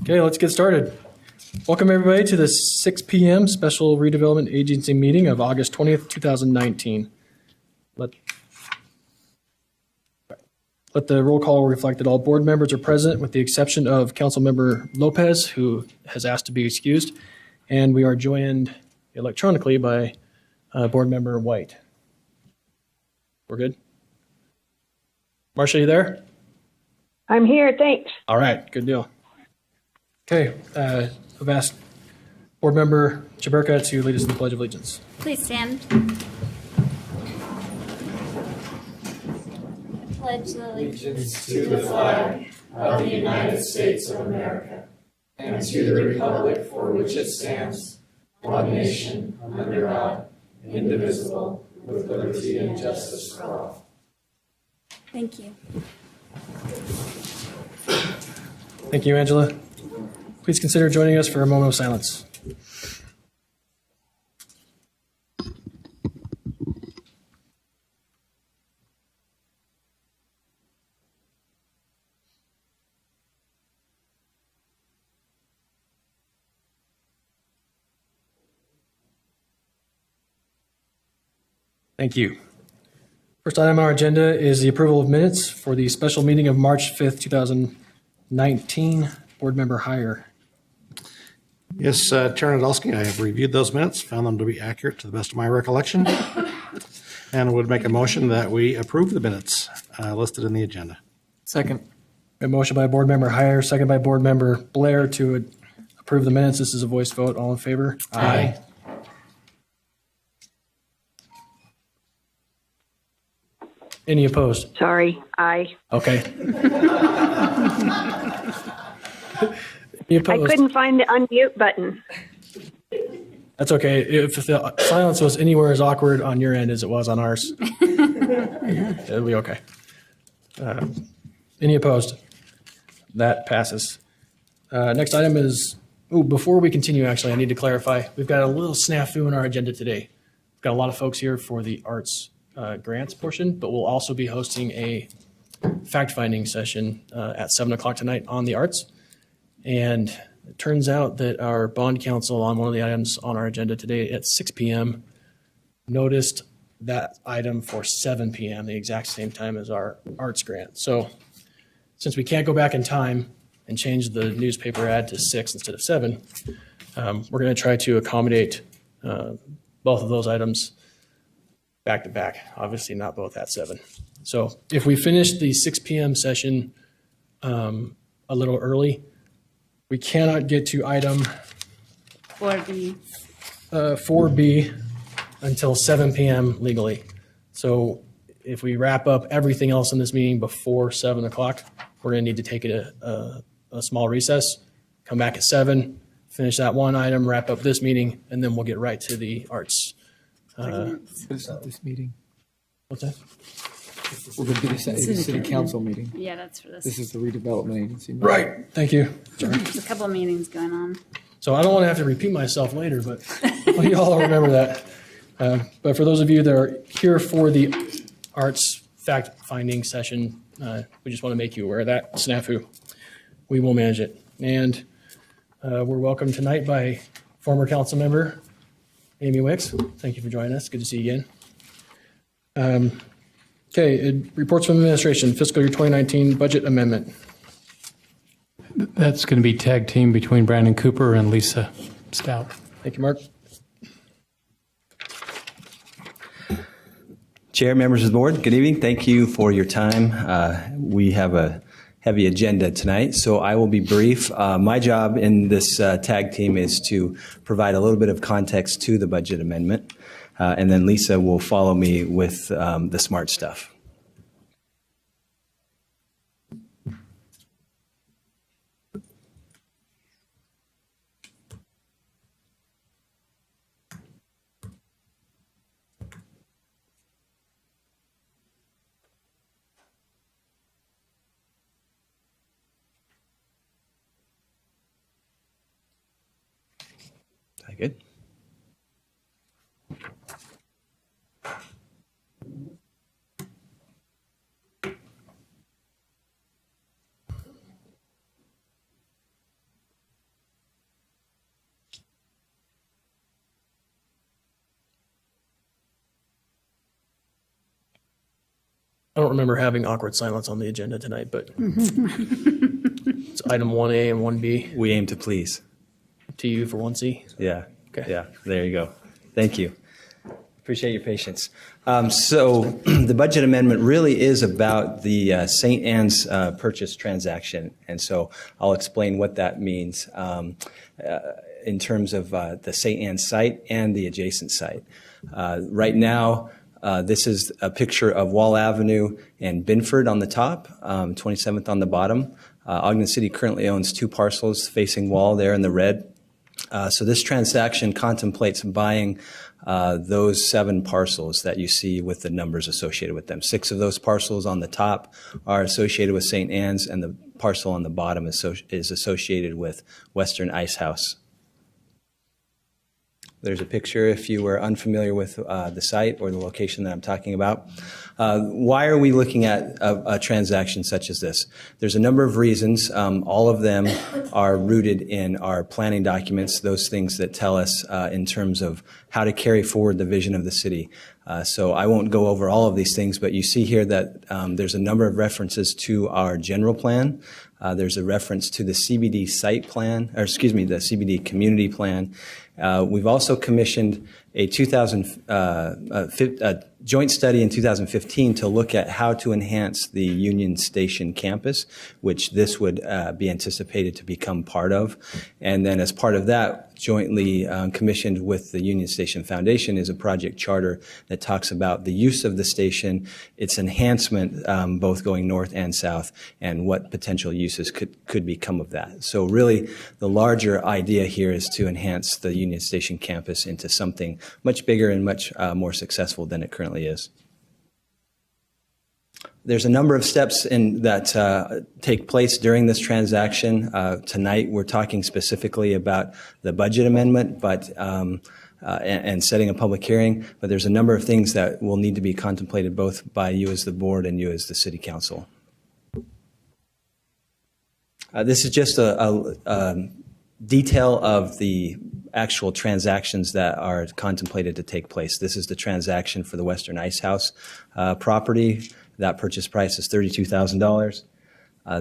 Okay, let's get started. Welcome everybody to the 6 p.m. Special Redevelopment Agency meeting of August 20th, 2019. Let the roll call reflect that all board members are present with the exception of Councilmember Lopez, who has asked to be excused, and we are joined electronically by Board Member White. We're good? Marcia, you there? I'm here, thanks. All right, good deal. Okay, I've asked Board Member Chaburka to lead us in the Pledge of Allegiance. Please stand. Pledge allegiance to the flag of the United States of America and to the republic for which it stands, one nation, under God, indivisible, with liberty and justice for all. Thank you. Thank you, Angela. Please consider joining us for a moment of silence. Thank you. First item on our agenda is the approval of minutes for the special meeting of March 5th, 2019. Board Member Heyer. Yes, Chair Nadolski, I have reviewed those minutes, found them to be accurate to the best of my recollection, and would make a motion that we approve the minutes listed in the agenda. Second. A motion by Board Member Heyer, second by Board Member Blair to approve the minutes. This is a voice vote. All in favor? Aye. Any opposed? Sorry, aye. Okay. Any I opposed? couldn't find the unmute button. That's okay. If the silence was anywhere as awkward on your end as it was on ours, it'll be okay. Any opposed? That passes. Next item is, before we continue, actually, I need to clarify. We've got a little snafu in our agenda today. We've got a lot of folks here for the arts grants portion, but we'll also be hosting a fact-finding session at 7 o'clock tonight on the arts. And it turns out that our bond counsel on one of the items on our agenda today at 6 p.m. noticed that item for 7 p.m., the exact same time as our arts grant. So since we can't go back in time and change the newspaper ad to 6 instead of 7, we're going to try to accommodate both of those items back to back, obviously not both at 7. So if we finish the 6 p.m. session a little early, we cannot get to item 4B until 7 p.m. legally. So if we wrap up everything else in this meeting before 7 o'clock, we're going to need to take a small recess, come back at 7, finish that one item, wrap up this meeting, and then we'll get right to the arts. It's not this meeting. What's that? We're going to do the city council meeting. Yeah, that's for this. This is the redevelopment agency meeting. Right. Thank you. Sorry. There's a couple meetings going on. So I don't want to have to repeat myself later, but you all remember that. But for those of you that are here for the arts fact-finding session, we just want to make you aware of that snafu. We will manage it. And we're welcomed tonight by former council member Amy Wicks. Thank you for joining us. Good to see you again. Okay, reports from administration, fiscal year 2019 budget amendment. That's going to be tag team between Brandon Cooper and Lisa Stout. Thank you, Mark. Chair, members of the board, good evening. Thank you for your time. We have a heavy agenda tonight, so I will be brief. My job in this tag team is to provide a little bit of context to the budget amendment, and then Lisa will follow me with the smart stuff. Is that good? I don't remember having awkward silence on the agenda tonight, but it's item 1A and 1B We aim to please. to you for 1C. Yeah. Okay. Yeah. There you go. Thank you. Appreciate your patience. So the budget amendment really is about the St. Anne's purchase transaction. And so I'll explain what that means in terms of the St. Anne's site and the adjacent site. Right now, this is a picture of Wall Avenue and Binford on the top, 27th on the bottom. Ogden City currently owns 2 parcels facing Wall there in the red. So this transaction contemplates buying those 7 parcels that you see with the numbers associated with them. 6 of those parcels on the top are associated with St. Anne's, and the parcel on the bottom is associated with Western Ice House. There's a picture if you were unfamiliar with the site or the location that I'm talking about. Why are we looking at a transaction such as this? There's a number of reasons. All of them are rooted in our planning documents, those things that tell us in terms of how to carry forward the vision of the city. So I won't go over all of these things, but you see here that there's a number of references to our general plan. There's a reference to the CBD site plan, or excuse me, the CBD community plan. We've also commissioned a joint study in 2015 to look at how to enhance the Union Station campus, which this would be anticipated to become part of. And then as part of that, jointly commissioned with the Union Station Foundation is a project charter that talks about the use of the station, its enhancement, both going north and south, and what potential uses could become of that. So really, the larger idea here is to enhance the Union Station campus into something much bigger and much more successful than it currently is. There's a number of steps that take place during this transaction. Tonight, we're talking specifically about the budget amendment, but and setting a public hearing. But there's a number of things that will need to be contemplated both by you as the board and you as the city council. This is just a detail of the actual transactions that are contemplated to take place. This is the transaction for the Western Ice House property. That purchase price is $32,000.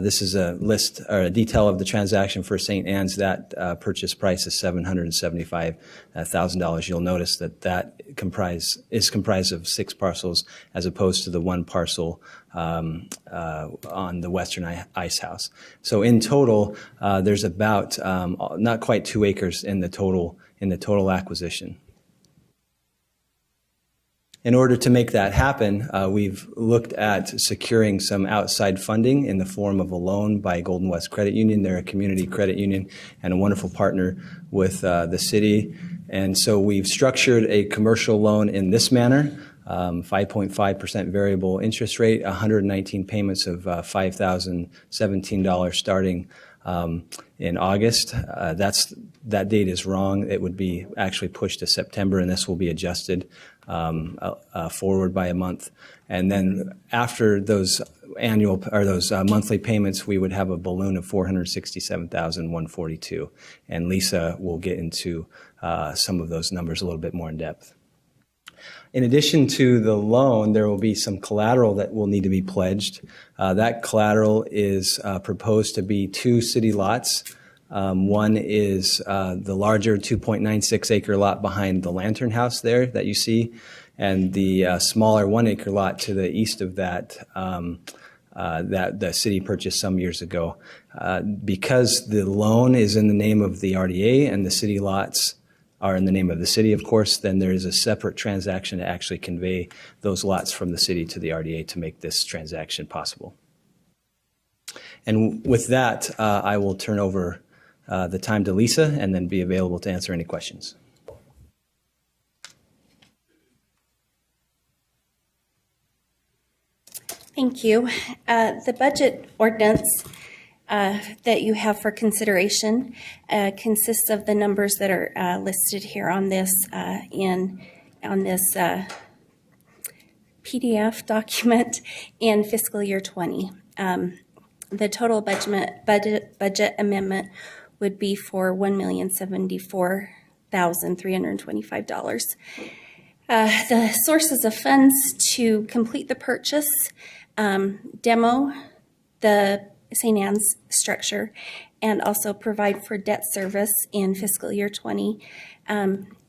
This is a list or a detail of the transaction for St. Anne's. That purchase price is $775,000. You'll notice that is comprised of 6 parcels as opposed to the 1 parcel on the Western Ice House. So in total, there's about not quite 2 acres in the total acquisition. In order to make that happen, we've looked at securing some outside funding in the form of a loan by Golden West Credit Union. They're a community credit union and a wonderful partner with the city. And so we've structured a commercial loan in this manner, 5.5% variable interest rate, 119 payments of $5,017 starting in August. That date is wrong. It would be actually pushed to September, and this will be adjusted forward by a month. And then after those monthly payments, we would have a balloon of $467,142. And Lisa will get into some of those numbers a little bit more in depth. In addition to the loan, there will be some collateral that will need to be pledged. That collateral is proposed to be 2 city lots. One is the larger 2.96 acre lot behind the Lantern House there that you see, and the smaller 1 acre lot to the east of that that the city purchased some years ago. Because the loan is in the name of the RDA and the city lots are in the name of the city, of course, then there is a separate transaction to actually convey those lots from the city to the RDA to make this transaction possible. And with that, I will turn over the time to Lisa and then be available to answer any questions. Thank you. The budget ordinance that you have for consideration consists of the numbers that are listed here on this PDF document in fiscal year 20. The total budget amendment would be for $1,074,325. The sources of funds to complete the purchase demo the St. Anne's structure, and also provide for debt service in fiscal year 20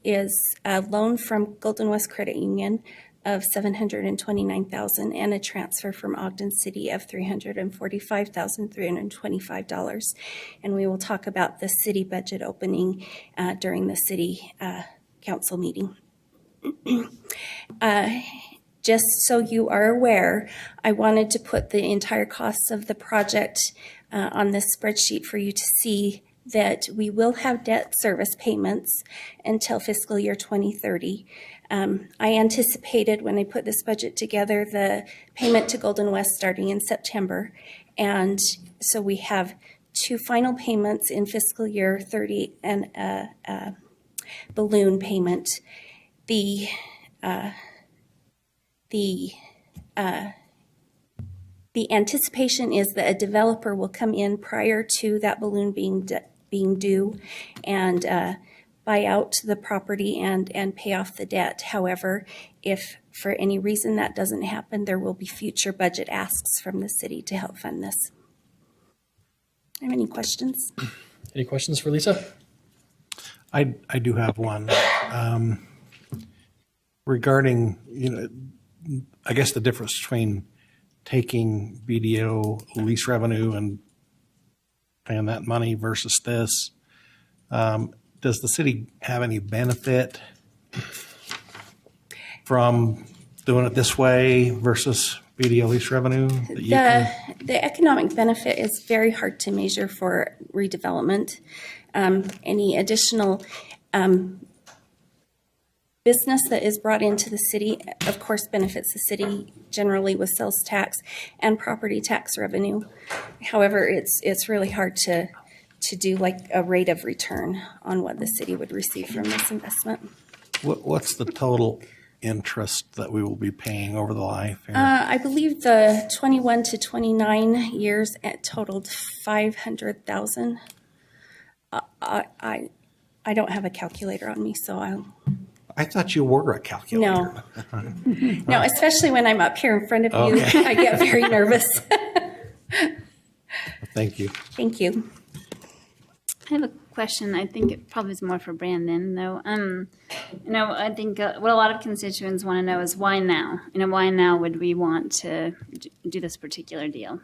is a loan from Golden West Credit Union of $729,000 and a transfer from Ogden City of $345,325. And we will talk about the city budget opening during the city council meeting. Just so you are aware, I wanted to put the entire costs of the project on this spreadsheet for you to see that we will have debt service payments until fiscal year 2030. I anticipated when I put this budget together the payment to Golden West starting in September. And so we have 2 final payments in fiscal year 30 and a balloon payment. The anticipation is that a developer will come in prior to that balloon being due and buy out the property and pay off the debt. However, if for any reason that doesn't happen, there will be future budget asks from the city to help fund this. Have any questions? Any questions for Lisa? I do have one. Regarding, I guess the difference between taking BDO lease revenue and paying that money versus this. Does the city have any benefit from doing it this way versus BDO lease revenue? That you The economic benefit is very hard to measure for redevelopment. Any additional business that is brought into the city, of course, benefits the city generally with sales tax and property tax revenue. However, it's really hard to do like a rate of return on what the city would receive from this investment. What's the total interest that we will be paying over the life here? I believe the 21 to 29 years it totaled $500,000. I don't have a calculator on me, so I thought you were a calculator. No, especially when I'm up here in front of you, I get very nervous. Thank you. Thank you. I have a question. I think it probably is more for Brandon, though. I think what a lot of constituents want to know is why now? Why now would we want to do this particular deal?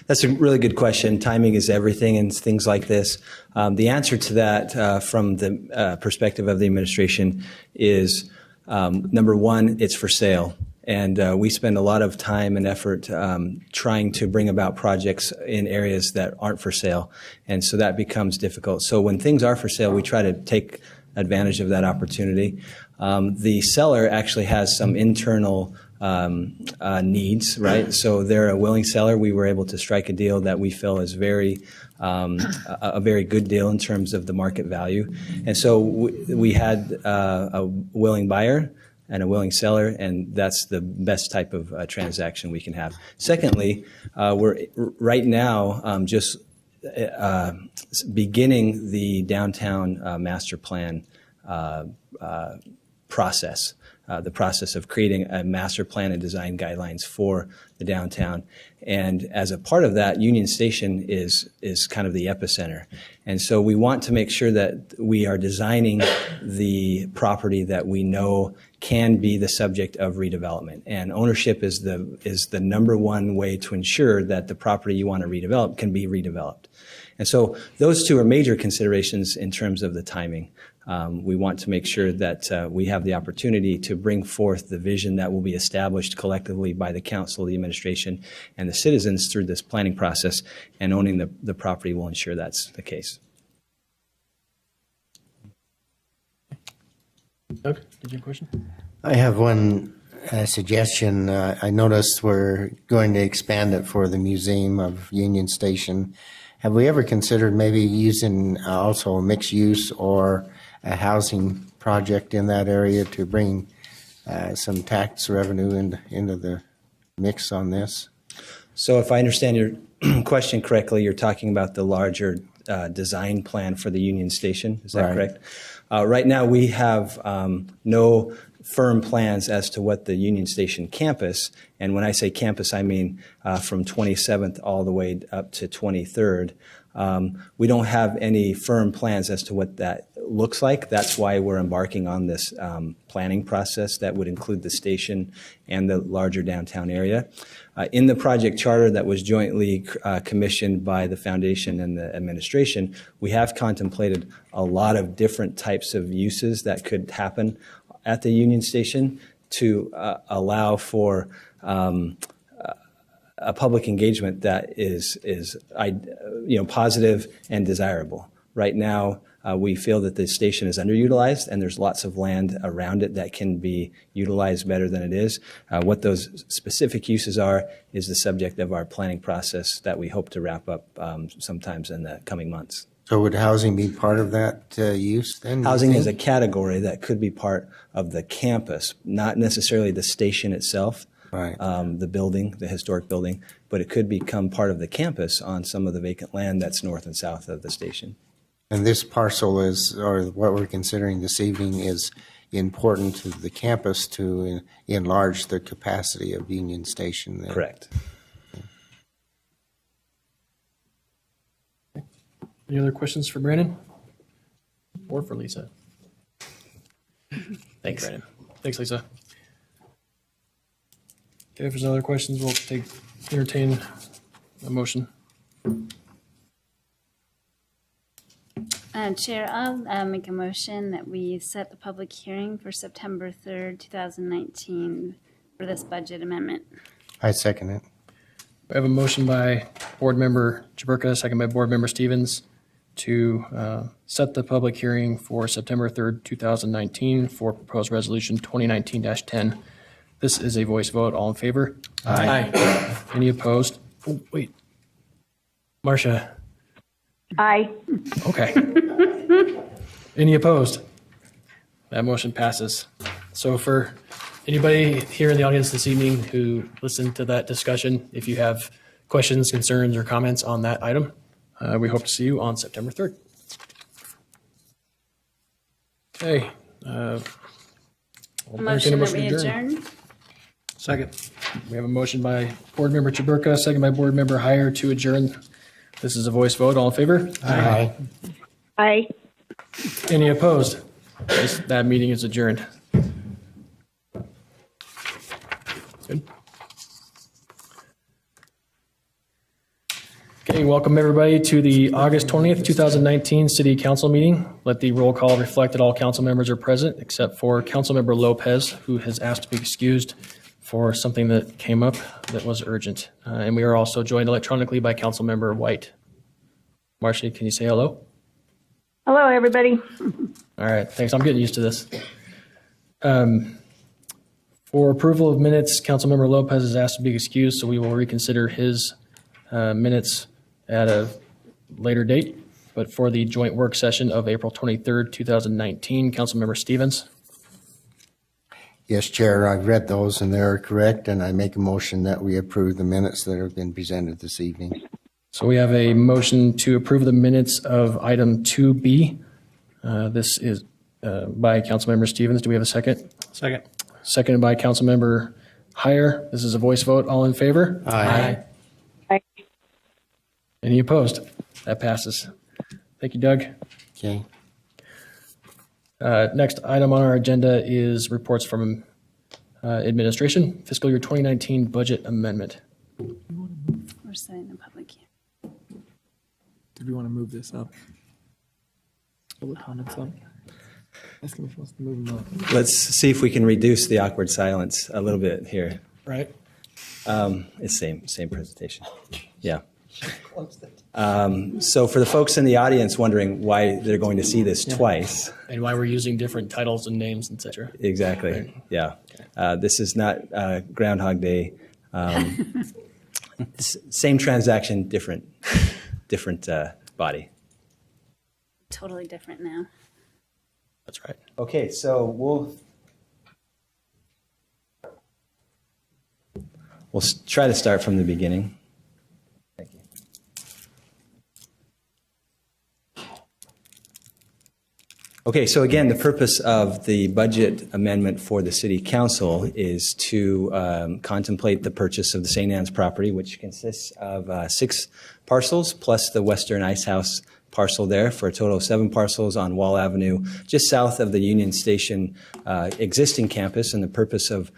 That's a really good question. Timing is everything and things like this. The answer to that from the perspective of the administration is, number one, it's for sale. And we spend a lot of time and effort trying to bring about projects in areas that aren't for sale. And so that becomes difficult. So when things are for sale, we try to take advantage of that opportunity. The seller actually has some internal needs, right? So they're a willing seller. We were able to strike a deal that we feel is a very good deal in terms of the market value. And so we had a willing buyer and a willing seller, and that's the best type of transaction we can have. Secondly, we're right now just beginning the downtown master plan process. The process of creating a master plan and design guidelines for the downtown. And as a part of that, Union Station is kind of the epicenter. And so we want to make sure that we are designing the property that we know can be the subject of redevelopment. And ownership is the number one way to ensure that the property you want to redevelop can be redeveloped. And so those two are major considerations in terms of the timing. We want to make sure that we have the opportunity to bring forth the vision that will be established collectively by the council, the administration, and the citizens through this planning process, and owning the property will ensure that's the case. Doug, did you have a question? I have one suggestion. I noticed we're going to expand it for the Museum of Union Station. Have we ever considered maybe using also a mixed use or a housing project in that area to bring some tax revenue into the mix on this? So if I understand your question correctly, you're talking about the larger design plan for the Union Station. Is that Right. correct? Right now, we have no firm plans as to what the Union Station campus, and when I say campus, I mean from 27th all the way up to 23rd. We don't have any firm plans as to what that looks like. That's why we're embarking on this planning process that would include the station and the larger downtown area. In the project charter that was jointly commissioned by the foundation and the administration, we have contemplated a lot of different types of uses that could happen at the Union Station to allow for a public engagement that is positive and desirable. Right now, we feel that the station is underutilized, and there's lots of land around it that can be utilized better than it is. What those specific uses are is the subject of our planning process that we hope to wrap up sometimes in the coming months. So would housing be part of that use then? Housing is a category that could be part of the campus, not necessarily the station itself. Right. The building, the historic building, but it could become part of the campus on some of the vacant land that's north and south of the station. And this parcel is, or what we're considering this evening, is important to the campus to enlarge the capacity of Union Station there. Correct. Any other questions for Brandon? Or for Lisa? Thanks, Brandon. Thanks, Lisa. Okay, if there's no other questions, we'll entertain a motion. Chair, I'll make a motion that we set the public hearing for September 3rd, 2019 for this budget amendment. I second it. I have a motion by Board Member Jaburka, second by Board Member Stevens, to set the public hearing for September 3rd, 2019 for proposed resolution 2019-10. This is a voice vote. All in favor? Aye. Any opposed? Oh, wait. Marcia. Aye. Okay. Any opposed? That motion passes. So for anybody here in the audience this evening who listened to that discussion, if you have questions, concerns, or comments on that item, we hope to see you on September 3rd. Okay. I'll entertain a Motion that we to adjourn. Second. We have a motion by Board Member Chaburka, second by Board Member Heyer to adjourn. This is a voice vote. All in favor? Aye. Aye. Any opposed? That meeting is adjourned. Good. Okay, welcome everybody to the August 20th, 2019 City Council meeting. Let the roll call reflect that all council members are present except for Councilmember Lopez, who has asked to be excused for something that came up that was urgent. And we are also joined electronically by Councilmember White. Marcia, can you say hello? Hello, everybody. All right, thanks. I'm getting used to this. For approval of minutes, Councilmember Lopez is asked to be excused, so we will reconsider his minutes at a later date. But for the joint work session of April 23rd, 2019, Councilmember Stevens. Yes, Chair, I've read those and they're correct, and I make a motion that we approve the minutes that have been presented this evening. So we have a motion to approve the minutes of item 2B. This is by Councilmember Stevens. Do we have a second? Second. Seconded by Councilmember Heyer. This is a voice vote. All in favor? Aye. Aye. Any opposed? That passes. Thank you, Doug. Okay. Next item on our agenda is reports from administration, fiscal year 2019 budget amendment. We're setting the public hearing. Did we want to move this up? Public comments up? Asking if he wants to move them up. Let's see if we can reduce the awkward silence a little bit here. Right. It's same presentation. Yeah. So for the folks in the audience wondering why they're going to see this twice. And why we're using different titles and names, et cetera. Exactly. Right. Yeah. This is not Groundhog Day. Same transaction, different body. Totally different now. That's right. Okay, so we'll try to start from the beginning. Thank you. Okay, so again, the purpose of the budget amendment for the city council is to contemplate the purchase of the St. Anne's property, which consists of 6 parcels plus the Western Ice House parcel there, for a total of 7 parcels on Wall Avenue, just south of the Union Station existing campus. And the purpose of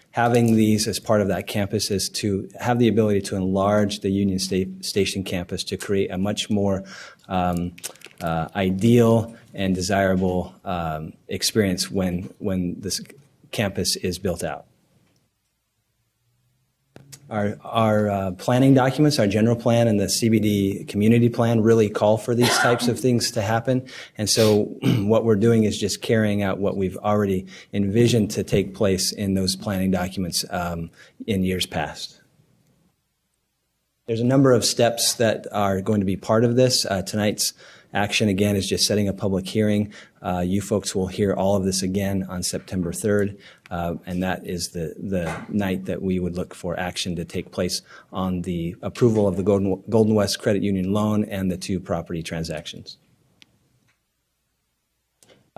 having these as part of that campus is to have the ability to enlarge the Union Station campus to create a much more ideal and desirable experience when this campus is built out. Our planning documents, our general plan and the CBD community plan really call for these types of things to happen. And so what we're doing is just carrying out what we've already envisioned to take place in those planning documents in years past. There's a number of steps that are going to be part of this. Tonight's action, again, is just setting a public hearing. You folks will hear all of this again on September 3rd, and that is the night that we would look for action to take place on the approval of the Golden West Credit Union loan and the 2 property transactions.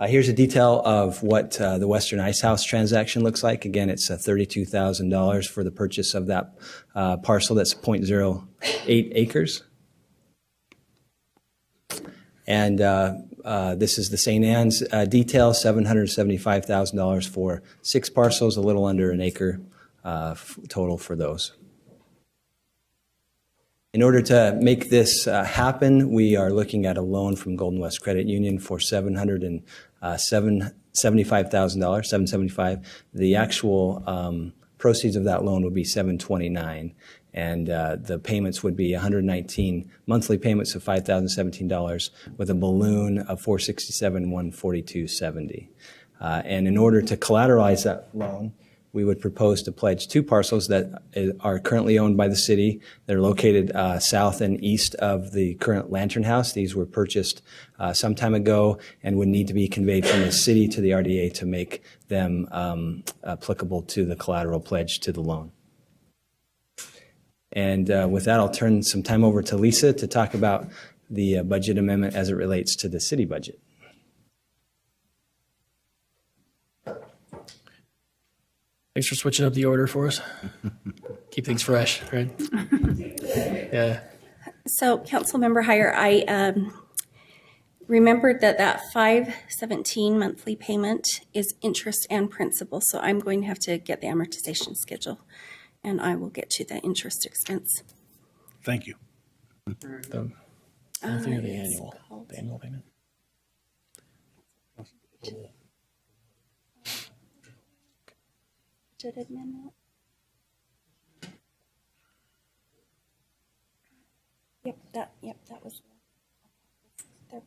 Here's a detail of what the Western Ice House transaction looks like. Again, it's $32,000 for the purchase of that parcel. That's 0.08 acres. And this is the St. Anne's detail, $775,000 for 6 parcels, a little under an acre total for those. In order to make this happen, we are looking at a loan from Golden West Credit Union for $775,000, $775,000. The actual proceeds of that loan would be $729,000. And the payments would be 119 monthly payments of $5,017 with a balloon of $467,000, $142,070. And in order to collateralize that loan, we would propose to pledge 2 parcels that are currently owned by the city. They're located south and east of the current Lantern House. These were purchased some time ago and would need to be conveyed from the city to the RDA to make them applicable to the collateral pledge to the loan. And with that, I'll turn some time over to Lisa to talk about the budget amendment as it relates to the city budget. Thanks for switching up the order for us. Keep things fresh, right? Yeah. So, Councilmember Heyer, I remembered that 517 monthly payment is interest and principal, so I'm going to have to get the amortization schedule, and I will get to the interest expense. Thank you. The monthly or the annual? The annual payment? Budget amendment. Yep, that was there.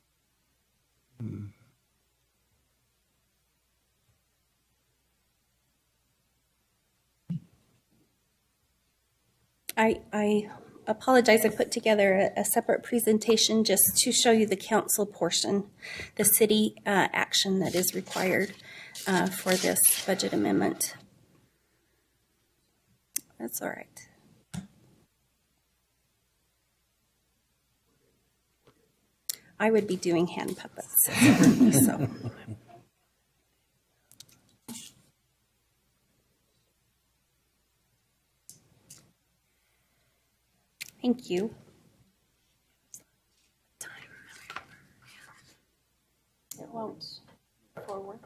I apologize. I put together a separate presentation just to show you the council portion, the city action that is required for this budget amendment. That's all right. I would be doing hand puppets. So. Thank you. It won't forward.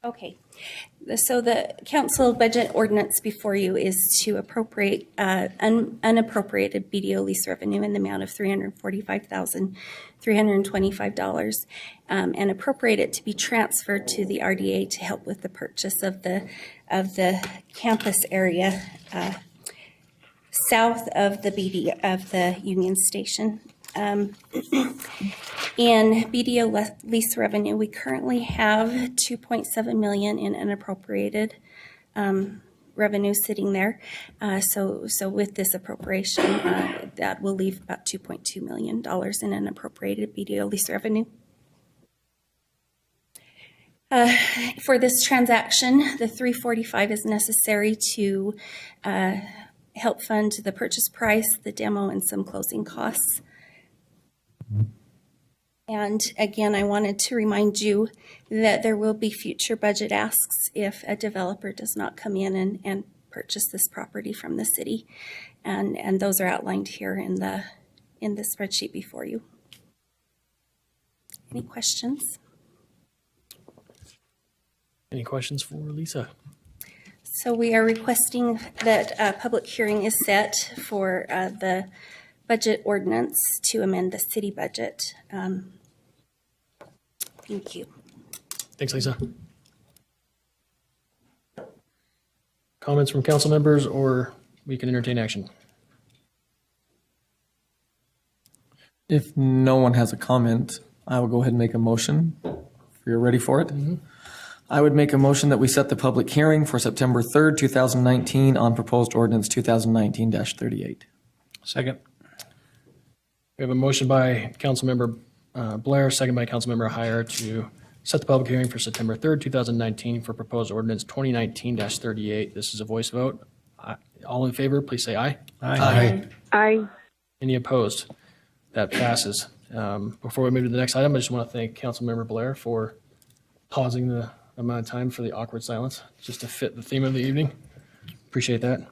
Okay, so the council budget ordinance before you is to appropriate unappropriated BDO lease revenue in the amount of $345,325 and appropriate it to be transferred to the RDA to help with the purchase of the campus area south of the Union Station. In BDO lease revenue, we currently have $2.7 million in unappropriated revenue sitting there. So with this appropriation, that will leave about $2.2 million in unappropriated BDO lease revenue. For this transaction, the $345 is necessary to help fund the purchase price, the demo, and some closing costs. And again, I wanted to remind you that there will be future budget asks if a developer does not come in and purchase this property from the city. And those are outlined here in the spreadsheet before you. Any questions? Any questions for Lisa? So we are requesting that a public hearing is set for the budget ordinance to amend the city budget. Thank you. Thanks, Lisa. Comments from council members, or we can entertain action? If no one has a comment, I will go ahead and make a motion. If you're ready for it. I would make a motion that we set the public hearing for September 3rd, 2019 on proposed ordinance 2019-38. Second. We have a motion by Councilmember Blair, second by Councilmember Heyer to set the public hearing for September 3rd, 2019 for proposed ordinance 2019-38. This is a voice vote. All in favor, please say aye. Aye. Aye. Any opposed? That passes. Before we move to the next item, I just want to thank Councilmember Blair for pausing the amount of time for the awkward silence, just to fit the theme of the evening. Appreciate that.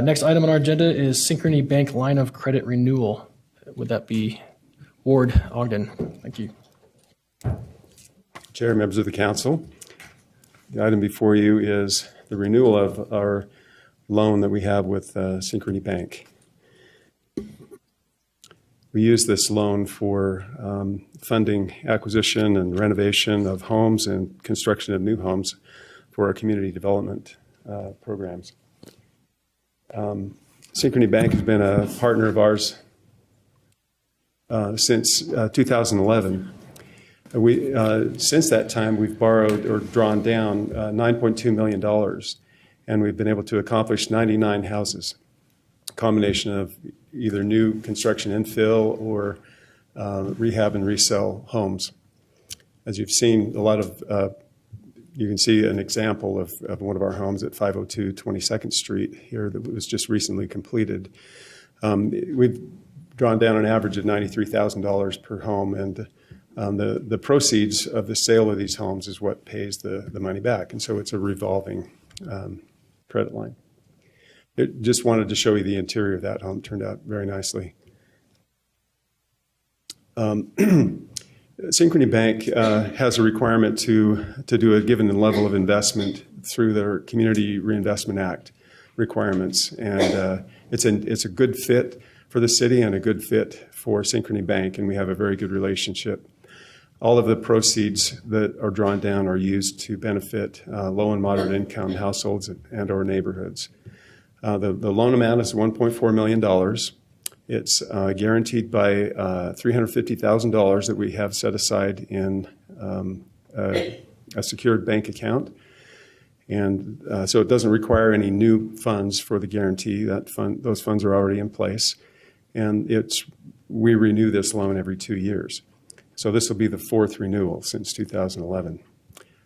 Next item on our agenda is Synchrony Bank line of credit renewal. Would that be Ward Ogden? Thank you. Chair, members of the council, the item before you is the renewal of our loan that we have with Synchrony Bank. We use this loan for funding acquisition and renovation of homes and construction of new homes for our community development programs. Synchrony Bank has been a partner of ours since 2011. Since that time, we've borrowed or drawn down $9.2 million, and we've been able to accomplish 99 houses, a combination of either new construction infill or rehab and resell homes. As you've seen, you can see an example of one of our homes at 502 22nd Street here that was just recently completed. We've drawn down an average of $93,000 per home, and the proceeds of the sale of these homes is what pays the money back. And so it's a revolving credit line. Just wanted to show you the interior of that home. It turned out very nicely. Synchrony Bank has a requirement to do a given level of investment through their Community Reinvestment Act requirements. And it's a good fit for the city and a good fit for Synchrony Bank, and we have a very good relationship. All of the proceeds that are drawn down are used to benefit low and moderate income households and or neighborhoods. The loan amount is $1.4 million. It's guaranteed by $350,000 that we have set aside in a secured bank account. And so it doesn't require any new funds for the guarantee. Those funds are already in place. And we renew this loan every 2 years. So this will be the fourth renewal since 2011.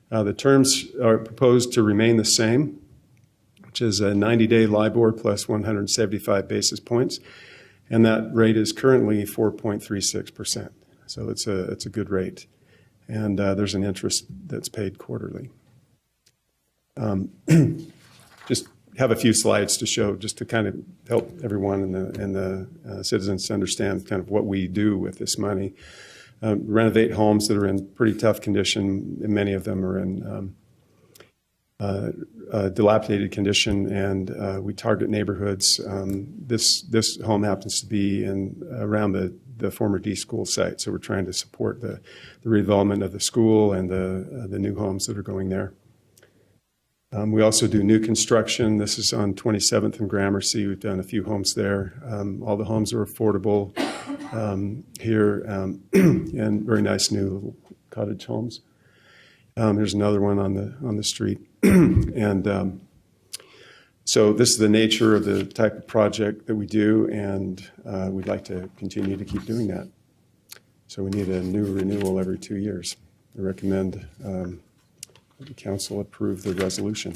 The terms are proposed to remain the same, which is a 90-day LIBOR plus 175 basis points. And that rate is currently 4.36%. So it's a good rate. And there's an interest that's paid quarterly. Just have a few slides to show, just to kind of help everyone and the citizens to understand kind of what we do with this money. Renovate homes that are in pretty tough condition. Many of them are in dilapidated condition, and we target neighborhoods. This home happens to be around the former D school site, so we're trying to support the redevelopment of the school and the new homes that are going there. We also do new construction. This is on 27th and Gramercy. We've done a few homes there. All the homes are affordable here, and very nice new little cottage homes. There's another one on the street. And so this is the nature of the type of project that we do, and we'd like to continue to keep doing that. So we need a new renewal every 2 years. I recommend that the council approve the resolution.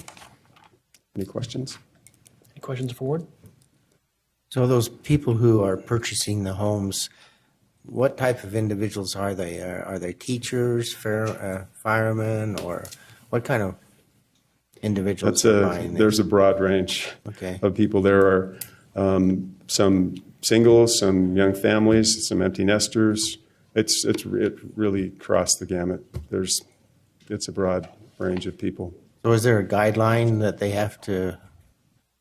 Any questions? Any questions for Ward? So those people who are purchasing the homes, what type of individuals are they? Are they teachers, firemen, or what kind of individuals are buying There's these? a broad range Okay. of people. There are some singles, some young families, some empty nesters. It really crossed the gamut. It's a broad range of people. So is there a guideline that they have to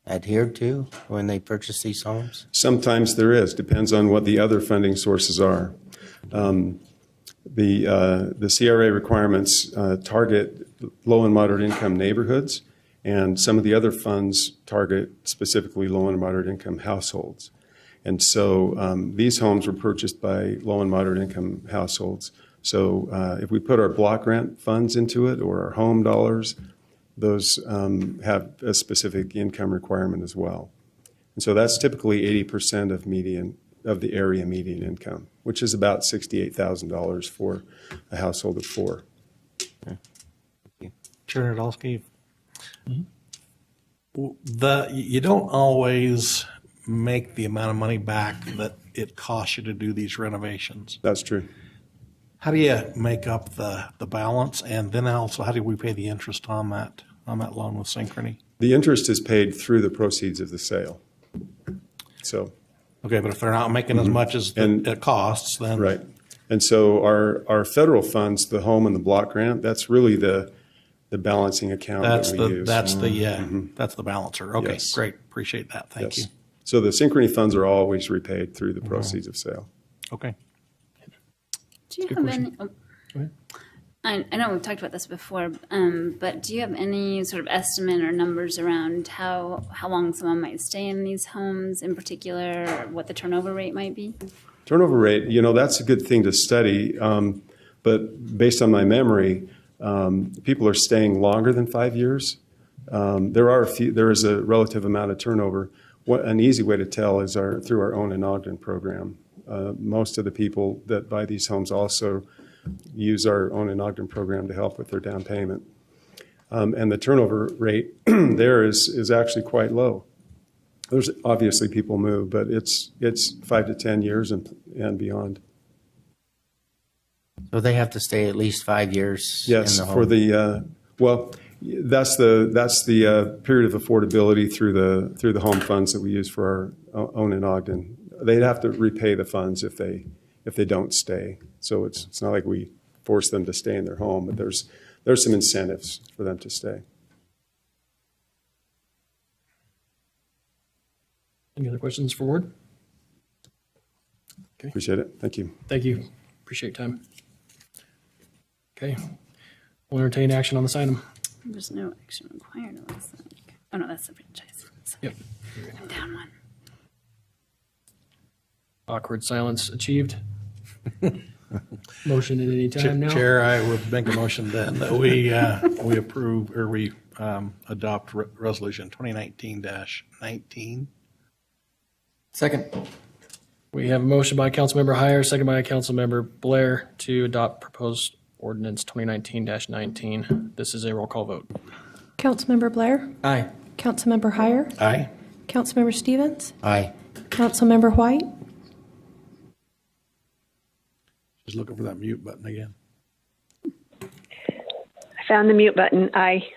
adhere to when they purchase these homes? Sometimes there is, depends on what the other funding sources are. The CRA requirements target low and moderate income neighborhoods, and some of the other funds target specifically low and moderate income households. And so these homes were purchased by low and moderate income households. So if we put our block rent funds into it or our home dollars, those have a specific income requirement as well. And so that's typically 80% of the area median income, which is about $68,000 for a household of four. Chair Nadolski, you don't always make the amount of money back that it costs you to do these renovations. That's true. How do you make up the balance? And then also, how do we pay the interest on that loan with Synchrony? The interest is paid through the proceeds of the sale. So, Okay, but if they're not making as much as it costs, then. right. And so our federal funds, the home and the block grant, that's really the balancing account that we use. That's the balancer. Okay, Yes. great. Appreciate that. Thank you. Yes. So the Synchrony funds are always repaid through the proceeds of sale. Okay. Do you have any? Oh, ahead. I know we've talked about this before, but do you have any sort of estimate or numbers around how long someone might stay in these homes in particular, or what the turnover rate might be? Turnover rate, that's a good thing to study. But based on my memory, people are staying longer than 5 years. There is a relative amount of turnover. An easy way to tell is through our Own in Ogden program. Most of the people that buy these homes also use our Own in Ogden program to help with their down payment. And the turnover rate there is actually quite low. There's obviously people move, but it's 5 to 10 years and beyond. So they have to stay at least 5 years Yes, in the home? for that's the period of affordability through the home funds that we use for our Own in Ogden. They'd have to repay the funds if they don't stay. So it's not like we force them to stay in their home, but there's some incentives for them to stay. Any other questions for Ward? Appreciate it. Thank you. Thank you. Appreciate your time. Okay. We'll entertain action on this item. There's no action required. It looks like. Oh no, that's the franchise. Sorry. Yep. I'm down one. Awkward silence achieved. Motion at any time now. Chair, I would make a motion then that we approve or we adopt resolution 2019-19. Second. We have a motion by Councilmember Heyer, second by Councilmember Blair to adopt proposed ordinance 2019-19. This is a roll call vote. Councilmember Blair, Aye. Councilmember Heyer, Aye. Councilmember Stevens, Aye. Councilmember White, Just looking for that mute button again. I found the mute button. Aye.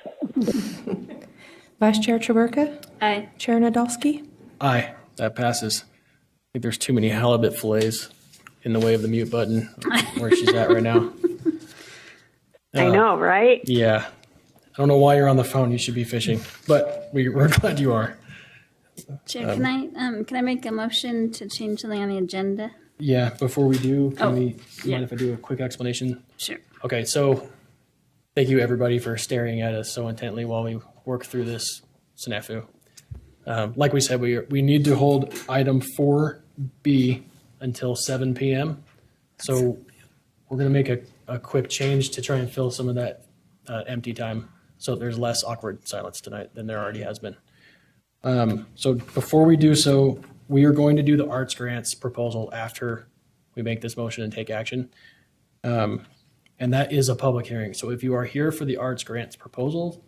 Vice Chair Traburka, Aye. Chair Nadolski. Aye, that passes. I think there's too many halibut fillets in the way of the mute button where she's at right now. I know, right? Yeah. I don't know why you're on the phone. You should be fishing, but we're glad you are. Chair, can I make a motion to change something on the agenda? Yeah, before we do, Oh, mind yeah. if I do a quick explanation? Sure. Okay, so thank you everybody for staring at us so intently while we work through this snafu. Like we said, we need to hold item 4B until 7 p.m. So we're going to make a quick change to try and fill some of that empty time so there's less awkward silence tonight than there already has been. So before we do so, we are going to do the arts grants proposal after we make this motion and take action. And that is a public hearing. So if you are here for the arts grants proposal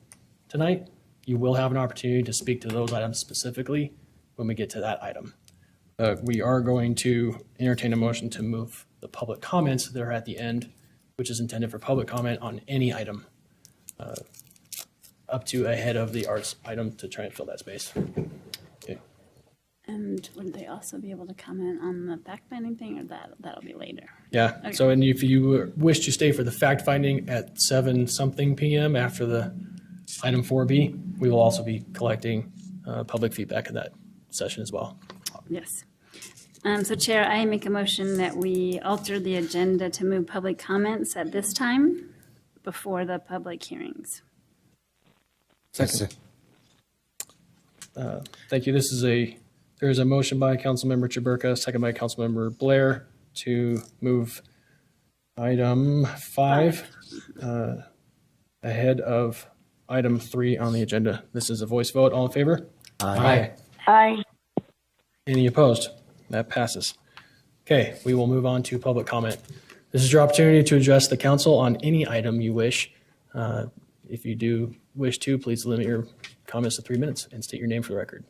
tonight, You will have an opportunity to speak to those items specifically when we get to that item. We are going to entertain a motion to move the public comments that are at the end, which is intended for public comment on any item, up to ahead of the arts item to try and fill that space. Okay. And would they also be able to comment on the fact-finding thing, or that'll be later? Yeah, Okay. so and if you wish to stay for the fact-finding at 7-something PM after the item 4B, we will also be collecting public feedback in that session as well. Yes. So Chair, I make a motion that we alter the agenda to move public comments at this time before the public hearings. Second. Thank you. There is a motion by Councilmember Chaburka, second by Councilmember Blair to move item 5 ahead of item 3 on the agenda. This is a voice vote. All in favor? Aye. Aye. Any opposed? That passes. Okay, we will move on to public comment. This is your opportunity to address the council on any item you wish. If you do wish to, please limit your comments to 3 minutes and state your name for the record.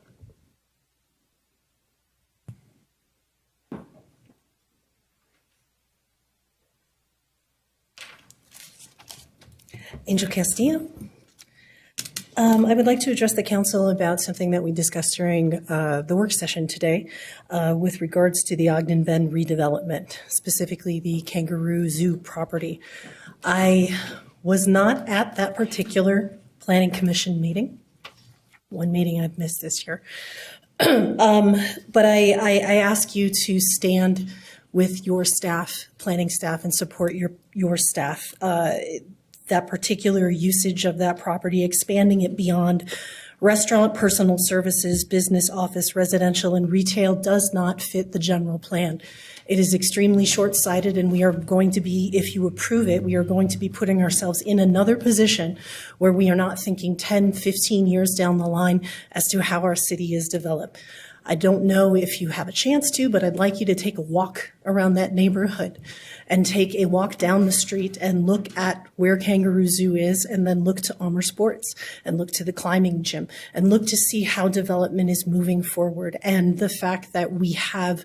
Angel Castillo. I would like to address the council about something that we discussed during the work session today with regards to the Ogden Bend redevelopment, specifically the Kangaroo Zoo property. I was not at that particular planning commission meeting, one meeting I've missed this year. But I ask you to stand with your staff, planning staff, and support your staff. That particular usage of that property, expanding it beyond restaurant, personal services, business, office, residential, and retail does not fit the general plan. It is extremely short-sighted, and we are going to be, if you approve it, we are going to be putting ourselves in another position where we are not thinking 10, 15 years down the line as to how our city is developed. I don't know if you have a chance to, but I'd like you to take a walk around that neighborhood and take a walk down the street and look at where Kangaroo Zoo is, and then look to Amer Sports and look to the climbing gym and look to see how development is moving forward, and the fact that we have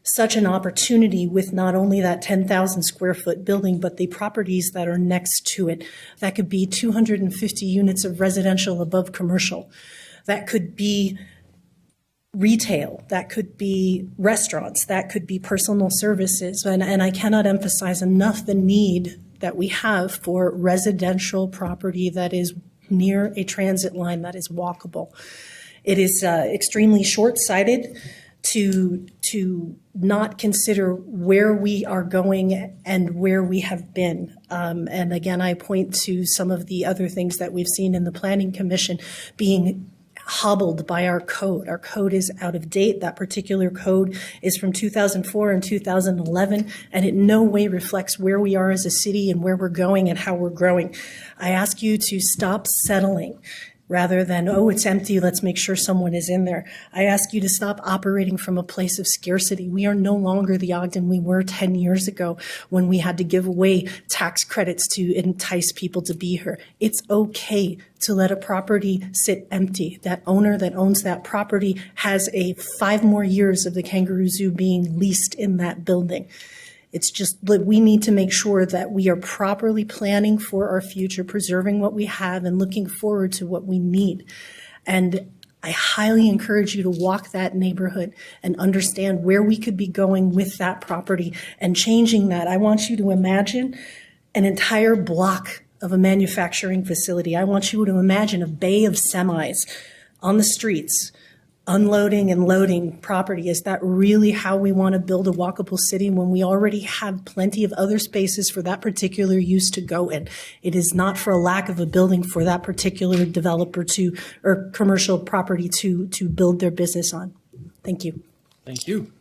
such an opportunity with not only that 10,000 square foot building, but the properties that are next to it. That could be 250 units of residential above commercial. That could be retail, that could be restaurants, that could be personal services. And I cannot emphasize enough the need that we have for residential property that is near a transit line that is walkable. It is extremely short-sighted to not consider where we are going and where we have been. And again, I point to some of the other things that we've seen in the Planning Commission being hobbled by our code. Our code is out of date. That particular code is from 2004 and 2011, and it in no way reflects where we are as a city and where we're going and how we're growing. I ask you to stop settling rather than, oh, it's empty, let's make sure someone is in there. I ask you to stop operating from a place of scarcity. We are no longer the Ogden we were 10 years ago when we had to give away tax credits to entice people to be here. It's okay to let a property sit empty. That owner that owns that property has 5 more years of the Kangaroo Zoo being leased in that building. It's just that we need to make sure that we are properly planning for our future, preserving what we have and looking forward to what we need. And I highly encourage you to walk that neighborhood and understand where we could be going with that property and changing that. I want you to imagine an entire block of a manufacturing facility. I want you to imagine a bay of semis on the streets, unloading and loading property. Is that really how we want to build a walkable city when we already have plenty of other spaces for that particular use to go in? It is not for a lack of a building for that particular developer or commercial property to build their business on. Thank you. Thank you.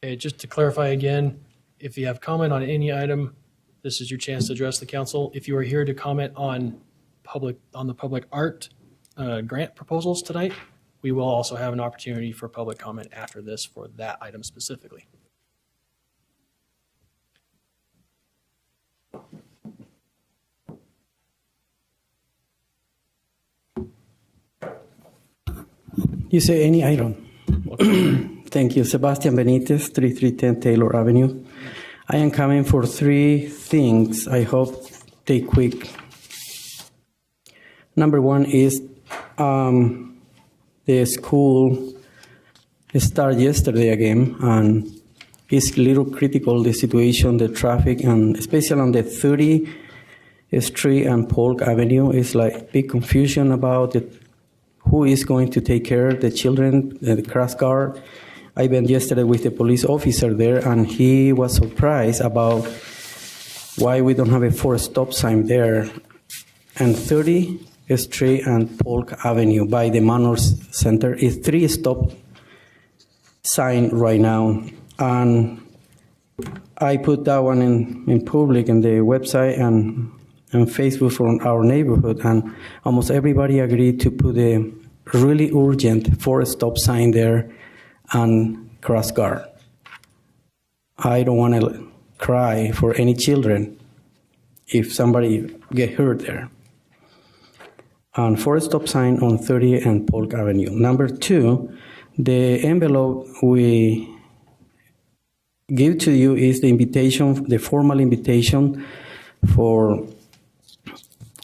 Okay, just to clarify again, if you have comment on any item, this is your chance to address the council. If you are here to comment on the public art grant proposals tonight, we will also have an opportunity for public comment after this for that item specifically. You say any item. Thank you. Sebastian Benitez, 3310 Taylor Avenue. I am coming for three things. I hope they quick. Number one is the school started yesterday again, and it's a little critical, the situation, the traffic, and especially on the 30th Street and Polk Avenue. It's like big confusion about who is going to take care of the children, the cross guard. I went yesterday with the police officer there, and he was surprised about why we don't have a 4 stop sign there. And 30th Street and Polk Avenue by the Manors Center is 3 stop sign right now. And I put that one in public in the website and Facebook from our neighborhood, and almost everybody agreed to put a really urgent 4 stop sign there and cross guard. I don't want to cry for any children if somebody get hurt there. And 4 stop sign on 30 and Polk Avenue. Number 2, the envelope we give to you is the invitation, the formal invitation for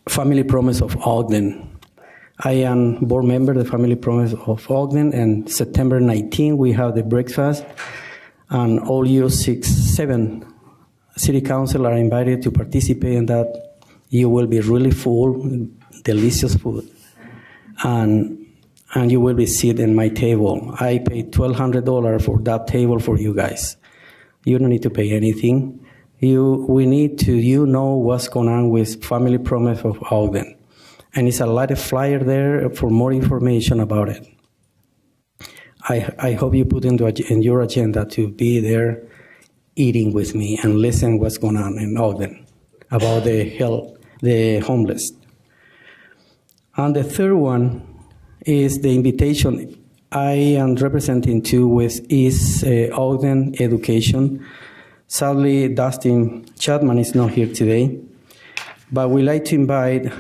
Family Promise of Ogden. I am board member of the Family Promise of Ogden, and September 19 we have the breakfast, and all you 7 city council are invited to participate in that. You will be really full, delicious food, and you will be seated in my table. I paid $1,200 for that table for you guys. You don't need to pay anything. We need to know what's going on with Family Promise of Ogden. And it's a lot of flyer there for more information about it. I hope you put in your agenda to be there eating with me and listen what's going on in Ogden about the homeless. And the third one is the invitation I am representing to with East Ogden Education. Sadly, Dustin Chapman is not here today, but we like to invite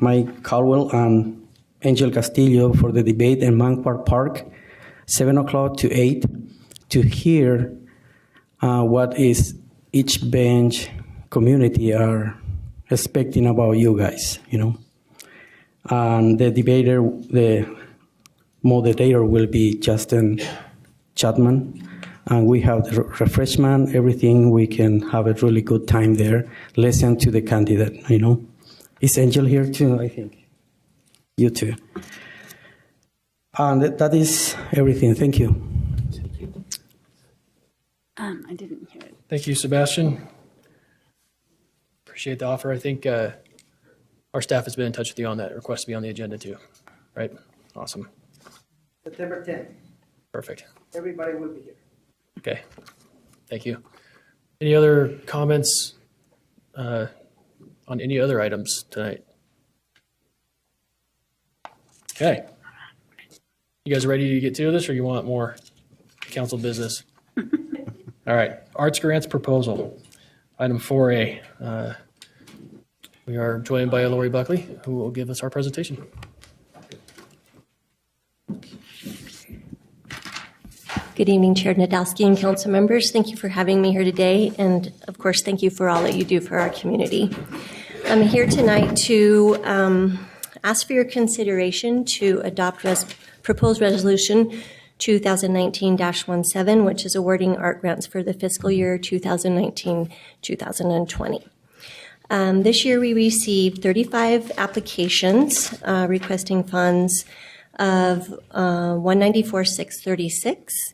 Mike Caldwell and Angel Castillo for the debate in Manquart Park, 7 o'clock to 8, to hear what is each bench community are expecting about you guys, And the moderator will be Justin Chapman. And we have the refreshment, everything. We can have a really good time there. Listen to the candidate, Is Angel here too, I think? You too. And that is everything. Thank you. I didn't hear it. Thank you, Sebastian. Appreciate the offer. I think our staff has been in touch with you on that request to be on the agenda too, right? Awesome. September 10th. Perfect. Everybody will be here. Okay, thank you. Any other comments on any other items tonight? Okay. You guys ready to get to this, or you want more council business? All right, arts grants proposal, item 4A. We are joined by Lori Buckley, who will give us our presentation. Good evening, Chair Nadowski and council members. Thank you for having me here today. And of course, thank you for all that you do for our community. I'm here tonight to ask for your consideration to adopt proposed resolution 2019-17, which is awarding art grants for the fiscal year 2019-2020. This year we received 35 applications requesting funds of $194,636.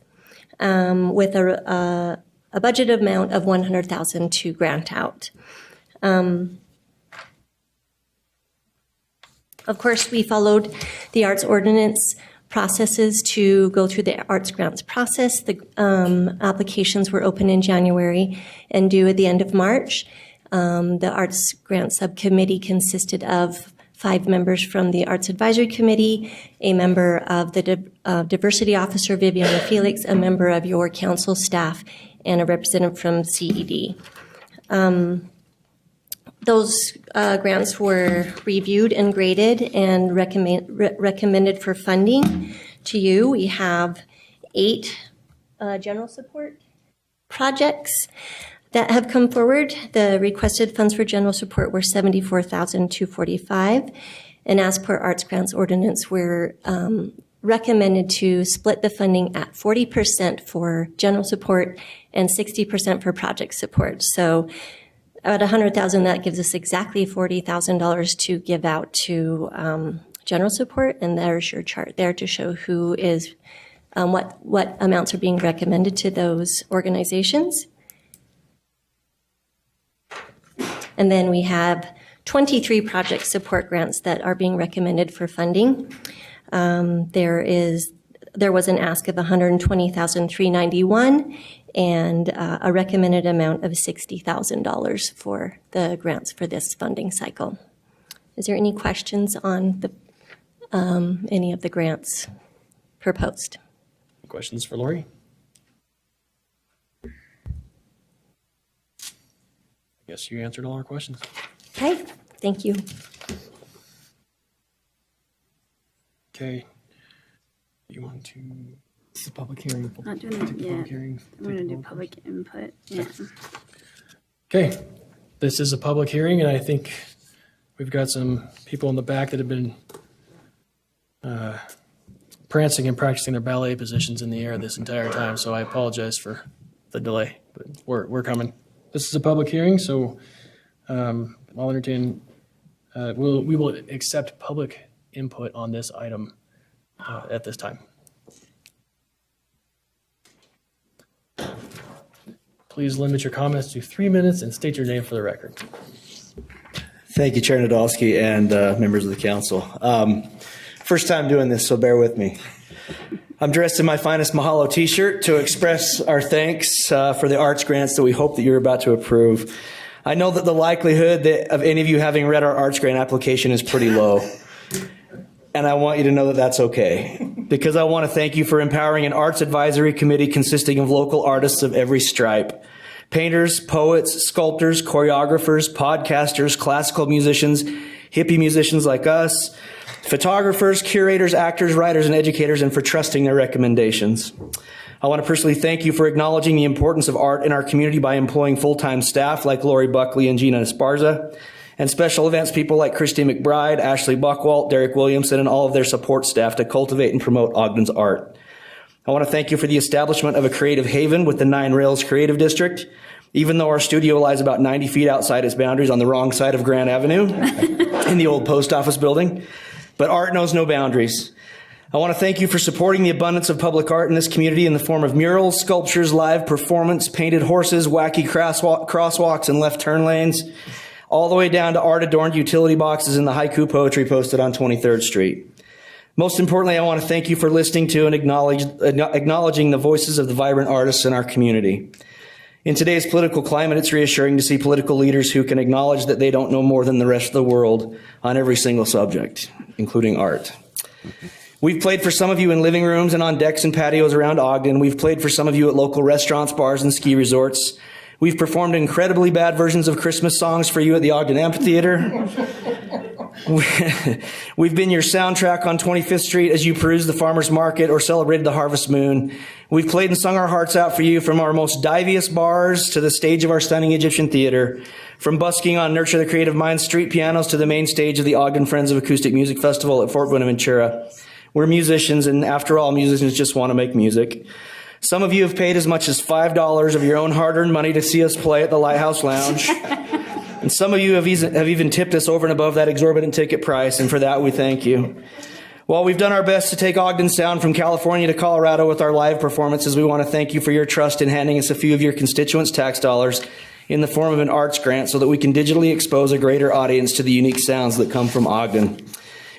With a budget amount of $100,000 to grant out. Of course, we followed the arts ordinance processes to go through the arts grants process. The applications were open in January and due at the end of March. The arts grant subcommittee consisted of 5 members from the Arts Advisory Committee, a member of the Diversity Officer, Viviana Felix, a member of your council staff, and a representative from CED. Those grants were reviewed and graded and recommended for funding to you. We have 8 general support projects that have come forward. The requested funds for general support were $74,245, and as per Arts Grants Ordinance, we're recommended to split the funding at 40% for general support and 60% for project support. So at $100,000, that gives us exactly $40,000 to give out to general support, and there's your chart there to show who is what amounts are being recommended to those organizations. And then we have 23 project support grants that are being recommended for funding. There was an ask of $120,391 and a recommended amount of $60,000 for the grants for this funding cycle. Is there any questions on any of the grants proposed? Questions for Lori? I guess you answered all our questions. Okay, thank you. Okay. You want to? This is a public hearing. Not doing that yet. I'm going to do public input. Yeah. Okay. This is a public hearing, and I think we've got some people in the back that have been prancing and practicing their ballet positions in the air this entire time, so I apologize for the delay, but we're coming. This is a public hearing, so I'll entertain, we will accept public input on this item at this time. Please limit your comments to 3 minutes and state your name for the record. Thank you, Chair Nadolski and members of the council. First time doing this, so bear with me. I'm dressed in my finest Mahalo t-shirt to express our thanks for the arts grants that we hope that you're about to approve. I know that the likelihood of any of you having read our arts grant application is pretty low. And I want you to know that that's okay. Because I want to thank you for empowering an arts advisory committee consisting of local artists of every stripe. Painters, poets, sculptors, choreographers, podcasters, classical musicians, hippie musicians like us, photographers, curators, actors, writers, and educators, and for trusting their recommendations. I want to personally thank you for acknowledging the importance of art in our community by employing full-time staff like Lori Buckley and Gina Esparza, and special events people like Christy McBride, Ashley Buckwalt, Derek Williamson, and all of their support staff to cultivate and promote Ogden's art. I want to thank you for the establishment of a creative haven with the 9 Rails Creative District, even though our studio lies about 90 feet outside its boundaries on the wrong side of Grand Avenue in the old post office building. But art knows no boundaries. I want to thank you for supporting the abundance of public art in this community in the form of murals, sculptures, live performance, painted horses, wacky crosswalks, and left turn lanes, all the way down to art-adorned utility boxes and the haiku poetry posted on 23rd Street. Most importantly, I want to thank you for listening to and acknowledging the voices of the vibrant artists in our community. In today's political climate, it's reassuring to see political leaders who can acknowledge that they don't know more than the rest of the world on every single subject, including art. We've played for some of you in living rooms and on decks and patios around Ogden. We've played for some of you at local restaurants, bars, and ski resorts. We've performed incredibly bad versions of Christmas songs for you at the Ogden Amphitheater. We've been your soundtrack on 25th Street as you perused the farmer's market or celebrated the harvest moon. We've played and sung our hearts out for you from our most divious bars to the stage of our stunning Egyptian theater, from busking on Nurture the Creative Minds street pianos to the main stage of the Ogden Friends of Acoustic Music Festival at Fort Buenaventura. We're musicians, and after all, musicians just want to make music. Some of you have paid as much as $5 of your own hard-earned money to see us play at the Lighthouse Lounge. And some of you have even tipped us over and above that exorbitant ticket price, and for that we thank you. While we've done our best to take Ogden sound from California to Colorado with our live performances, we want to thank you for your trust in handing us a few of your constituents' tax dollars in the form of an arts grant so that we can digitally expose a greater audience to the unique sounds that come from Ogden.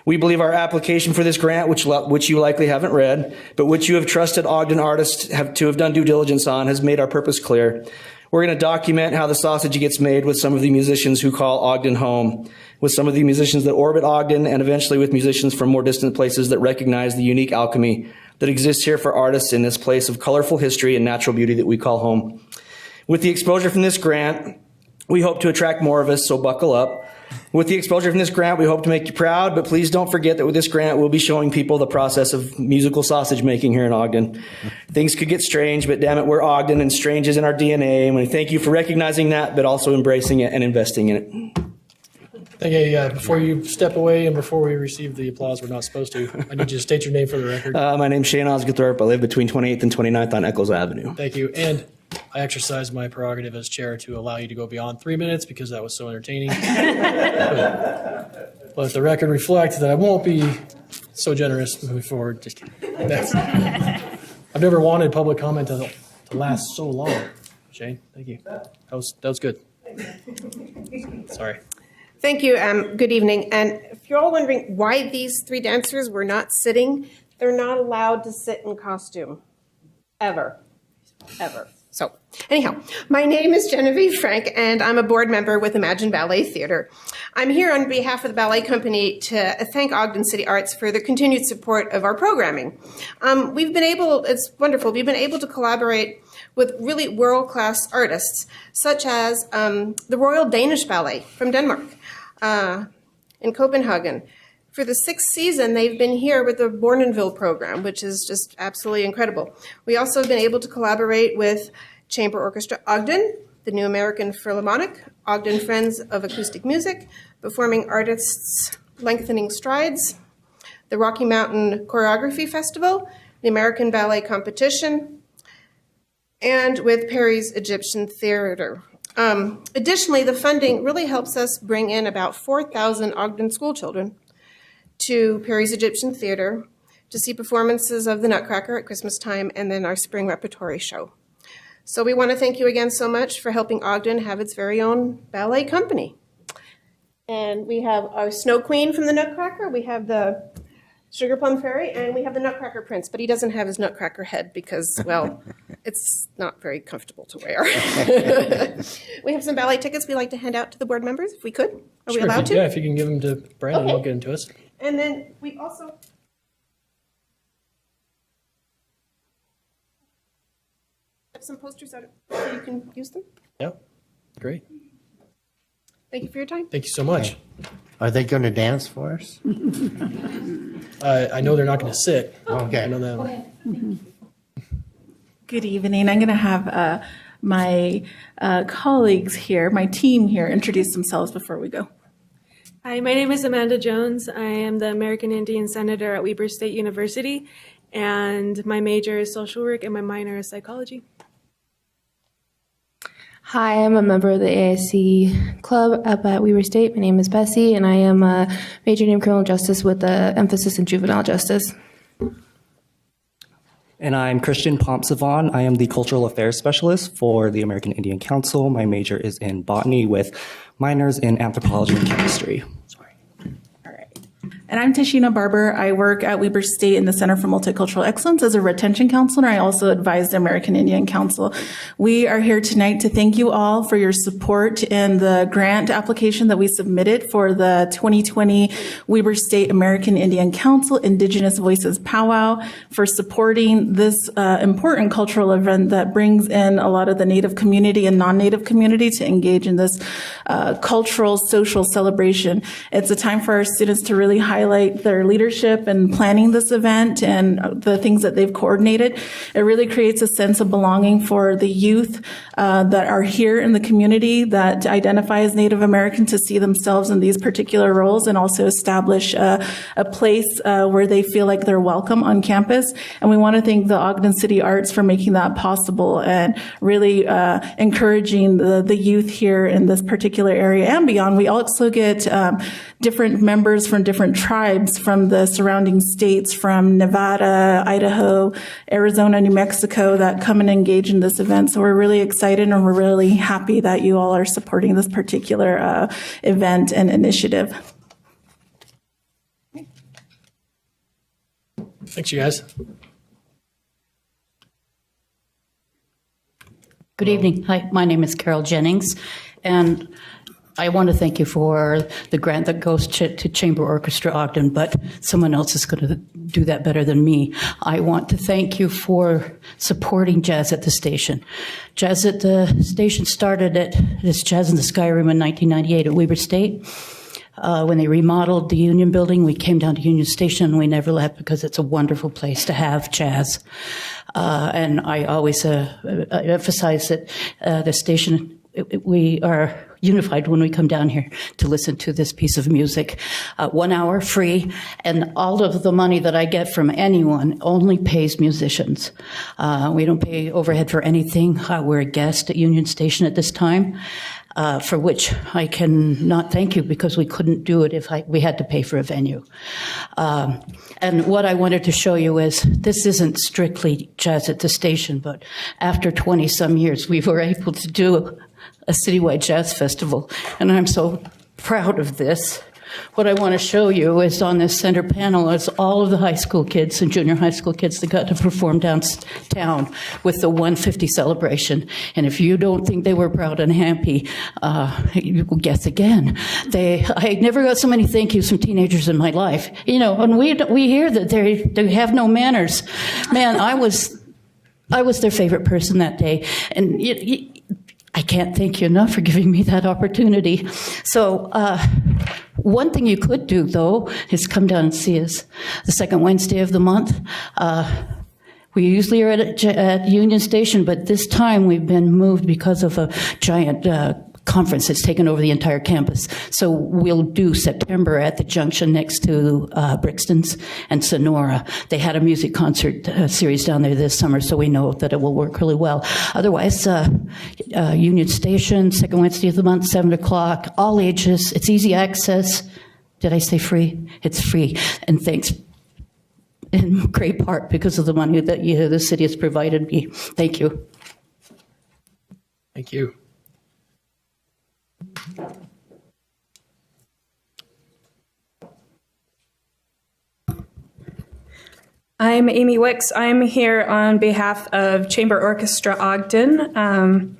We believe our application for this grant, which you likely haven't read, but which you have trusted Ogden artists to have done due diligence on, has made our purpose clear. We're going to document how the sausage gets made with some of the musicians who call Ogden home, with some of the musicians that orbit Ogden, and eventually with musicians from more distant places that recognize the unique alchemy that exists here for artists in this place of colorful history and natural beauty that we call home. With the exposure from this grant, we hope to attract more of us, so buckle up. With the exposure from this grant, we hope to make you proud, but please don't forget that with this grant, we'll be showing people the process of musical sausage making here in Ogden. Things could get strange, but damn it, we're Ogden, and strange is in our DNA. And we thank you for recognizing that, but also embracing it and investing in it. Okay, before you step away and before we receive the applause we're not supposed to, I need you to state your name for the record. My name's Shane Osgothorpe. I live between 28th and 29th on Eccles Avenue. Thank you. And I exercise my prerogative as chair to allow you to go beyond 3 minutes because that was so entertaining. but let the record reflect that I won't be so generous moving forward. Just kidding. I've never wanted public comment to last so long. Shane, thank you. That was good. Sorry. Thank you. Good evening. And if you're all wondering why these three dancers were not sitting, they're not allowed to sit in costume. Ever. So anyhow, my name is Genevieve Frank, and I'm a board member with Imagine Ballet Theater. I'm here on behalf of the ballet company to thank Ogden City Arts for their continued support of our programming. It's wonderful, we've been able to collaborate with really world-class artists, such as the Royal Danish Ballet from Denmark in Copenhagen. For the 6th season, they've been here with the Bournonville program, which is just absolutely incredible. We also have been able to collaborate with Chamber Orchestra Ogden, the New American Philharmonic, Ogden Friends of Acoustic Music, Performing Artists Lengthening Strides, the Rocky Mountain Choreography Festival, the American Ballet Competition, and with Perry's Egyptian Theater. Additionally, the funding really helps us bring in about 4,000 Ogden school children to Perry's Egyptian Theater to see performances of the Nutcracker at Christmas time and then our spring repertory show. So we want to thank you again so much for helping Ogden have its very own ballet company. And we have our Snow Queen from the Nutcracker, we have the Sugar Plum Fairy, and we have the Nutcracker Prince, but he doesn't have his Nutcracker head because, well, it's not very comfortable to wear. We have some ballet tickets we'd like to hand out to the board members, if we could. Are we allowed to? Yeah, if you can give them to Brandon, He'll get into us. And then we also have some posters out so you can use them. Yeah, great. Thank you for your time. Thank you so much. Are they going to dance for us? I know they're not going to sit. Okay. I know that. Good evening. I'm going to have my colleagues here, my team here, introduce themselves before we go. Hi, my name is Amanda Jones. I am the American Indian Senator at Weber State University, and my major is social work and my minor is psychology. Hi, I'm a member of the AIC club up at Weber State. My name is Bessie, and I am majoring in criminal justice with an emphasis in juvenile justice. And I'm Christian Pompsavon. I am the Cultural Affairs Specialist for the American Indian Council. My major is in botany with minors in anthropology and chemistry. And I'm Tashina Barber. I work at Weber State in the Center for Multicultural Excellence as a retention counselor. I also advise the American Indian Council. We are here tonight to thank you all for your support in the grant application that we submitted for the 2020 Weber State American Indian Council Indigenous Voices Powwow, for supporting this important cultural event that brings in a lot of the Native community and non-Native community to engage in this cultural, social celebration. It's a time for our students to really highlight their leadership in planning this event and the things that they've coordinated. It really creates a sense of belonging for the youth that are here in the community that identify as Native American to see themselves in these particular roles, and also establish a place where they feel like they're welcome on campus. And we want to thank the Ogden City Arts for making that possible and really encouraging the youth here in this particular area and beyond. We also get different members from different tribes from the surrounding states, from Nevada, Idaho, Arizona, New Mexico, that come and engage in this event. So we're really excited and we're really happy that you all are supporting this particular event and initiative. Thanks, you guys. Good evening. Hi, my name is Carol Jennings, and I want to thank you for the grant that goes to Chamber Orchestra Ogden, but someone else is going to do that better than me. I want to thank you for supporting Jazz at the Station. Jazz at the Station started at this Jazz in the Sky Room in 1998 at Weber State. When they remodeled the Union Building, we came down to Union Station and we never left because it's a wonderful place to have jazz. And I always emphasize that the station, we are unified when we come down here to listen to this piece of music. 1 hour free, and all of the money that I get from anyone only pays musicians. We don't pay overhead for anything. We're a guest at Union Station at this time, for which I can not thank you because we couldn't do it if we had to pay for a venue. And what I wanted to show you is this isn't strictly jazz at the station, but after 20 some years, we were able to do a citywide jazz festival, and I'm so proud of this. What I want to show you is on this center panel is all of the high school kids and junior high school kids that got to perform downtown with the 150 celebration. And if you don't think they were proud and happy, you will guess again. I never got so many thank yous from teenagers in my life. You know, and we hear that they have no manners. Man, I was their favorite person that day, and I can't thank you enough for giving me that opportunity. So one thing you could do, though, is come down and see us the second Wednesday of the month. We usually are at Union Station, but this time we've been moved because of a giant conference that's taken over the entire campus. So we'll do September at the junction next to Brixton's and Sonora. They had a music concert series down there this summer, so we know that it will work really well. Otherwise, Union Station, second Wednesday of the month, 7 o'clock, all ages. It's easy access. Did I say free? It's free. And thanks in great part because of the money that the city has provided me. Thank you. Thank you. I'm Amy Wicks. I'm here on behalf of Chamber Orchestra Ogden. I'm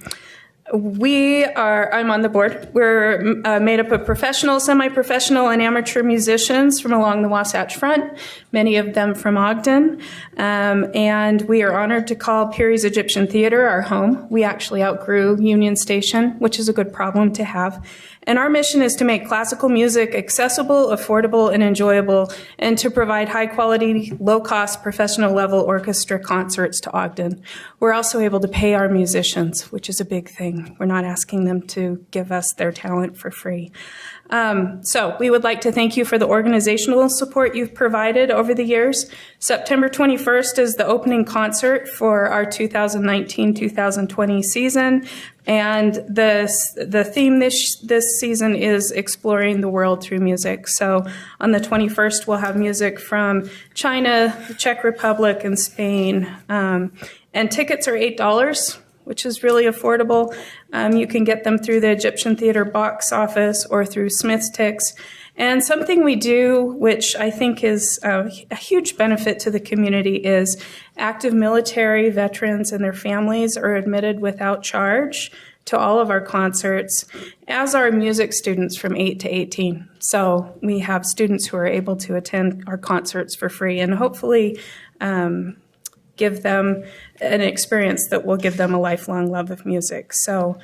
on the board. We're made up of professional, semi-professional, and amateur musicians from along the Wasatch Front, many of them from Ogden. And we are honored to call Peary's Egyptian Theater our home. We actually outgrew Union Station, which is a good problem to have. And our mission is to make classical music accessible, affordable, and enjoyable, and to provide high-quality, low-cost, professional-level orchestra concerts to Ogden. We're also able to pay our musicians, which is a big thing. We're not asking them to give us their talent for free. So we would like to thank you for the organizational support you've provided over the years. September 21st is the opening concert for our 2019-2020 season. And the theme this season is exploring the world through music. So on the 21st, we'll have music from China, the Czech Republic, and Spain. And tickets are $8, which is really affordable. You can get them through the Egyptian Theater box office or through Smith's Tix. And something we do, which I think is a huge benefit to the community, is active military veterans and their families are admitted without charge to all of our concerts, as are music students from 8 to 18. So we have students who are able to attend our concerts for free and hopefully give them an experience that will give them a lifelong love of music. So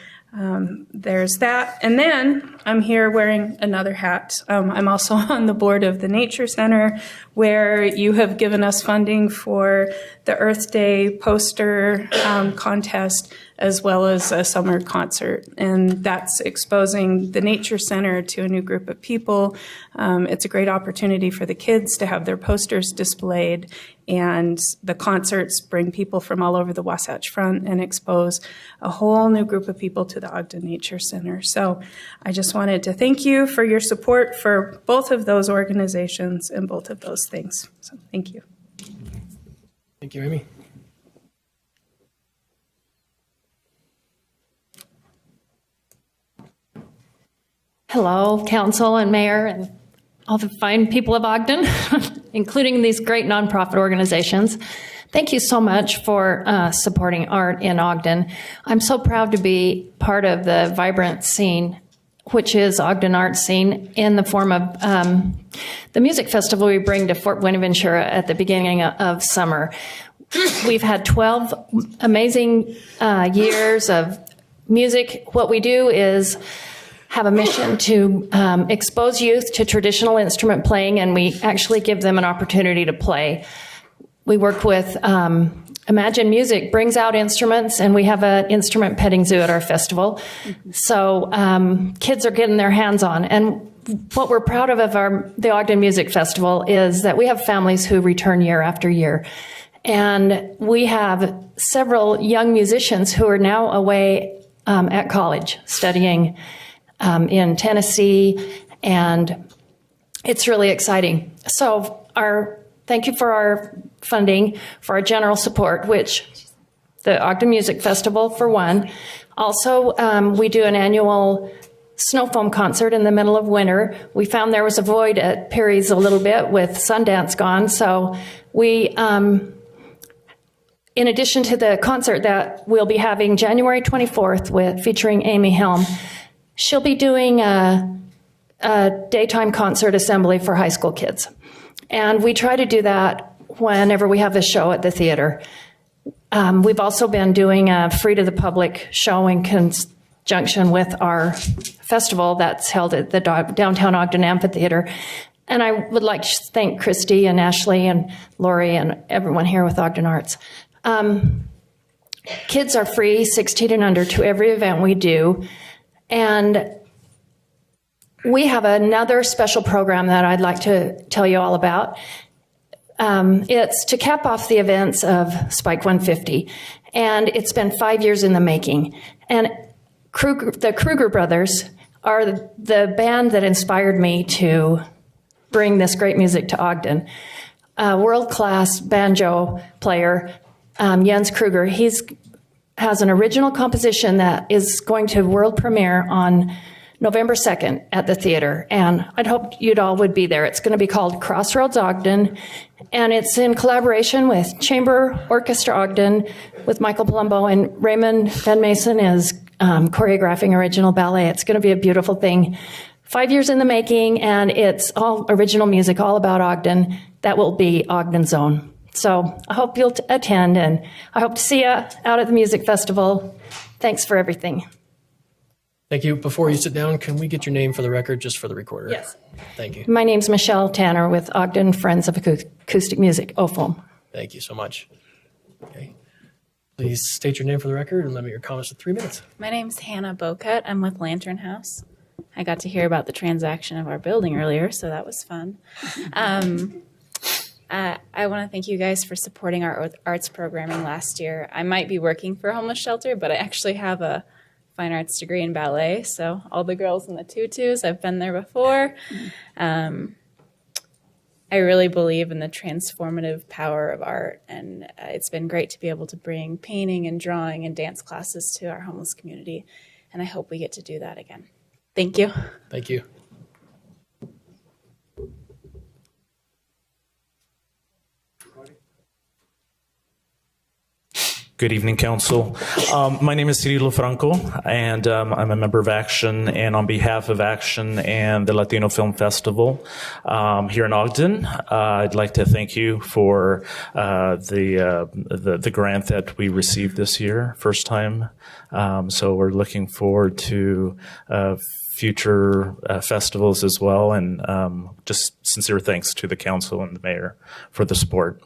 there's that. And then I'm here wearing another hat. I'm also on the board of the Nature Center, where you have given us funding for the Earth Day poster contest, as well as a summer concert. And that's exposing the Nature Center to a new group of people. It's a great opportunity for the kids to have their posters displayed. And the concerts bring people from all over the Wasatch Front and expose a whole new group of people to the Ogden Nature Center. So I just wanted to thank you for your support for both of those organizations and both of those things. So thank you. Thank you, Amy. Hello, council and mayor and all the fine people of Ogden, including these great nonprofit organizations. Thank you so much for supporting art in Ogden. I'm so proud to be part of the vibrant scene, which is Ogden art scene, in the form of the music festival we bring to Fort Buenaventura at the beginning of summer. We've had 12 amazing years of music. What we do is have a mission to expose youth to traditional instrument playing, and we actually give them an opportunity to play. We work with Imagine Music brings out instruments, and we have an instrument petting zoo at our festival. So kids are getting their hands on. And what we're proud of the Ogden Music Festival is that we have families who return year after year. And we have several young musicians who are now away at college studying in Tennessee, and it's really exciting. So thank you for our funding, for our general support, which the Ogden Music Festival, for one. Also, we do an annual snow foam concert in the middle of winter. We found there was a void at Perry's a little bit with Sundance gone, so we, in addition to the concert that we'll be having January 24th featuring Amy Helm, she'll be doing a daytime concert assembly for high school kids. And we try to do that whenever we have a show at the theater. We've also been doing a free to the public show in conjunction with our festival that's held at the downtown Ogden Amphitheater. And I would like to thank Christy and Ashley and Lori and everyone here with Ogden Arts. Kids are free, 16 and under, to every event we do. And we have another special program that I'd like to tell you all about. It's to cap off the events of Spike 150. And it's been 5 years in the making. And the Kruger brothers are the band that inspired me to bring this great music to Ogden. A world-class banjo player, Jens Kruger, has an original composition that is going to world premiere on November 2nd at the theater, and I'd hope you'd all would be there. It's going to be called Crossroads Ogden, and it's in collaboration with Chamber Orchestra Ogden with Michael Palumbo, and Raymond Van Mason is choreographing original ballet. It's going to be a beautiful thing. 5 years in the making, and it's all original music, all about Ogden. That will be Ogden's own. So I hope you'll attend, and I hope to see you out at the music festival. Thanks for everything. Thank you. Before you sit down, can we get your name for the record, just for the recorder? Yes. Thank you. My name's Michelle Tanner with Ogden Friends of Acoustic Music, OFOM. Thank you so much. Okay. Please state your name for the record and limit your comments to 3 minutes. My name's Hannah Bocut. I'm with Lantern House. I got to hear about the transaction of our building earlier, so that was fun. I want to thank you guys for supporting our arts programming last year. I might be working for a homeless shelter, but I actually have a fine arts degree in ballet, so all the girls in the tutus, I've been there before. I really believe in the transformative power of art, and it's been great to be able to bring painting and drawing and dance classes to our homeless community, and I hope we get to do that again. Thank you. Thank you. Good evening, Council. My name is Cirilo Franco, and I'm a member of Action, and on behalf of Action and the Latino Film Festival here in Ogden, I'd like to thank you for the grant that we received this year, first time. So we're looking forward to future festivals as well, and just sincere thanks to the Council and the Mayor for the support.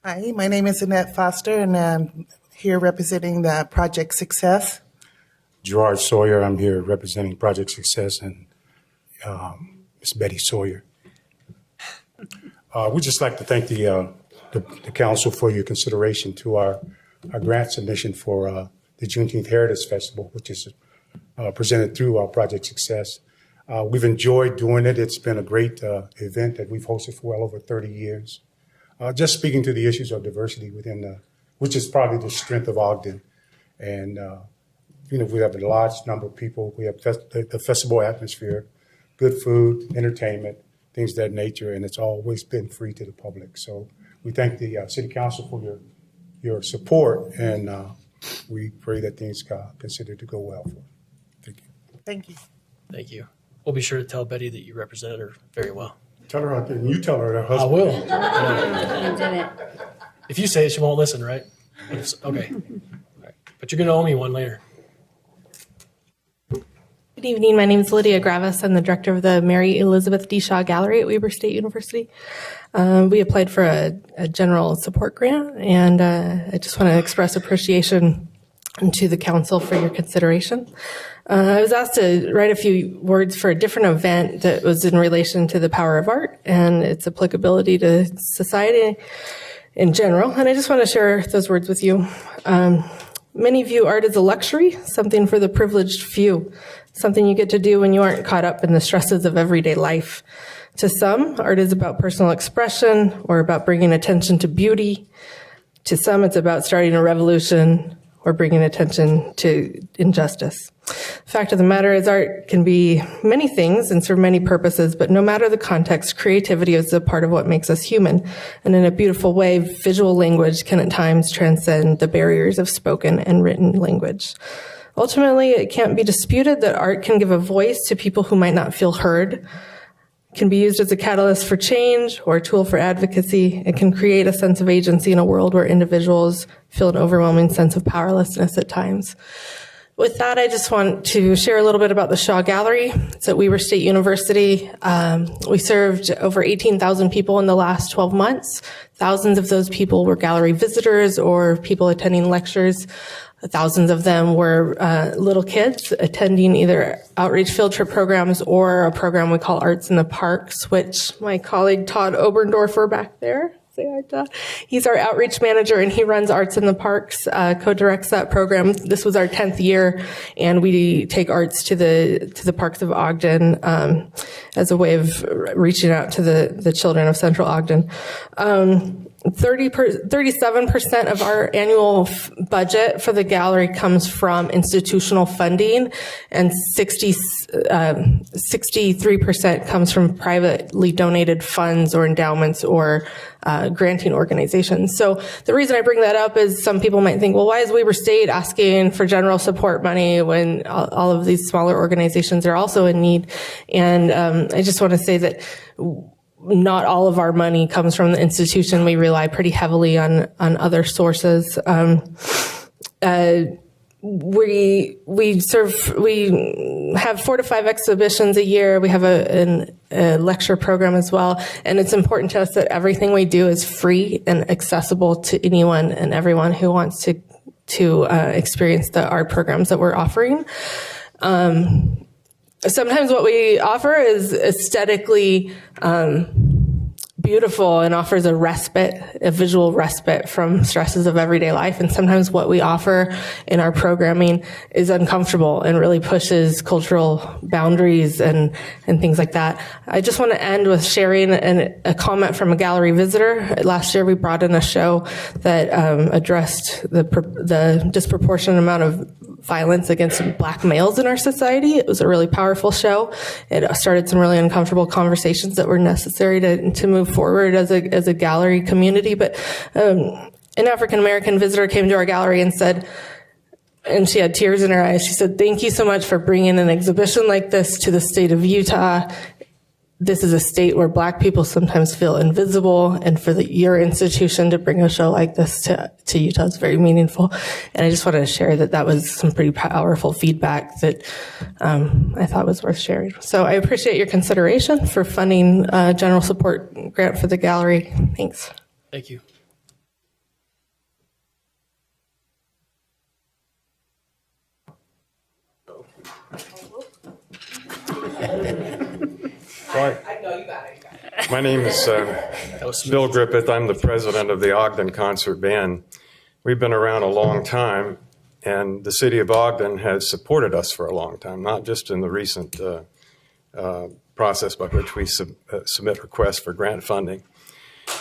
Hi, my name is Annette Foster, and I'm here representing the Project Success. Gerard Sawyer, I'm here representing Project Success, and Ms. Betty Sawyer. We'd just like to thank the council for your consideration to our grant submission for the Juneteenth Heritage Festival, which is presented through our Project Success. We've enjoyed doing it. It's been a great event that we've hosted for well over 30 years. Just speaking to the issues of diversity within which is probably the strength of Ogden. And, we have a large number of people. We have the festival atmosphere, good food, entertainment, things of that nature, and it's always been free to the public. So we thank the City Council for your support, and we pray that things consider to go well for you. Thank you. Thank you. Thank you. We'll be sure to tell Betty that you represented her very well. Tell her out there, and you tell her husband. I will. You did it. If you say it, she won't listen, right? Okay. All right. But you're going to owe me one later. Good evening. My name is Lydia Gravis. I'm the director of the Mary Elizabeth D. Shaw Gallery at Weber State University. We applied for a general support grant, and I just want to express appreciation to the council for your consideration. I was asked to write a few words for a different event that was in relation to the power of art and its applicability to society in general, and I just want to share those words with you. Many view art as a luxury, something for the privileged few, something you get to do when you aren't caught up in the stresses of everyday life. To some, art is about personal expression or about bringing attention to beauty. To some, it's about starting a revolution or bringing attention to injustice. The fact of the matter is art can be many things and serve many purposes, but no matter the context, creativity is a part of what makes us human. And in a beautiful way, visual language can at times transcend the barriers of spoken and written language. Ultimately, it can't be disputed that art can give a voice to people who might not feel heard. It can be used as a catalyst for change or a tool for advocacy. It can create a sense of agency in a world where individuals feel an overwhelming sense of powerlessness at times. With that, I just want to share a little bit about the Shaw Gallery. It's at Weber State University. We served over 18,000 people in the last 12 months. Thousands of those people were gallery visitors or people attending lectures. Thousands of them were little kids attending either outreach field trip programs or a program we call Arts in the Parks, which my colleague Todd Oberndorfer back there, say hi, Todd. He's our outreach manager and he runs Arts in the Parks, co-directs that program. This was our 10th year, and we take arts to the parks of Ogden as a way of reaching out to the children of Central Ogden. 37% of our annual budget for the gallery comes from institutional funding, and 63% comes from privately donated funds or endowments or granting organizations. So the reason I bring that up is some people might think, well, why is Weber State asking for general support money when all of these smaller organizations are also in need? And I just want to say that not all of our money comes from the institution. We rely pretty heavily on other sources. We have 4 to 5 exhibitions a year. We have a lecture program as well. And it's important to us that everything we do is free and accessible to anyone and everyone who wants to experience the art programs that we're offering. Sometimes what we offer is aesthetically beautiful and offers a visual respite from stresses of everyday life. And sometimes what we offer in our programming is uncomfortable and really pushes cultural boundaries and things like that. I just want to end with sharing a comment from a gallery visitor. Last year we brought in a show that addressed the disproportionate amount of violence against Black males in our society. It was a really powerful show. It started some really uncomfortable conversations that were necessary to move forward as a gallery community. But an African American visitor came to our gallery and said, and she had tears in her eyes, she said, "Thank you so much for bringing an exhibition like this to the state of Utah. This is a state where Black people sometimes feel invisible, and for your institution to bring a show like this to Utah is very meaningful." And I just wanted to share that was some pretty powerful feedback that I thought was worth sharing. So I appreciate your consideration for funding a general support grant for the gallery. Thanks. Thank you. My name is Bill Griffith. I'm the president of the Ogden Concert Band. We've been around a long time, and the city of Ogden has supported us for a long time, not just in the recent process by which we submit requests for grant funding.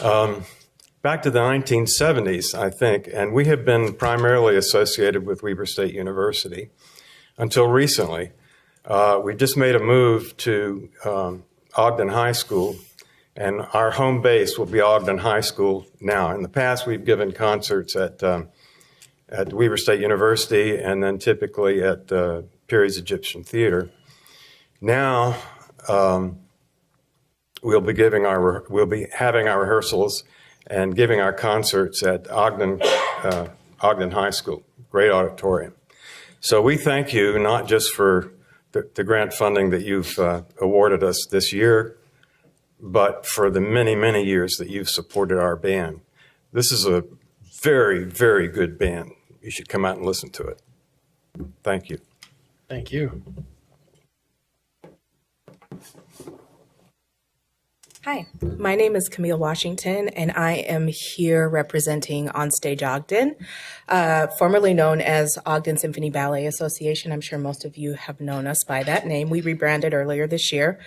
Back to the 1970s, I think, and we have been primarily associated with Weber State University until recently. We just made a move to Ogden High School, and our home base will be Ogden High School now. In the past, we've given concerts at Weber State University and then typically at Perry's Egyptian Theater. Now, we'll be having our rehearsals and giving our concerts at Ogden Ogden High School. Great auditorium. So we thank you not just for the grant funding that you've awarded us this year, but for the many, many years that you've supported our band. This is a very, very good band. You should come out and listen to it. Thank you. Thank you. Hi, my name is Camille Washington, and I am here representing Onstage Ogden, formerly known as Ogden Symphony Ballet Association. I'm sure most of you have known us by that name. We rebranded earlier this year.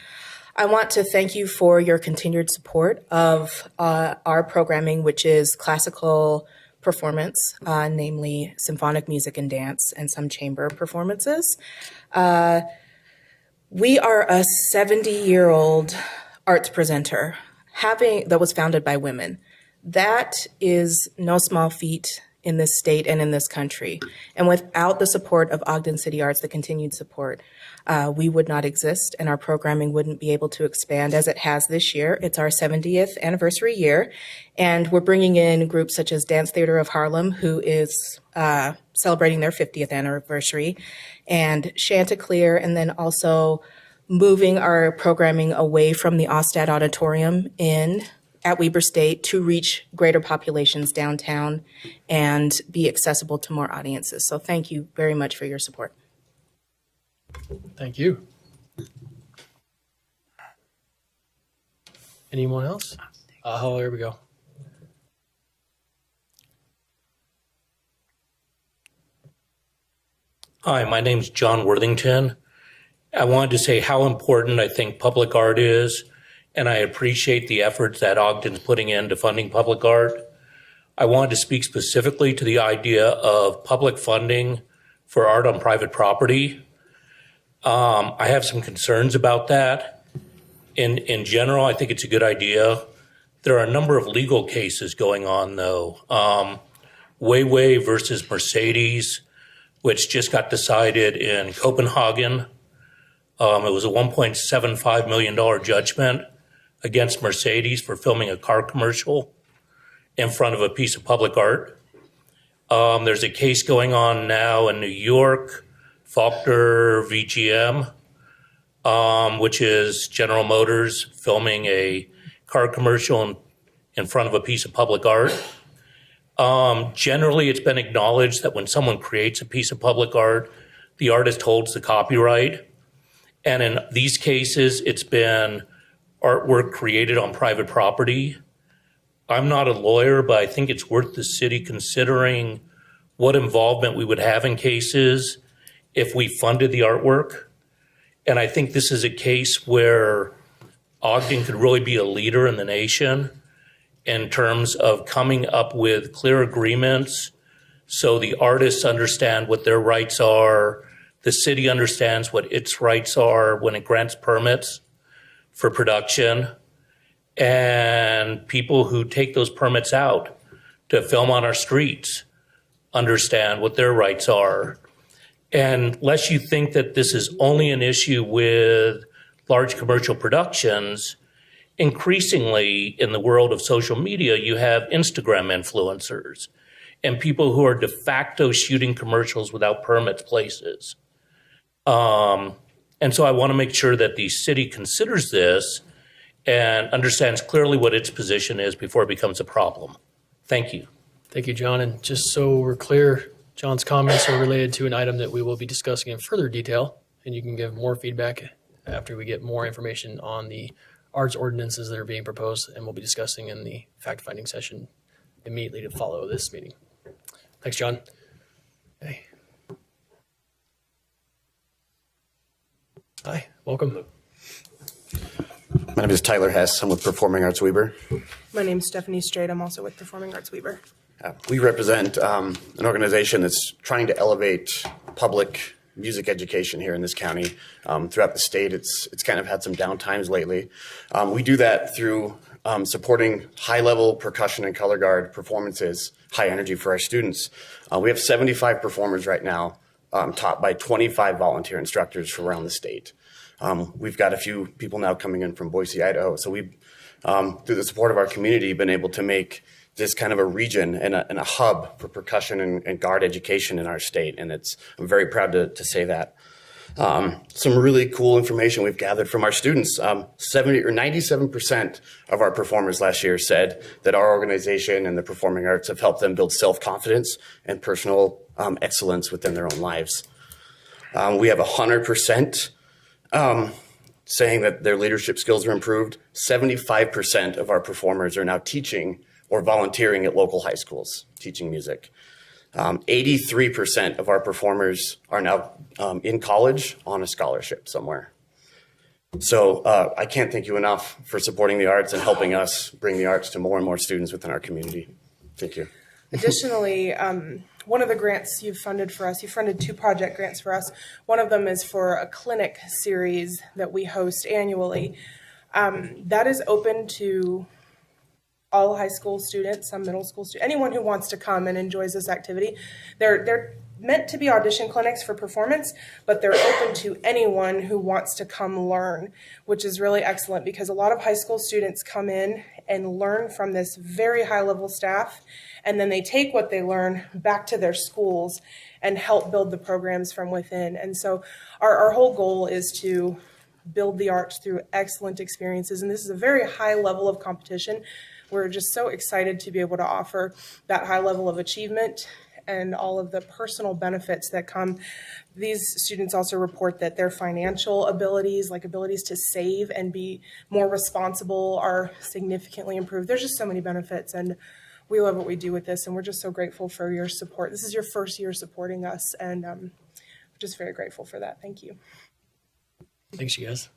I want to thank you for your continued support of our programming, which is classical performance, namely symphonic music and dance, and some chamber performances. We are a 70-year-old arts presenter that was founded by women. That is no small feat in this state and in this country. And without the support of Ogden City Arts, the continued support, we would not exist, and our programming wouldn't be able to expand as it has this year. It's our 70th anniversary year, and we're bringing in groups such as Dance Theater of Harlem, who is celebrating their 50th anniversary, and Chanticleer, and then also moving our programming away from the Ostad Auditorium at Weber State to reach greater populations downtown and be accessible to more audiences. So thank you very much for your support. Thank you. Anyone else? Oh, there we go. Hi, my name's John Worthington. I wanted to say how important I think public art is, and I appreciate the efforts that Ogden's putting into funding public art. I wanted to speak specifically to the idea of public funding for art on private property. I have some concerns about that. In general, I think it's a good idea. There are a number of legal cases going on, though. Weiwei versus Mercedes, which just got decided in Copenhagen. It was a $1.75 million judgment against Mercedes for filming a car commercial in front of a piece of public art. There's a case going on now in New York, Faulkner v. GM, which is General Motors filming a car commercial in front of a piece of public art. Generally, it's been acknowledged that when someone creates a piece of public art, the artist holds the copyright. And in these cases, it's been artwork created on private property. I'm not a lawyer, but I think it's worth the city considering what involvement we would have in cases if we funded the artwork. And I think this is a case where Ogden could really be a leader in the nation in terms of coming up with clear agreements so the artists understand what their rights are, the city understands what its rights are when it grants permits for production, and people who take those permits out to film on our streets understand what their rights are. And lest you think that this is only an issue with large commercial productions, increasingly in the world of social media, you have Instagram influencers and people who are de facto shooting commercials without permits places. And so I want to make sure that the city considers this and understands clearly what its position is before it becomes a problem. Thank you. Thank you, John. And just so we're clear, John's comments are related to an item that we will be discussing in further detail, and you can give more feedback after we get more information on the arts ordinances that are being proposed, and we'll be discussing in the fact-finding session immediately to follow this meeting. Thanks, John. Okay. Hi, welcome. My name is Tyler Hess. I'm with Performing Arts Weber. My name is Stephanie Straight. I'm also with Performing Arts Weber. We represent an organization that's trying to elevate public music education here in this county. Throughout the state, it's kind of had some down times lately. We do that through supporting high-level percussion and color guard performances, high energy for our students. We have 75 performers right now, taught by 25 volunteer instructors from around the state. We've got a few people now coming in from Boise, Idaho. So we've, through the support of our community, been able to make this kind of a region and a hub for percussion and guard education in our state. And I'm very proud to say that. Some really cool information we've gathered from our students. 97% of our performers last year said that our organization and the performing arts have helped them build self-confidence and personal excellence within their own lives. We have 100% saying that their leadership skills are improved. 75% of our performers are now teaching or volunteering at local high schools, teaching music. 83% of our performers are now in college on a scholarship somewhere. So I can't thank you enough for supporting the arts and helping us bring the arts to more and more students within our community. Thank you. Additionally, one of the grants you've funded for us, you funded 2 project grants for us. One of them is for a clinic series that we host annually. That is open to all high school students, some middle school students, anyone who wants to come and enjoys this activity. They're meant to be audition clinics for performance, but they're open to anyone who wants to come learn, which is really excellent because a lot of high school students come in and learn from this very high level staff, and then they take what they learn back to their schools and help build the programs from within. And so our whole goal is to build the arts through excellent experiences, and this is a very high level of competition. We're just so excited to be able to offer that high level of achievement and all of the personal benefits that come. These students also report that their financial abilities, like abilities to save and be more responsible, are significantly improved. There's just so many benefits, and we love what we do with this, and we're just so grateful for your support. This is your first year supporting us, and we're just very grateful for that. Thank you. Thanks, you guys.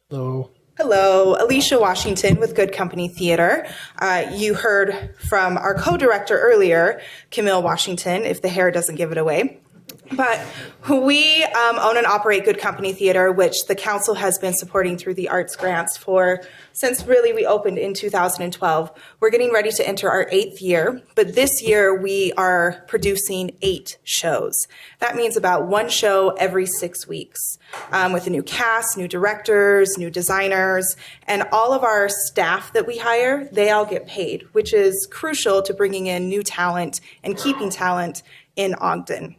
Hello. Hello, Alicia Washington with Good Company Theater. You heard from our co-director earlier, Camille Washington, if the hair doesn't give it away. But we own and operate Good Company Theater, which the council has been supporting through the arts grants since really we opened in 2012. We're getting ready to enter our 8th year, but this year we are producing 8 shows. That means about 1 show every 6 weeks with a new cast, new directors, new designers, and all of our staff that we hire, they all get paid, which is crucial to bringing in new talent and keeping talent in Ogden.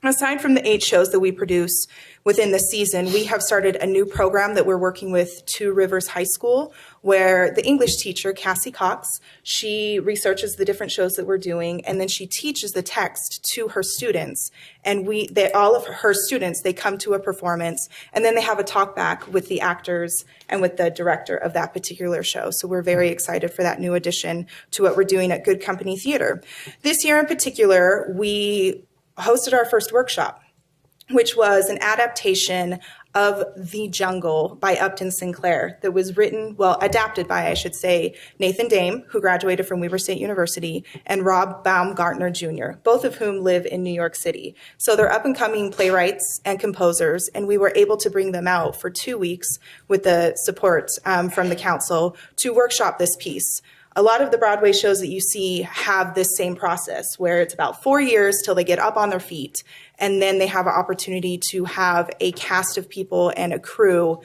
Aside from the 8 shows that we produce within the season, we have started a new program that we're working with Two Rivers High School, where the English teacher, Cassie Cox, she researches the different shows that we're doing, and then she teaches the text to her students. And all of her students, they come to a performance, and then they have a talk back with the actors and with the director of that particular show. So we're very excited for that new addition to what we're doing at Good Company Theater. This year in particular, we hosted our first workshop, which was an adaptation of The Jungle by Upton Sinclair that was adapted by, I should say, Nathan Dame, who graduated from Weber State University, and Rob Baumgartner Jr., both of whom live in New York City. So they're up-and-coming playwrights and composers, and we were able to bring them out for 2 weeks with the support from the council to workshop this piece. A lot of the Broadway shows that you see have this same process where it's about 4 years till they get up on their feet, and then they have an opportunity to have a cast of people and a crew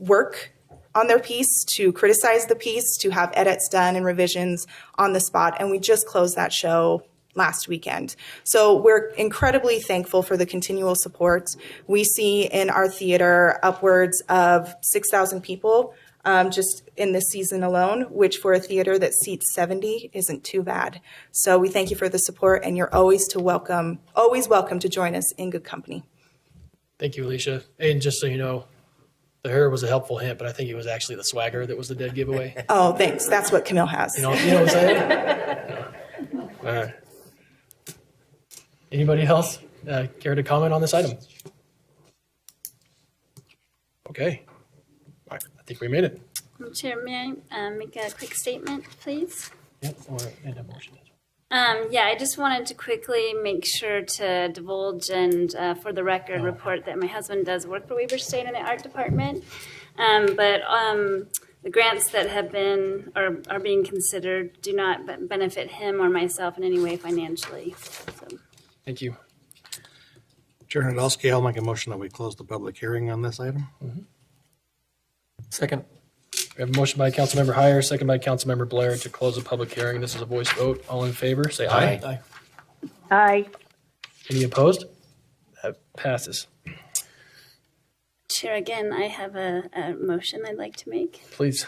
work on their piece, to criticize the piece, to have edits done and revisions on the spot. And we just closed that show last weekend. So we're incredibly thankful for the continual support. We see in our theater upwards of 6,000 people just in this season alone, which for a theater that seats 70 isn't too bad. So we thank you for the support, and you're always welcome to join us in Good Company. Thank you, Alicia. And just so you know, the hair was a helpful hint, but I think it was actually the swagger that was the dead giveaway. Oh, thanks. That's what Camille has. You know what I'm saying? All right. Anybody else care to comment on this item? Okay. I think we made it. Chair, may I make a quick statement, please? Yep, or end a motion. Yeah, I just wanted to quickly make sure to divulge and, for the record, report that my husband does work for Weber State in the art department. But the grants that have been are being considered do not benefit him or myself in any way financially. So. Thank you. Chair Nadolski, I'll make a motion that we close the public hearing on this item. Second. We have a motion by Councilmember Heyer, second by Councilmember Blair to close the public hearing. This is a voice vote. All in favor, say aye. Aye. Aye. Any opposed? That passes. Chair, again, I have a motion I'd like to make. Please.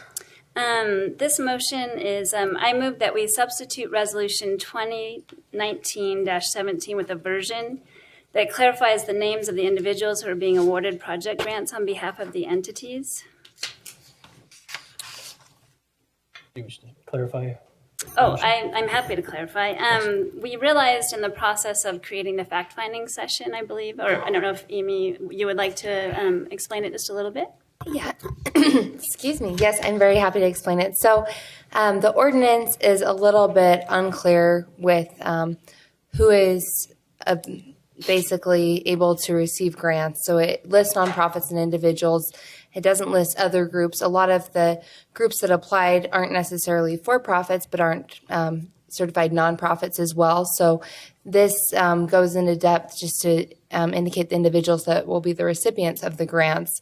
This motion is, I move that we substitute Resolution 2019-17 with a version that clarifies the names of the individuals who are being awarded project grants on behalf of the entities. You clarify. Oh, I'm happy to clarify. We realized in the process of creating the fact-finding session, I believe, or I don't know if Amy, you would like to explain it just a little bit? Yeah, excuse me. Yes, I'm very happy to explain it. So the ordinance is a little bit unclear with who is basically able to receive grants. So it lists nonprofits and individuals. It doesn't list other groups. A lot of the groups that applied aren't necessarily for-profits, but aren't certified nonprofits as well. So this goes into depth just to indicate the individuals that will be the recipients of the grants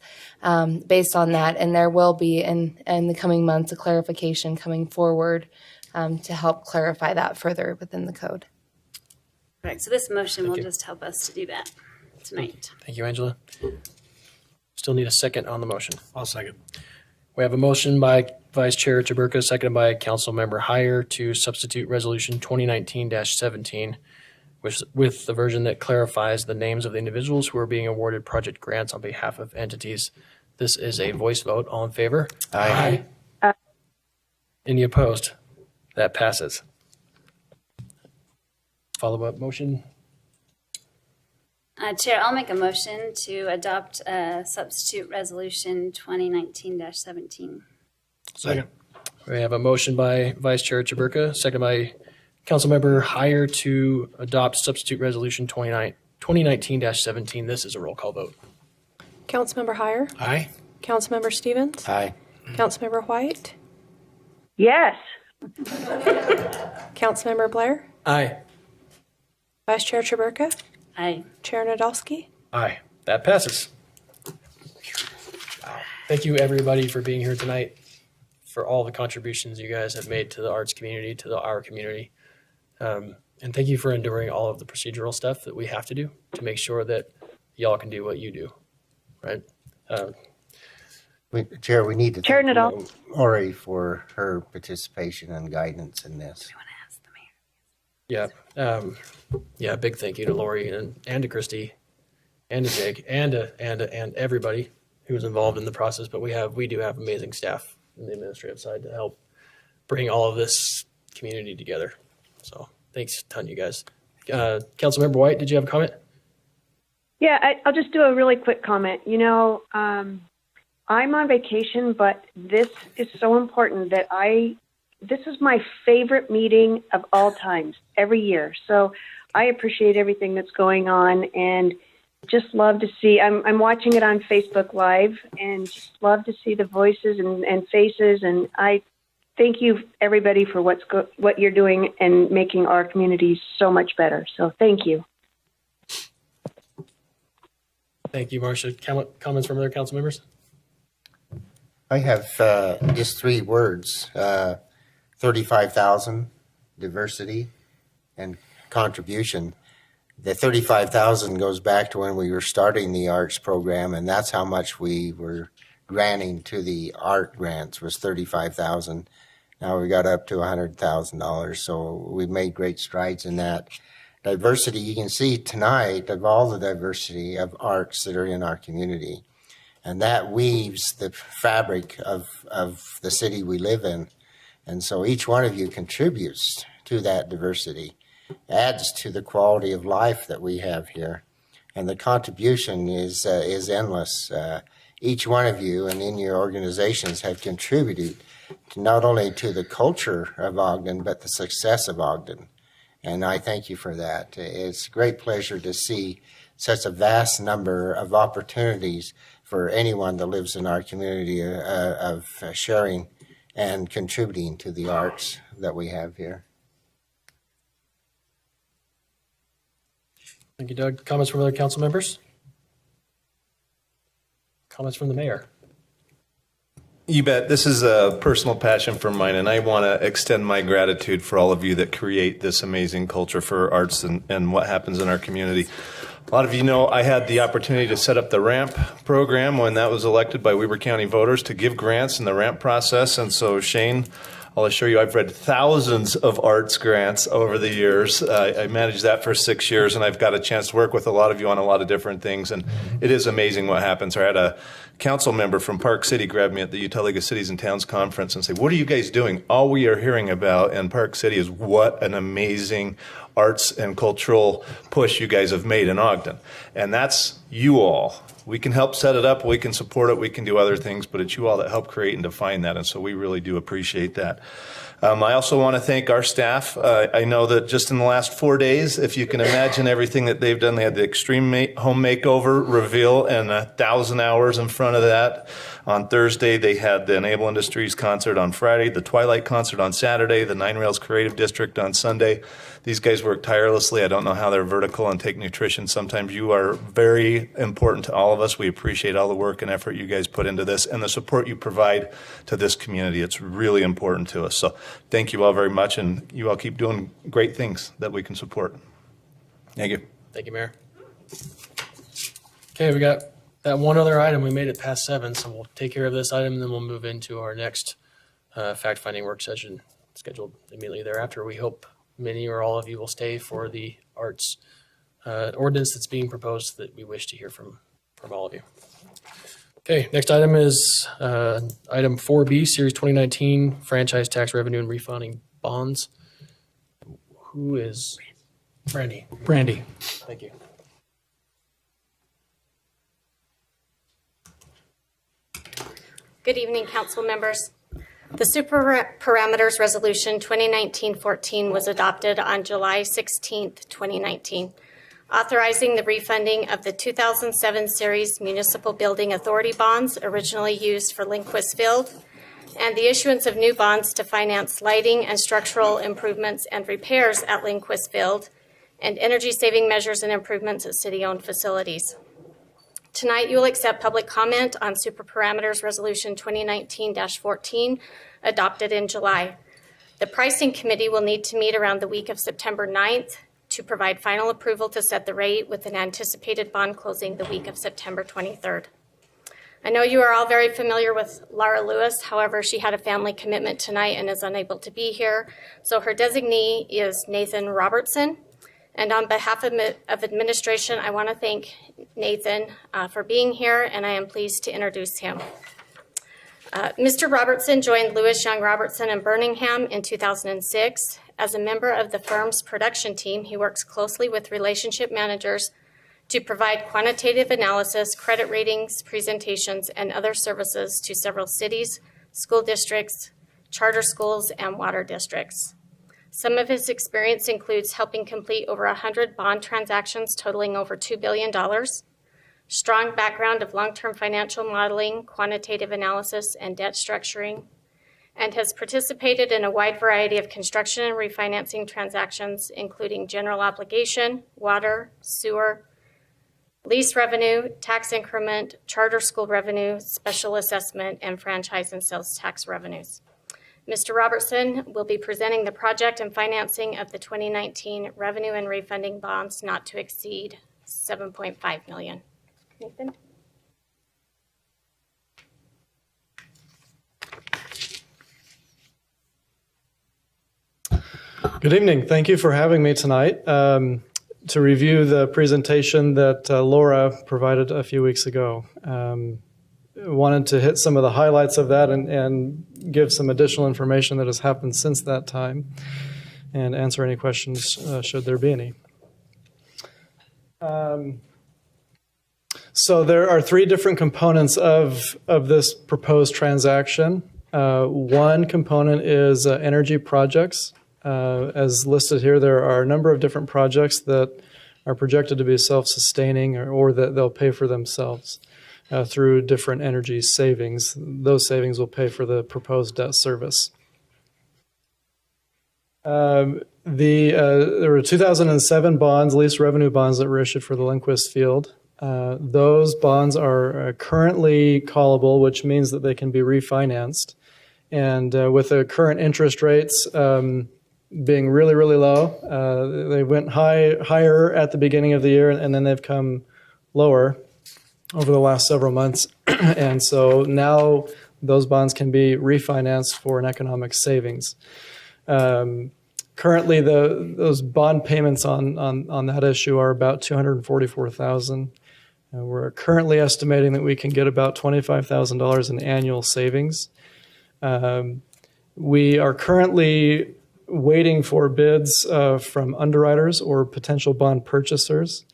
based on that. And there will be in the coming months a clarification coming forward to help clarify that further within the code. Correct. So this motion will just help us to do that tonight. Thank you, Angela. Still need a second on the motion. I'll second. We have a motion by Vice Chair Taberka, seconded by Councilmember Heyer to substitute Resolution 2019-17 with the version that clarifies the names of the individuals who are being awarded project grants on behalf of entities. This is a voice vote. All in favor? Aye. Any opposed? That passes. Follow-up motion. Chair, I'll make a motion to adopt substitute resolution 2019-17. Second. We have a motion by Vice Chair Taberka, seconded by Councilmember Heyer to adopt substitute resolution 2019-17. This is a roll call vote. Councilmember Heyer? Aye. Councilmember Stevens? Aye. Councilmember White? Yes. Councilmember Blair? Aye. Vice Chair Taberka? Aye. Chair Nadolski? Aye. That passes. Thank you, everybody, for being here tonight, for all the contributions you guys have made to the arts community, to our community. And thank you for enduring all of the procedural stuff that we have to do to make sure that y'all can do what you do, right? Chair, we need to Chair thank Nadal. Lori for her participation and guidance in this. Yeah. Yeah. Big thank you to Lori and to Christy and to Jake and everybody who was involved in the process. But we do have amazing staff in the administrative side to help bring all of this community together. So thanks a ton, you guys. Councilmember White, did you have a comment? Yeah, I'll just do a really quick comment. You know, I'm on vacation, but this is so important that this is my favorite meeting of all times every year. So I appreciate everything that's going on and just love to see, I'm watching it on Facebook Live and just love to see the voices and faces. And I thank you everybody for what you're doing and making our community so much better. So thank you. Thank you, Marcia. Comments from other council members? I have just 3 words, 35,000, diversity and contribution. The 35,000 goes back to when we were starting the arts program, and that's how much we were granting to the art grants was 35,000. Now we got up to $100,000, so we've made great strides in that. Diversity, you can see tonight of all the diversity of arts that are in our community. And that weaves the fabric of the city we live in. And so each one of you contributes to that diversity, adds to the quality of life that we have here. And the contribution is endless. Each one of you and in your organizations have contributed to not only to the culture of Ogden, but the success of Ogden. And I thank you for that. It's a great pleasure to see such a vast number of opportunities for anyone that lives in our community of sharing and contributing to the arts that we have here. Thank you, Doug. Comments from other council members? Comments from the mayor? You bet. This is a personal passion for mine, and I want to extend my gratitude for all of you that create this amazing culture for arts and what happens in our community. A lot of you know I had the opportunity to set up the RAMP program when that was elected by Weber County voters to give grants in the RAMP process. And so, Shane, I'll assure you I've read thousands of arts grants over the years. I managed that for 6 years, and I've got a chance to work with a lot of you on a lot of different things. And it is amazing what happens. I had a council member from Park City grab me at the Utah League of Cities and Towns conference and say, "What are you guys doing? All we are hearing about in Park City is what an amazing arts and cultural push you guys have made in Ogden." And that's you all. We can help set it up, we can support it, we can do other things, but it's you all that help create and define that. And so we really do appreciate that. I also want to thank our staff. I know that just in the last 4 days, if you can imagine everything that they've done, they had the Extreme Home Makeover reveal and 1,000 hours in front of that. On Thursday, they had the Enable Industries concert on Friday, the Twilight concert on Saturday, the Nine Rails Creative District on Sunday. These guys work tirelessly. I don't know how they're vertical and take nutrition. Sometimes you are very important to all of us. We appreciate all the work and effort you guys put into this and the support you provide to this community. It's really important to us. So thank you all very much, and you all keep doing great things that we can support. Thank you. Thank you, Mayor. Okay, we got that one other item. We made it past 7, so we'll take care of this item, and then we'll move into our next fact-finding work session scheduled immediately thereafter. We hope many or all of you will stay for the arts ordinance that's being proposed that we wish to hear from all of you. Okay, next item is item 4B, Series 2019 Franchise Tax Revenue and Refunding Bonds. Who is? Brandy. Brandy. Thank you. Good evening, council members. The Super Parameters Resolution 2019-14 was adopted on July 16, 2019, authorizing the refunding of the 2007 Series Municipal Building Authority bonds originally used for Lindquist Field, and the issuance of new bonds to finance lighting and structural improvements and repairs at Lindquist Field, and energy-saving measures and improvements at city-owned facilities. Tonight, you will accept public comment on Super Parameters Resolution 2019-14, adopted in July. The Pricing Committee will need to meet around the week of September 9th to provide final approval to set the rate, with an anticipated bond closing the week of September 23rd. I know you are all very familiar with Laura Lewis. However, she had a family commitment tonight and is unable to be here. So her designee is Nathan Robertson. And on behalf of administration, I want to thank Nathan for being here, and I am pleased to introduce him. Mr. Robertson joined Lewis, Young, Robertson, and Birmingham in 2006. As a member of the firm's production team, he works closely with relationship managers to provide quantitative analysis, credit ratings, presentations, and other services to several cities, school districts, charter schools, and water districts. Some of his experience includes helping complete over 100 bond transactions totaling over $2 billion, strong background of long-term financial modeling, quantitative analysis, and debt structuring, and has participated in a wide variety of construction and refinancing transactions, including general obligation, water, sewer, lease revenue, tax increment, charter school revenue, special assessment, and franchise and sales tax revenues. Mr. Robertson will be presenting the project and financing of the 2019 revenue and refunding bonds not to exceed $7.5 million. Nathan? Good evening. Thank you for having me tonight to review the presentation that Laura provided a few weeks ago. Wanted to hit some of the highlights of that and give some additional information that has happened since that time and answer any questions should there be any. So there are 3 different components of this proposed transaction. One component is energy projects. As listed here, there are a number of different projects that are projected to be self-sustaining or that they'll pay for themselves through different energy savings. Those savings will pay for the proposed debt service. There were 2007 bonds, lease revenue bonds, that were issued for the Lindquist Field. Those bonds are currently callable, which means that they can be refinanced. And with the current interest rates being really, really low, they went higher at the beginning of the year, and then they've come lower over the last several months. And so now those bonds can be refinanced for an economic savings. Currently, those bond payments on that issue are about $244,000. We're currently estimating that we can get about $25,000 in annual savings. We are currently waiting for bids from underwriters or potential bond purchasers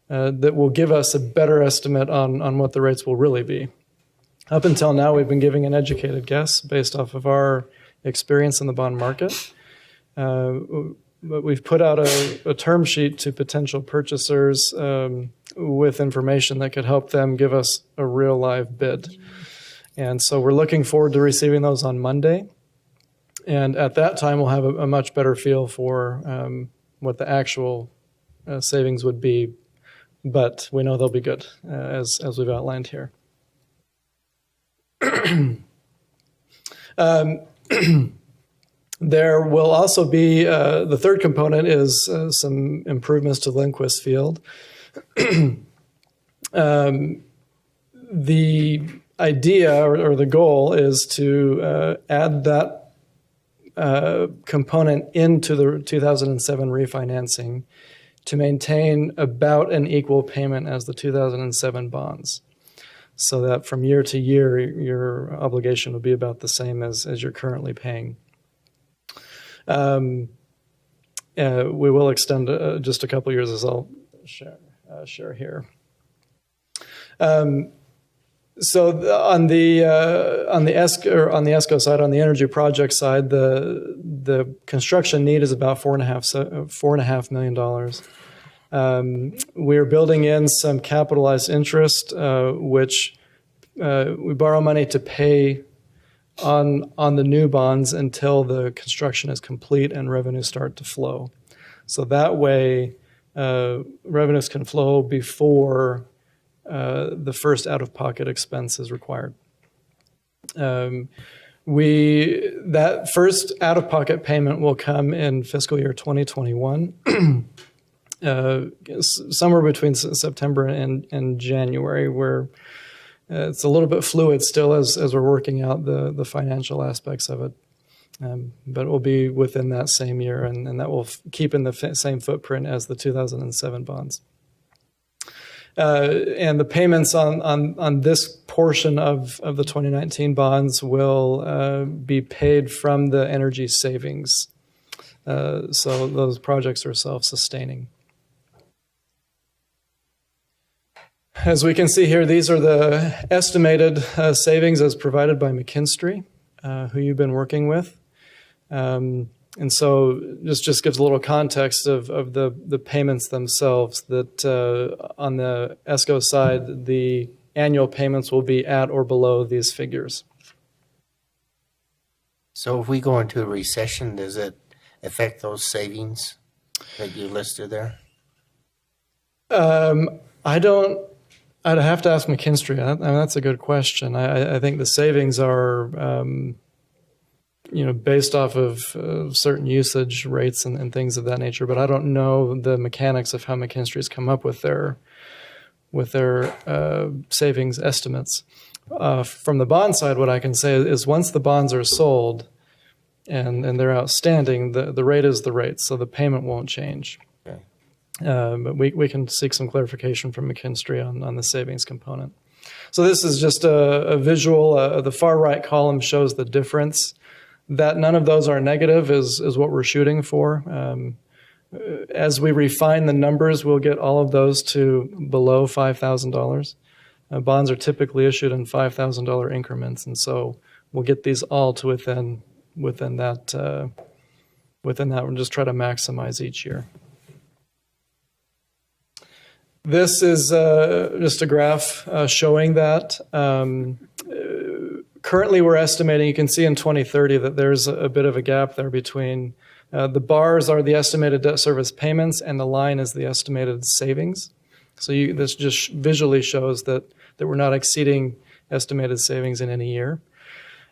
that will give us a better estimate on what the rates will really be. Up until now, we've been giving an educated guess based off of our experience in the bond market. But we've put out a term sheet to potential purchasers with information that could help them give us a real live bid. And so we're looking forward to receiving those on Monday. And at that time, we'll have a much better feel for what the actual savings would be. But we know they'll be good, as we've outlined here. There will also be, the third component is some improvements to Lindquist Field. The idea or the goal is to add that component into the 2007 refinancing to maintain about an equal payment as the 2007 bonds, so that from year to year, your obligation will be about the same as you're currently paying. We will extend just a couple years, as I'll share here. So on the ESCO side, on the energy project side, the construction need is about $4.5 million. We're building in some capitalized interest, which we borrow money to pay on the new bonds until the construction is complete and revenues start to flow. So that way, revenues can flow before the first out-of-pocket expense is required. That first out-of-pocket payment will come in fiscal year 2021, somewhere between September and January, where it's a little bit fluid still as we're working out the financial aspects of it. But it will be within that same year, and that will keep in the same footprint as the 2007 bonds. And the payments on this portion of the 2019 bonds will be paid from the energy savings. So those projects are self-sustaining. As we can see here, these are the estimated savings as provided by McKinstry, who you've been working with. And so this just gives a little context of the payments themselves, that on the ESCO side, the annual payments will be at or below these figures. So if we go into a recession, does it affect those savings that you listed there? I'd have to ask McKinstry. I mean, that's a good question. I think the savings are based off of certain usage rates and things of that nature. But I don't know the mechanics of how McKinstry's come up with their savings estimates. From the bond side, what I can say is once the bonds are sold and they're outstanding, the rate is the rate, so the payment won't change. Okay. But we can seek some clarification from McKinstry on the savings component. So this is just a visual. The far right column shows the difference. That none of those are negative is what we're shooting for. As we refine the numbers, we'll get all of those to below $5,000. Bonds are typically issued in $5,000 increments, and so we'll get these all to within that. We'll just try to maximize each year. This is just a graph showing that. Currently, we're estimating, you can see in 2030 that there's a bit of a gap there between The bars are the estimated debt service payments, and the line is the estimated savings. So this just visually shows that we're not exceeding estimated savings in any year.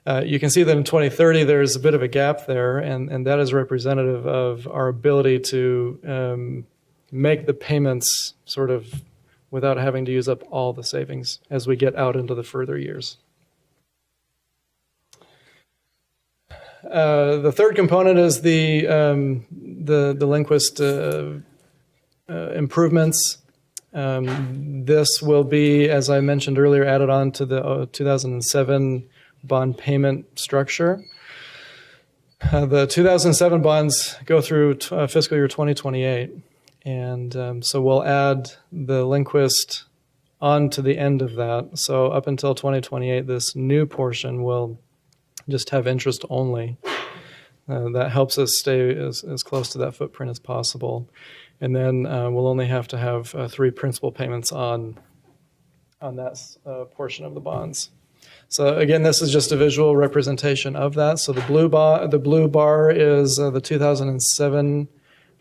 You can see that in 2030, there's a bit of a gap there, and that is representative of our ability to make the payments sort of without having to use up all the savings as we get out into the further years. The third component is the Lindquist improvements. This will be, as I mentioned earlier, added on to the 2007 bond payment structure. The 2007 bonds go through fiscal year 2028, and so we'll add the Lindquist on to the end of that. So up until 2028, this new portion will just have interest only. That helps us stay as close to that footprint as possible. And then we'll only have to have 3 principal payments on that portion of the bonds. So again, this is just a visual representation of that. So the blue bar is the 2007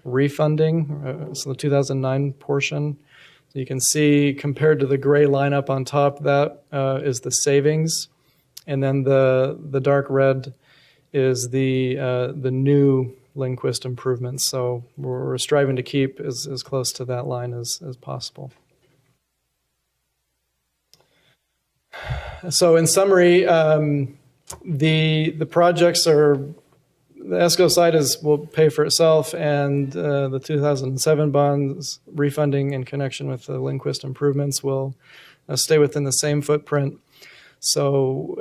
refunding, so the 2009 portion. So you can see compared to the gray line up on top, that is the savings. And then the dark red is the new Lindquist improvements. So we're striving to keep as close to that line as possible. So in summary, the projects are, the ESCO side will pay for itself, and the 2007 bonds refunding in connection with the Lindquist improvements will stay within the same footprint. So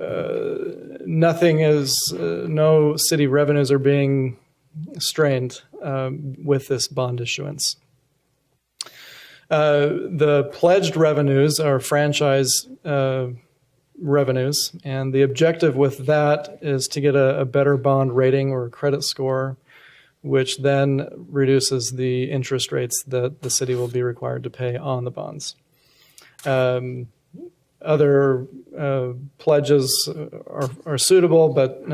no city revenues are being strained with this bond issuance. The pledged revenues are franchise revenues, and the objective with that is to get a better bond rating or credit score, which then reduces the interest rates that the city will be required to pay on the bonds. Other pledges are suitable, but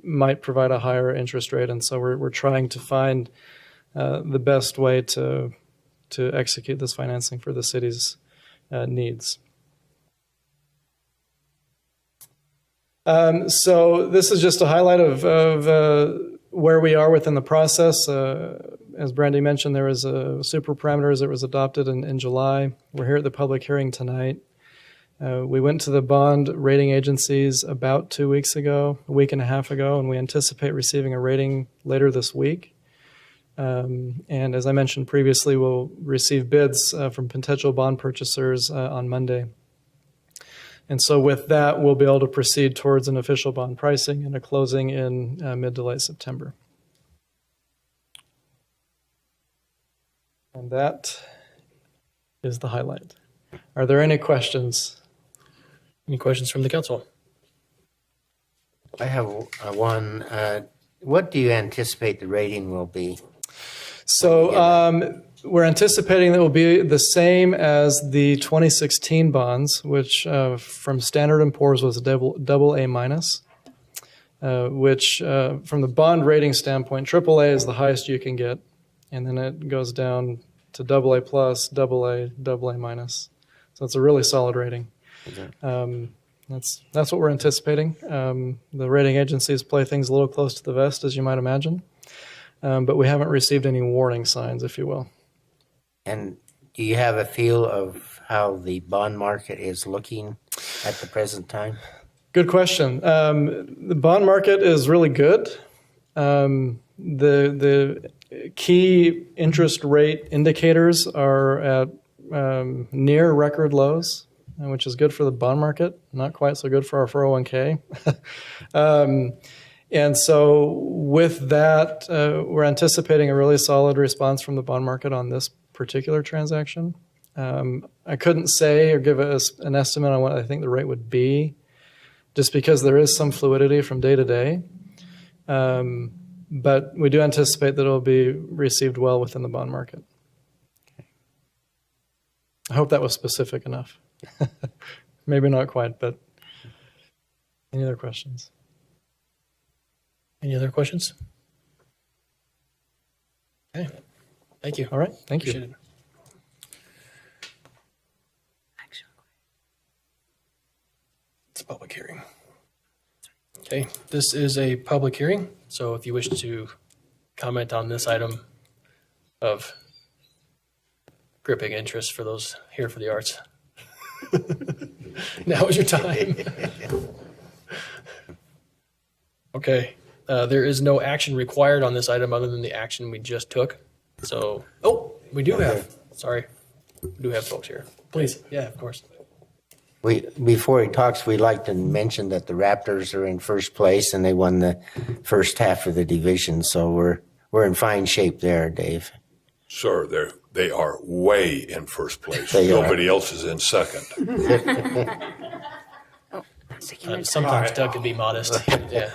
might provide a higher interest rate, and so we're trying to find the best way to execute this financing for the city's needs. So this is just a highlight of where we are within the process. As Brandy mentioned, there was a super parameters that was adopted in July. We're here at the public hearing tonight. We went to the bond rating agencies about 2 weeks ago, a week and a half ago, and we anticipate receiving a rating later this week. And as I mentioned previously, we'll receive bids from potential bond purchasers on Monday. And so with that, we'll be able to proceed towards an official bond pricing and a closing in mid to late September. And that is the highlight. Are there any questions? Any questions from the council? I have one. What do you anticipate the rating will be? So we're anticipating that it will be the same as the 2016 bonds, which from Standard & Poor's was a double A minus, which from the bond rating standpoint, AAA is the highest you can get, and then it goes down to AA plus, AA minus. So it's a really solid rating. Okay. That's what we're anticipating. The rating agencies play things a little close to the vest, as you might imagine. But we haven't received any warning signs, if you will. And do you have a feel of how the bond market is looking at the present time? Good question. The bond market is really good. The key interest rate indicators are at near record lows, which is good for the bond market, not quite so good for our 401k. And so with that, we're anticipating a really solid response from the bond market on this particular transaction. I couldn't say or give us an estimate on what I think the rate would be, just because there is some fluidity from day to day. But we do anticipate that it will be received well within the bond market. I hope that was specific enough. Maybe not quite, but any other questions? Any other questions? Thank you. All right, thank you. Appreciate it. It's a public hearing. Okay, this is a public hearing, so if you wish to comment on this item of gripping interest for those here for the arts, now is your time. Okay, there is no action required on this item other than the action we just took. So, we do have folks here. Please, yeah, of course. Before he talks, we'd like to mention that the Raptors are in first place and they won the first half of the division. So we're in fine shape there, Dave. Sir, they are way in first place. They Nobody else is in second. Sometimes Doug can be modest. Yeah.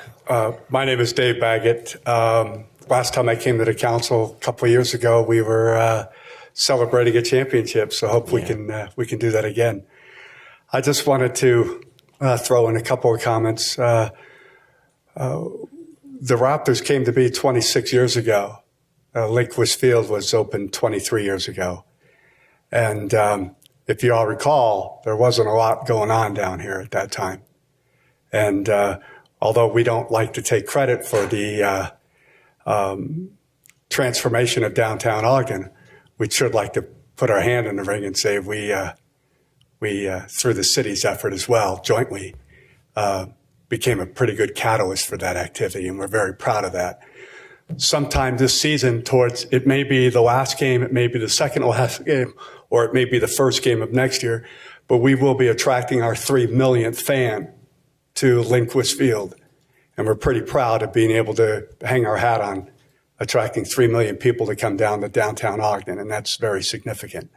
My name is Dave Baggett. Last time I came to the council a couple of years ago, we were celebrating a championship. So hope we can do that again. I just wanted to throw in a couple of comments. The Raptors came to be 26 years ago. Lindquist Field was opened 23 years ago. And if you all recall, there wasn't a lot going on down here at that time. And although we don't like to take credit for the transformation of downtown Ogden, we'd sure like to put our hand in the ring and say we through the city's effort as well, jointly, became a pretty good catalyst for that activity, and we're very proud of that. Sometime this season, it may be the last game, it may be the second last game, or it may be the first game of next year, but we will be attracting our 3 millionth fan to Lindquist Field, and we're pretty proud of being able to hang our hat on attracting 3 million people to come down to downtown Ogden, and that's very significant.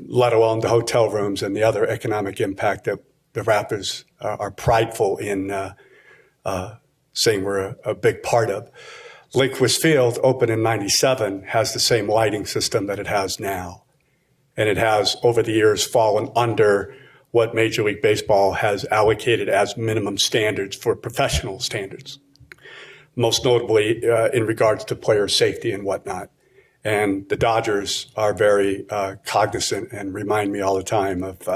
Let alone the hotel rooms and the other economic impact that the Raptors are prideful in saying we're a big part of. Lindquist Field, opened in '97, has the same lighting system that it has now. And it has, over the years, fallen under what Major League Baseball has allocated as minimum standards for professional standards, most notably in regards to player safety and whatnot. And the Dodgers are very cognizant and remind me all the time of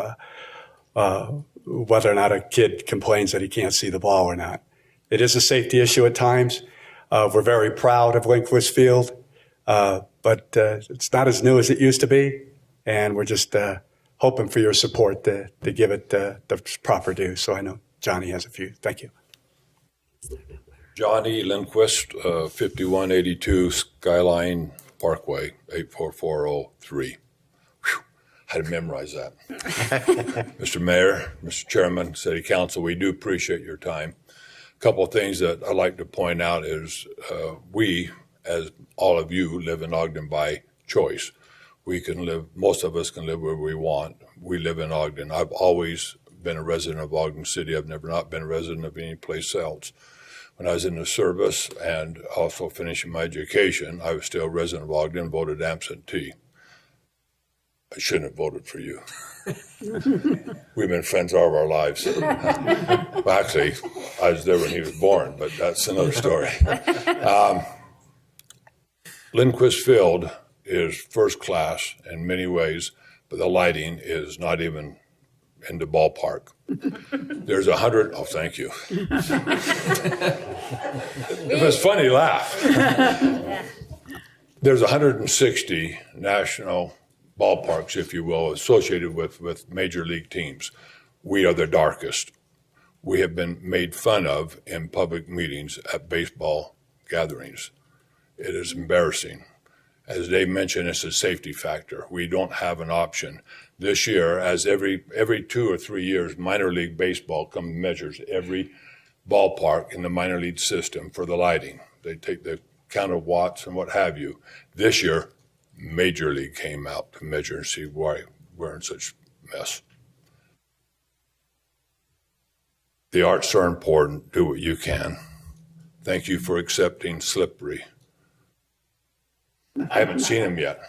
whether or not a kid complains that he can't see the ball or not. It is a safety issue at times. We're very proud of Lindquist Field, but it's not as new as it used to be. And we're just hoping for your support to give it the proper due. So I know Johnny has a few. Thank you. Johnny Lindquist, 5182 Skyline Parkway, 84403. Whew, had to memorize that. Mr. Mayor, Mr. Chairman, City Council, we do appreciate your time. A couple of things that I'd like to point out is we, as all of you, live in Ogden by choice. We can live, most of us can live where we want. We live in Ogden. I've always been a resident of Ogden City. I've never not been a resident of any place else. When I was in the service and also finishing my education, I was still a resident of Ogden, voted absentee. I shouldn't have voted for you. We've been friends all of our lives. Well, actually, I was there when he was born, but that's another story. Lindquist Field is first class in many ways, but the lighting is not even in the ballpark. There's 100. Oh, thank you. If it's funny, laugh. There's 160 national ballparks, if you will, associated with major league teams. We are the darkest. We have been made fun of in public meetings at baseball gatherings. It is embarrassing. As Dave mentioned, it's a safety factor. We don't have an option. This year, as every 2 or 3 years, minor league baseball comes and measures every ballpark in the minor league system for the lighting. They take the count of watts and what have you. This year, Major League came out to measure and see why we're in such mess. The arts are important. Do what you can. Thank you for accepting Slippery. I haven't seen him yet.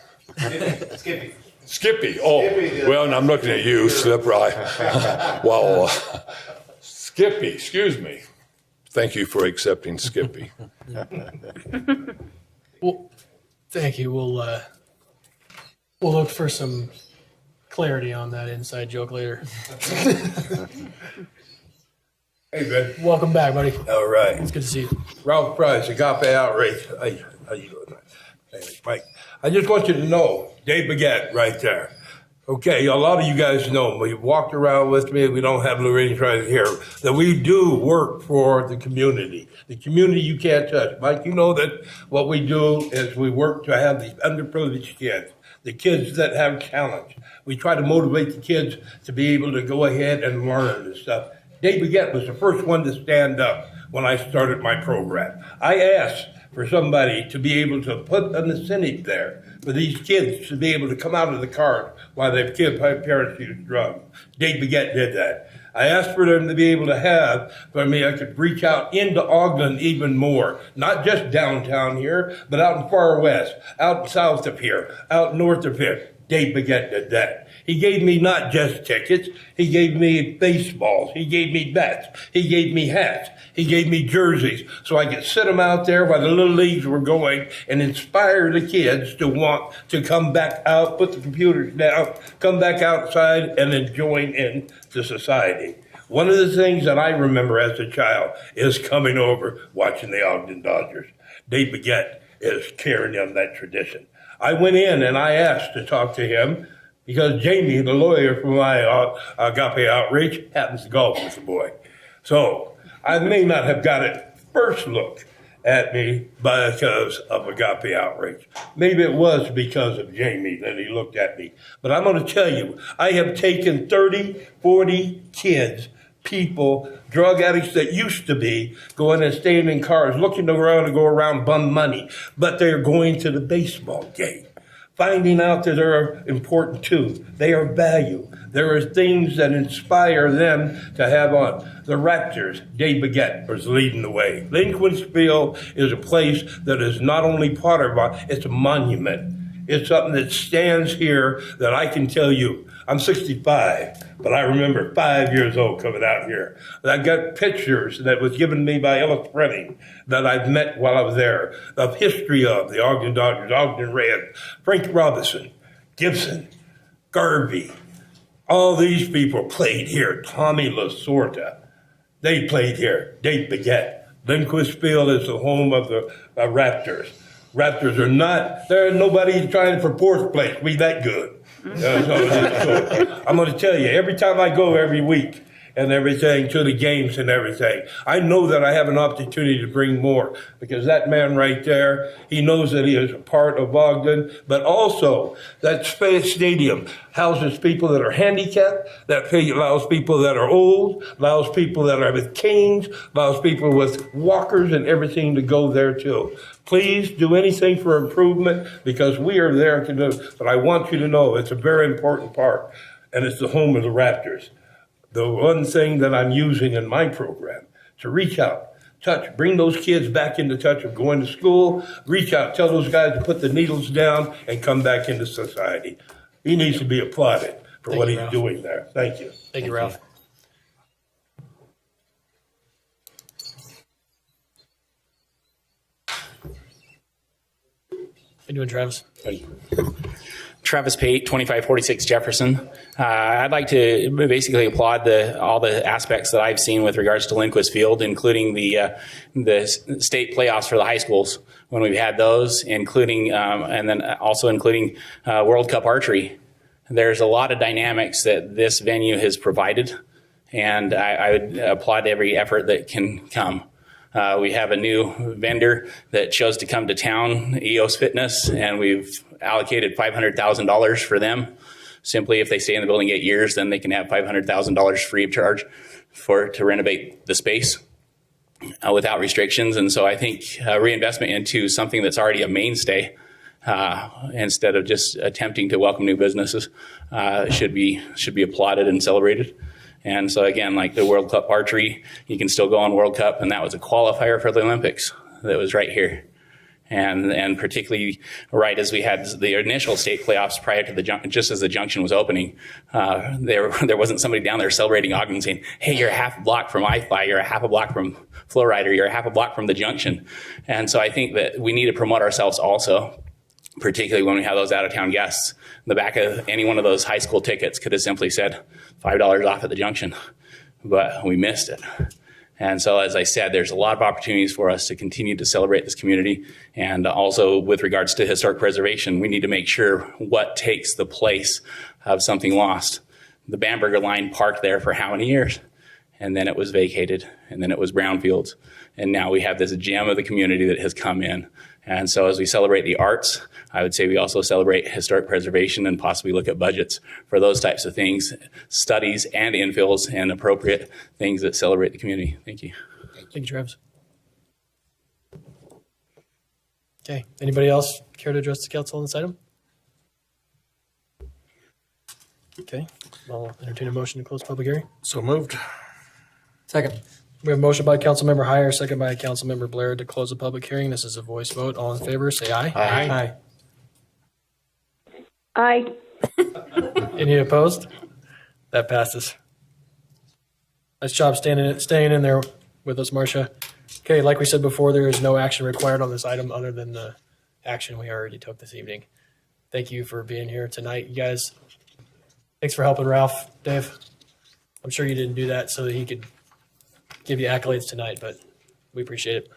Skippy. Oh, well, and I'm looking at you, Slippery. Well, Skippy, excuse me. Thank you for accepting Skippy. Well, Thank you. We'll look for some clarity on that inside joke later. Hey, Ben. Welcome back, buddy. All right. It's good to see you. Ralph Price, Agape Outreach. Hey, how you doing? Hey, Mike. I just want you to know, Dave Baguette right there. Okay, a lot of you guys know, we walked around with me, we don't have Lorraine right here, that we do work for the community. The community you can't touch. Mike, you know that what we do is we work to have the underprivileged kids, the kids that have challenge. We try to motivate the kids to be able to go ahead and learn and stuff. Dave Baguette was the first one to stand up when I started my program. I asked for somebody to be able to put an incentive there for these kids to be able to come out of the car while their parents use drugs. Dave Baguette did that. I asked for them to be able to have, for me, I could reach out into Ogden even more, not just downtown here, but out in far west, out south of here, out north of here. Dave Baguette did that. He gave me not just tickets, he gave me baseballs, he gave me bats, he gave me hats, he gave me jerseys, so I could sit them out there while the little leagues were going and inspire the kids to want to come back out, put the computers down, come back outside and then join in to society. One of the things that I remember as a child is coming over, watching the Ogden Dodgers. Dave Baguette is carrying on that tradition. I went in and I asked to talk to him because Jamie, the lawyer from my Agape Outreach, happens to golf with the boy. So I may not have got it first look at me because of Agape Outreach. Maybe it was because of Jamie that he looked at me. But I'm going to tell you, I have taken 30, 40 kids, people, drug addicts that used to be going and staying in cars, looking around to go around bum money, but they're going to the baseball game, finding out that they're important too. They are value. There are things that inspire them to have on. The Raptors, Dave Baguette was leading the way. Lincolnsville is a place that is not only part of it's a monument. It's something that stands here that I can tell you. I'm 65, but I remember 5 years old coming out here. I got pictures that was given me by Ellis Brenning that I've met while I was there, of history of the Ogden Dodgers, Ogden Red, Frank Robinson, Gibson, Garvey. All these people played here. Tommy Lasorda, they played here. Dave Baguette. Lincolnsville is the home of the Raptors. Raptors are not, there's nobody trying for fourth place. We that good. So I'm going to tell you, every time I go every week and everything to the games and everything, I know that I have an opportunity to bring more because that man right there, he knows that he is a part of Ogden, but also that stadium houses people that are handicapped, that allows people that are old, allows people that are with canes, allows people with walkers and everything to go there too. Please do anything for improvement because we are there to do, but I want you to know it's a very important part and it's the home of the Raptors. The one thing that I'm using in my program to reach out, touch, bring those kids back into touch of going to school, reach out, tell those guys to put the needles down and come back into society. He needs to be applauded for what he's doing there. Thank you. Thank you, Ralph. How you doing, Travis? Travis Pate, 2546 Jefferson. I'd like to basically applaud all the aspects that I've seen with regards to Lindquist Field, including the state playoffs for the high schools when we've had those, including and then also including World Cup archery. There's a lot of dynamics that this venue has provided, and I would applaud every effort that can come. We have a new vendor that chose to come to town, EOS Fitness, and we've allocated $500,000 for them. Simply, if they stay in the building 8 years, then they can have $500,000 free of charge to renovate the space without restrictions. And so I think reinvestment into something that's already a mainstay instead of just attempting to welcome new businesses should be applauded and celebrated. And so again, like the World Cup archery, you can still go on World Cup, and that was a qualifier for the Olympics that was right here. And particularly right as we had the initial state playoffs prior to just as the junction was opening, there wasn't somebody down there celebrating Ogden saying, hey, you're a half a block from iFly, you're a half a block from Flowrider, you're a half a block from the junction. And so I think that we need to promote ourselves also. particularly when we have those out-of-town guests. The back of any one of those high school tickets could have simply said $5 off at the junction, but we missed it. And so, as I said, there's a lot of opportunities for us to continue to celebrate this community. And also with regards to historic preservation, we need to make sure what takes the place of something lost. The Bamberger line parked there for how many years? And then it was vacated, and then it was brownfields. And now we have this gem of the community that has come in. And so as we celebrate the arts, I would say we also celebrate historic preservation and possibly look at budgets for those types of things, studies and infills and appropriate things that celebrate the community. Thank you. Thank you, Travis. Okay, anybody else care to address the council on this item? Okay, I'll entertain a motion to close public hearing. So moved. Second. We have a motion by Councilmember Heyer, second by Councilmember Blair to close the public hearing. This is a voice vote. All in favor, say aye. Aye. I Any opposed? That passes. Nice job staying in there with us, Marcia. Okay, like we said before, there is no action required on this item other than the action we already took this evening. Thank you for being here tonight, you guys. Thanks for helping Ralph, Dave. I'm sure you didn't do that so that he could give you accolades tonight, but we appreciate it.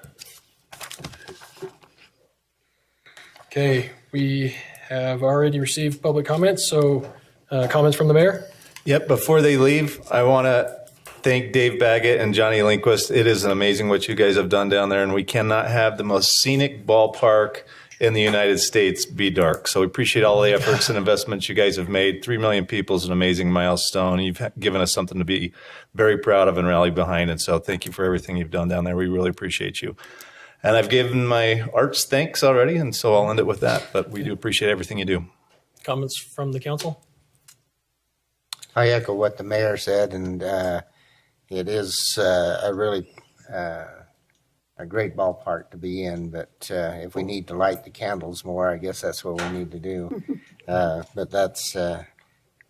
Okay, we have already received public comments, so comments from the mayor? Yep, before they leave, I want to thank Dave Baggett and Johnny Lindquist. It is amazing what you guys have done down there, and we cannot have the most scenic ballpark in the United States be dark. So we appreciate all the efforts and investments you guys have made. 3 million people is an amazing milestone. You've given us something to be very proud of and rally behind. And so thank you for everything you've done down there. We really appreciate you. And I've given my arts thanks already, and so I'll end it with that. But we do appreciate everything you do. Comments from the council? I echo what the mayor said, and it is a really a great ballpark to be in. But if we need to light the candles more, I guess that's what we need to do. But that's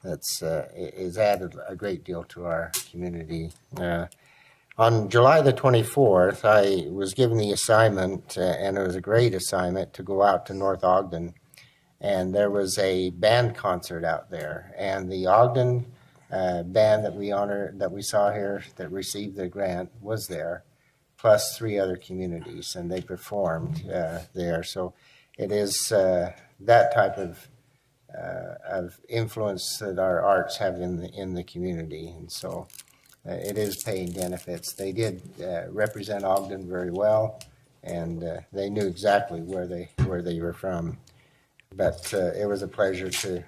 is added a great deal to our community. On July the 24th, I was given the assignment, and it was a great assignment, to go out to North Ogden. And there was a band concert out there. And the Ogden band that we saw here that received the grant was there, plus 3 other communities, and they performed there. So it is that type of influence that our arts have in the community. And so it is paying benefits. They did represent Ogden very well, and they knew exactly where they were from. But it was a pleasure to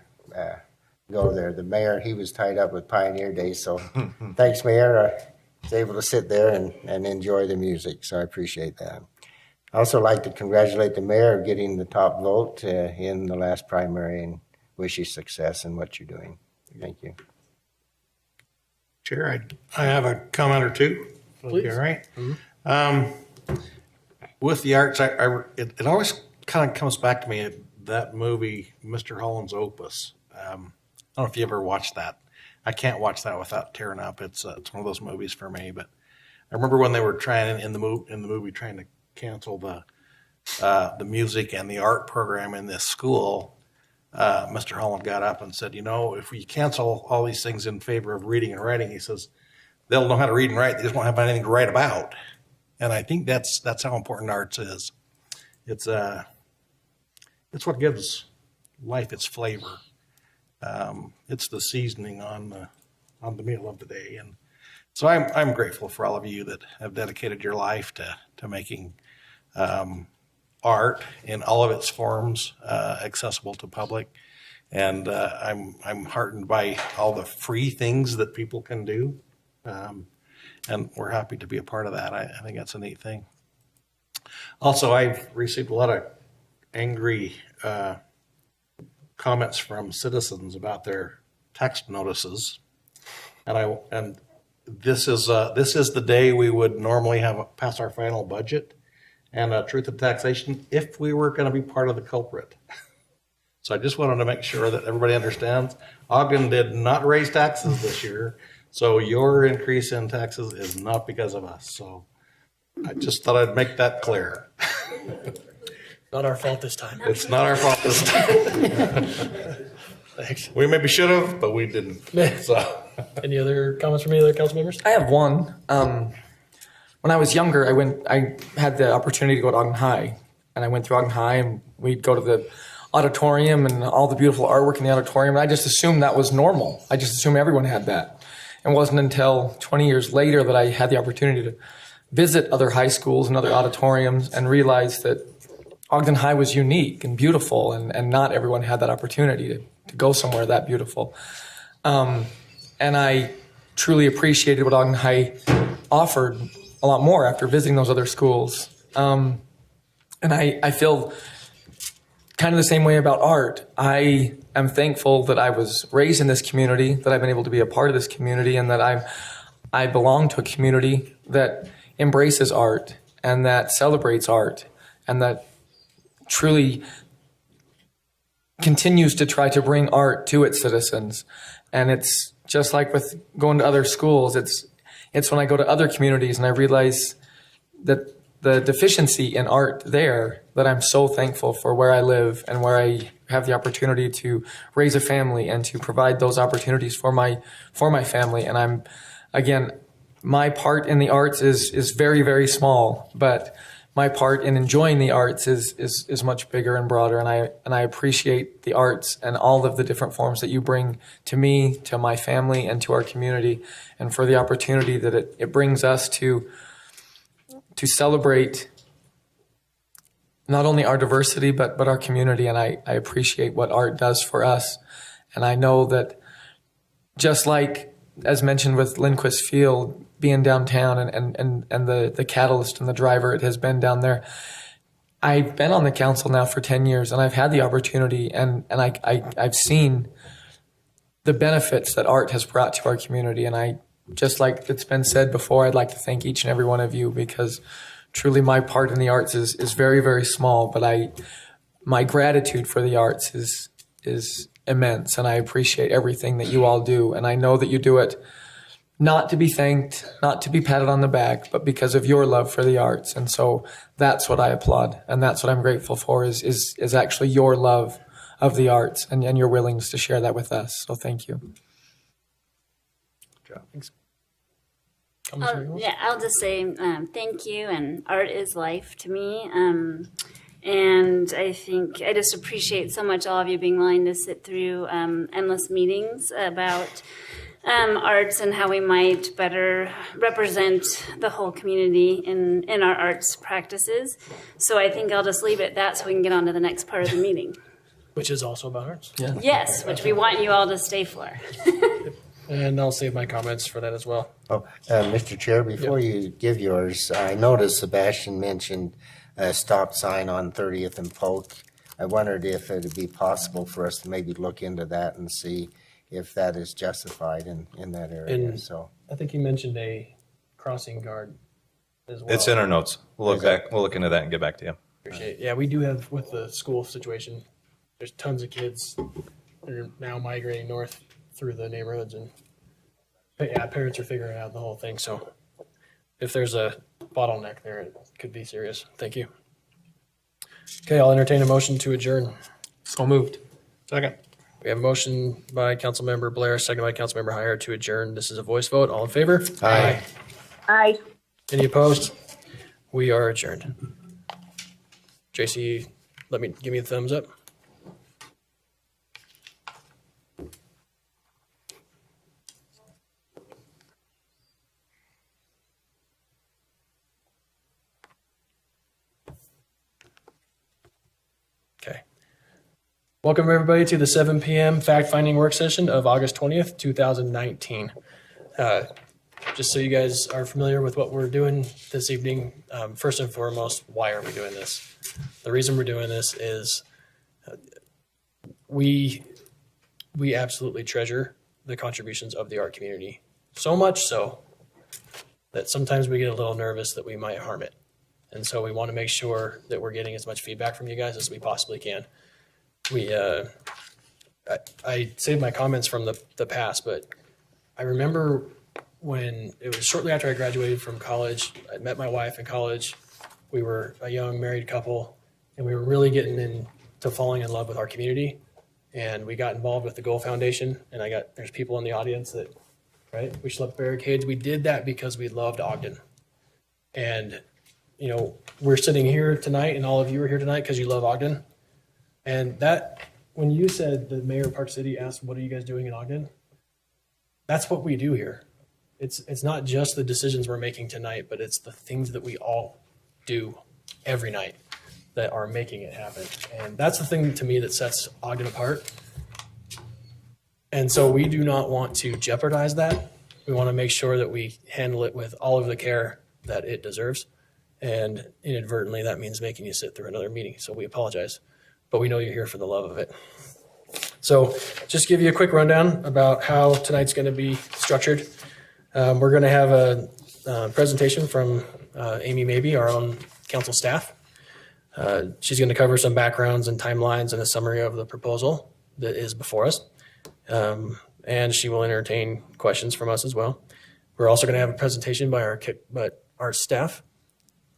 go there. The mayor, he was tied up with Pioneer Day, so thanks, Mayor. I was able to sit there and enjoy the music, so I appreciate that. I also like to congratulate the mayor of getting the top vote in the last primary and wish you success in what you're doing. Thank you. Chair, I have a comment or two. Please. All right. Mm-hmm. With the arts, it always kind of comes back to me, that movie, Mr. Holland's Opus. I don't know if you ever watched that. I can't watch that without tearing up. It's one of those movies for me. But I remember when they were trying in the movie trying to cancel the music and the art program in this school. Mr. Holland got up and said, if we cancel all these things in favor of reading and writing, he says, they'll know how to read and write. They just won't have anything to write about. And I think that's how important arts is. It's what gives life its flavor. It's the seasoning on the meal of the day. And so I'm grateful for all of you that have dedicated your life to making art in all of its forms accessible to public. And I'm heartened by all the free things that people can do. And we're happy to be a part of that. I think that's a neat thing. Also, I've received a lot of angry comments from citizens about their text notices. And this is the day we would normally have pass our final budget and truth and taxation if we were going to be part of the culprit. So I just wanted to make sure that everybody understands Ogden did not raise taxes this year. So your increase in taxes is not because of us. So I just thought I'd make that clear. Not our fault this time. It's not our fault this time. Thanks. We maybe should have, but we didn't. So, Any other comments from any other council members? I have one. When I was younger, I had the opportunity to go to Ogden High, and I went through Ogden High, and we'd go to the auditorium and all the beautiful artwork in the auditorium, and I just assumed that was normal. I just assumed everyone had that. It wasn't until 20 years later that I had the opportunity to visit other high schools and other auditoriums and realize that Ogden High was unique and beautiful, and not everyone had that opportunity to go somewhere that beautiful. And I truly appreciated what Ogden High offered a lot more after visiting those other schools. And I feel kind of the same way about art. I am thankful that I was raised in this community, that I've been able to be a part of this community, and that I belong to a community that embraces art and that celebrates art and that truly continues to try to bring art to its citizens. And it's just like with going to other schools, it's when I go to other communities and I realize that the deficiency in art there, that I'm so thankful for where I live and where I have the opportunity to raise a family and to provide those opportunities for my family. And my part in the arts is very, very small, but my part in enjoying the arts is much bigger and broader, and I appreciate the arts and all of the different forms that you bring to me, to my family, and to our community, and for the opportunity that it brings us to celebrate not only our diversity but our community. And I appreciate what art does for us, and I know that just like as mentioned with Lindquist Field being downtown and the catalyst and the driver it has been down there. I've been on the council now for 10 years, and I've had the opportunity, and I've seen the benefits that art has brought to our community. And I, just like it's been said before, I'd like to thank each and every one of you, because truly my part in the arts is very, very small, but my gratitude for the arts is immense, and I appreciate everything that you all do. And I know that you do it not to be thanked, not to be patted on the back, but because of your love for the arts. And so that's what I applaud, and that's what I'm grateful for is actually your love of the arts and your willingness to share that with us. So thank you. Thanks. I'll just say thank you, and art is life to me. And I think I just appreciate so much all of you being willing to sit through endless meetings about arts and how we might better represent the whole community in our arts practices. So I think I'll just leave it at that so we can get on to the next part of the meeting. Which is also about arts. Yeah. Yes, which we want you all to stay for. And I'll save my comments for that as well. Mr. Chair, before you give yours, I noticed Sebastian mentioned a stop sign on 30th and Polk. I wondered if it would be possible for us to maybe look into that and see if that is justified in that area. And so I think you mentioned a crossing guard as well. It's in our notes. We'll look into that and get back to you. Appreciate it. Yeah, we do have, with the school situation, there's tons of kids that are now migrating north through the neighborhoods, and parents are figuring out the whole thing. So if there's a bottleneck there, it could be serious. Thank you. Okay, I'll entertain a motion to adjourn. So moved. Second. We have a motion by Councilmember Blair, second by Councilmember Heyer to adjourn. This is a voice vote. All in favor? Aye. Aye. Any opposed? We are adjourned. JC, give me a thumbs up. Okay. Welcome everybody to the 7 p.m. fact-finding work session of August 20th, 2019. Just so you guys are familiar with what we're doing this evening, first and foremost, why are we doing this? The reason we're doing this is we absolutely treasure the contributions of the art community, so much so that sometimes we get a little nervous that we might harm it. And so we want to make sure that we're getting as much feedback from you guys as we possibly can. I saved my comments from the past, but I remember when it was shortly after I graduated from college. I met my wife in college. We were a young married couple, and we were really getting into falling in love with our community. And we got involved with the Goal Foundation, and there's people in the audience that, right, we slept barricades. We did that because we loved Ogden. And, you know, we're sitting here tonight, and all of you are here tonight because you love Ogden. And that, when you said the mayor of Park City asked, what are you guys doing in Ogden? That's what we do here. It's not just the decisions we're making tonight, but it's the things that we all do every night that are making it happen. And that's the thing to me that sets Ogden apart. And so we do not want to jeopardize that. We want to make sure that we handle it with all of the care that it deserves. And inadvertently, that means making you sit through another meeting. So we apologize, but we know you're here for the love of it. So just give you a quick rundown about how tonight's going to be structured. We're going to have a presentation from Amy Mabey, our own council staff. She's going to cover some backgrounds and timelines and a summary of the proposal that is before us. And she will entertain questions from us as well. We're also going to have a presentation by our staff,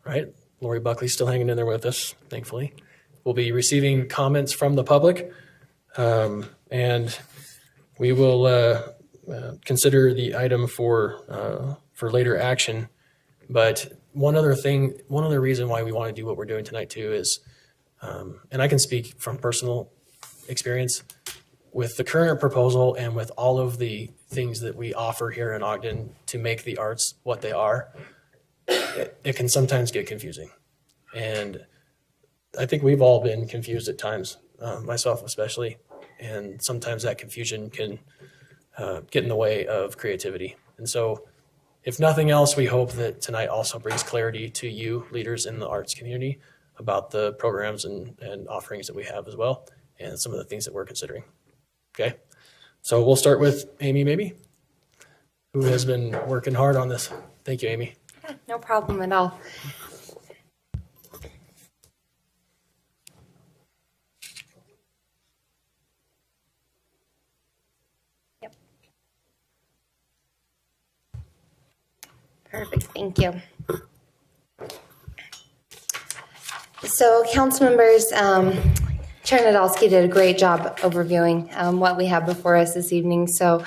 right? Lori Buckley's still hanging in there with us, thankfully. We'll be receiving comments from the public, and we will consider the item for later action. But one other reason why we want to do what we're doing tonight too is, and I can speak from personal experience, with the current proposal and with all of the things that we offer here in Ogden to make the arts what they are, it can sometimes get confusing. And I think we've all been confused at times, myself especially, and sometimes that confusion can get in the way of creativity. And so if nothing else, we hope that tonight also brings clarity to you, leaders in the arts community, about the programs and offerings that we have as well, and some of the things that we're considering. Okay, so we'll start with Amy Mabey, who has been working hard on this. Thank you, Amy. Yeah, no problem at all. Yep. Perfect, thank you. So, council members, Chair Nadolski did a great job overviewing what we have before us this evening, so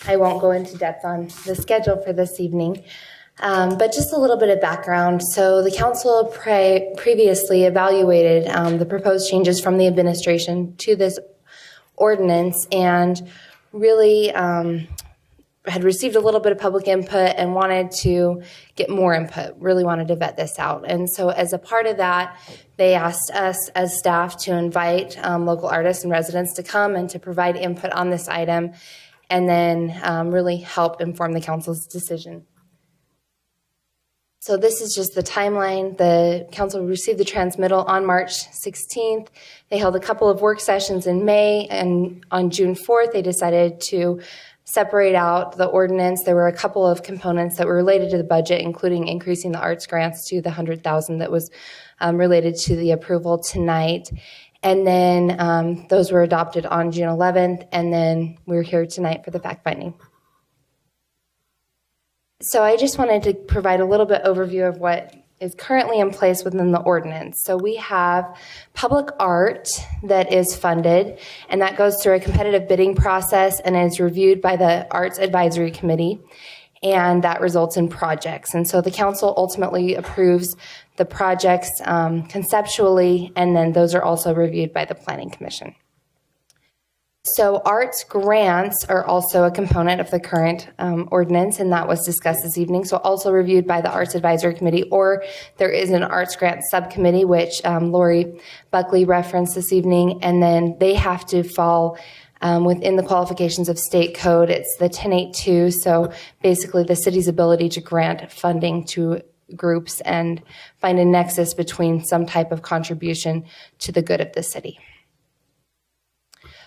I won't go into depth on the schedule for this evening. But just a little bit of background. So the council previously evaluated the proposed changes from the administration to this ordinance and really had received a little bit of public input and wanted to get more input, really wanted to vet this out. And so as a part of that, they asked us as staff to invite local artists and residents to come and to provide input on this item and then really help inform the council's decision. So this is just the timeline. The council received the transmittal on March 16th. They held a couple of work sessions in May, and on June 4th, they decided to separate out the ordinance. There were a couple of components that were related to the budget, including increasing the arts grants to the $100,000 that was related to the approval tonight. And then those were adopted on June 11th, and then we're here tonight for the fact finding. So I just wanted to provide a little bit overview of what is currently in place within the ordinance. So we have public art that is funded, and that goes through a competitive bidding process and is reviewed by the Arts Advisory Committee, and that results in projects. And so the council ultimately approves the projects conceptually, and then those are also reviewed by the Planning Commission. So arts grants are also a component of the current ordinance, and that was discussed this evening. So also reviewed by the Arts Advisory Committee, or there is an arts grant subcommittee, which Lori Buckley referenced this evening, and then they have to fall within the qualifications of state code. It's the 1082, so basically the city's ability to grant funding to groups and find a nexus between some type of contribution to the good of the city.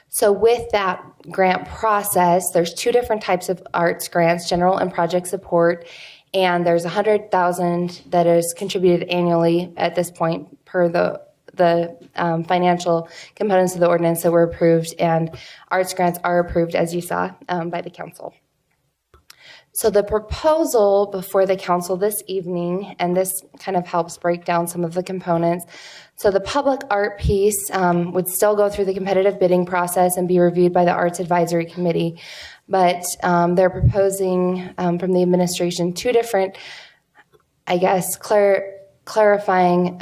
So with that grant process, there's two different types of arts grants, general and project support, and there's $100,000 that is contributed annually at this point per the financial components of the ordinance that were approved, and arts grants are approved, as you saw, by the council. So the proposal before the council this evening, and this kind of helps break down some of the components. So the public art piece would still go through the competitive bidding process and be reviewed by the Arts Advisory Committee. But they're proposing from the administration two different, I guess, clarifying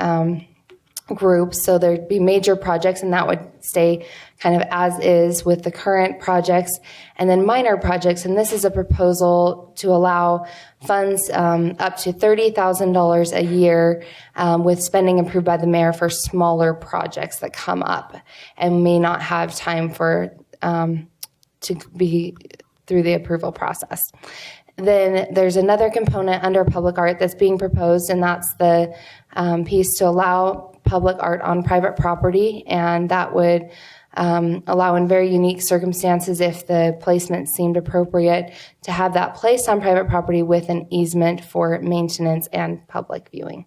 groups. So there'd be major projects, and that would stay kind of as is with the current projects, and then minor projects. And this is a proposal to allow funds up to $30,000 a year with spending approved by the mayor for smaller projects that come up and may not have time for to be through the approval process. Then there's another component under public art that's being proposed, and that's the piece to allow public art on private property, and that would allow in very unique circumstances, if the placement seemed appropriate, to have that placed on private property with an easement for maintenance and public viewing.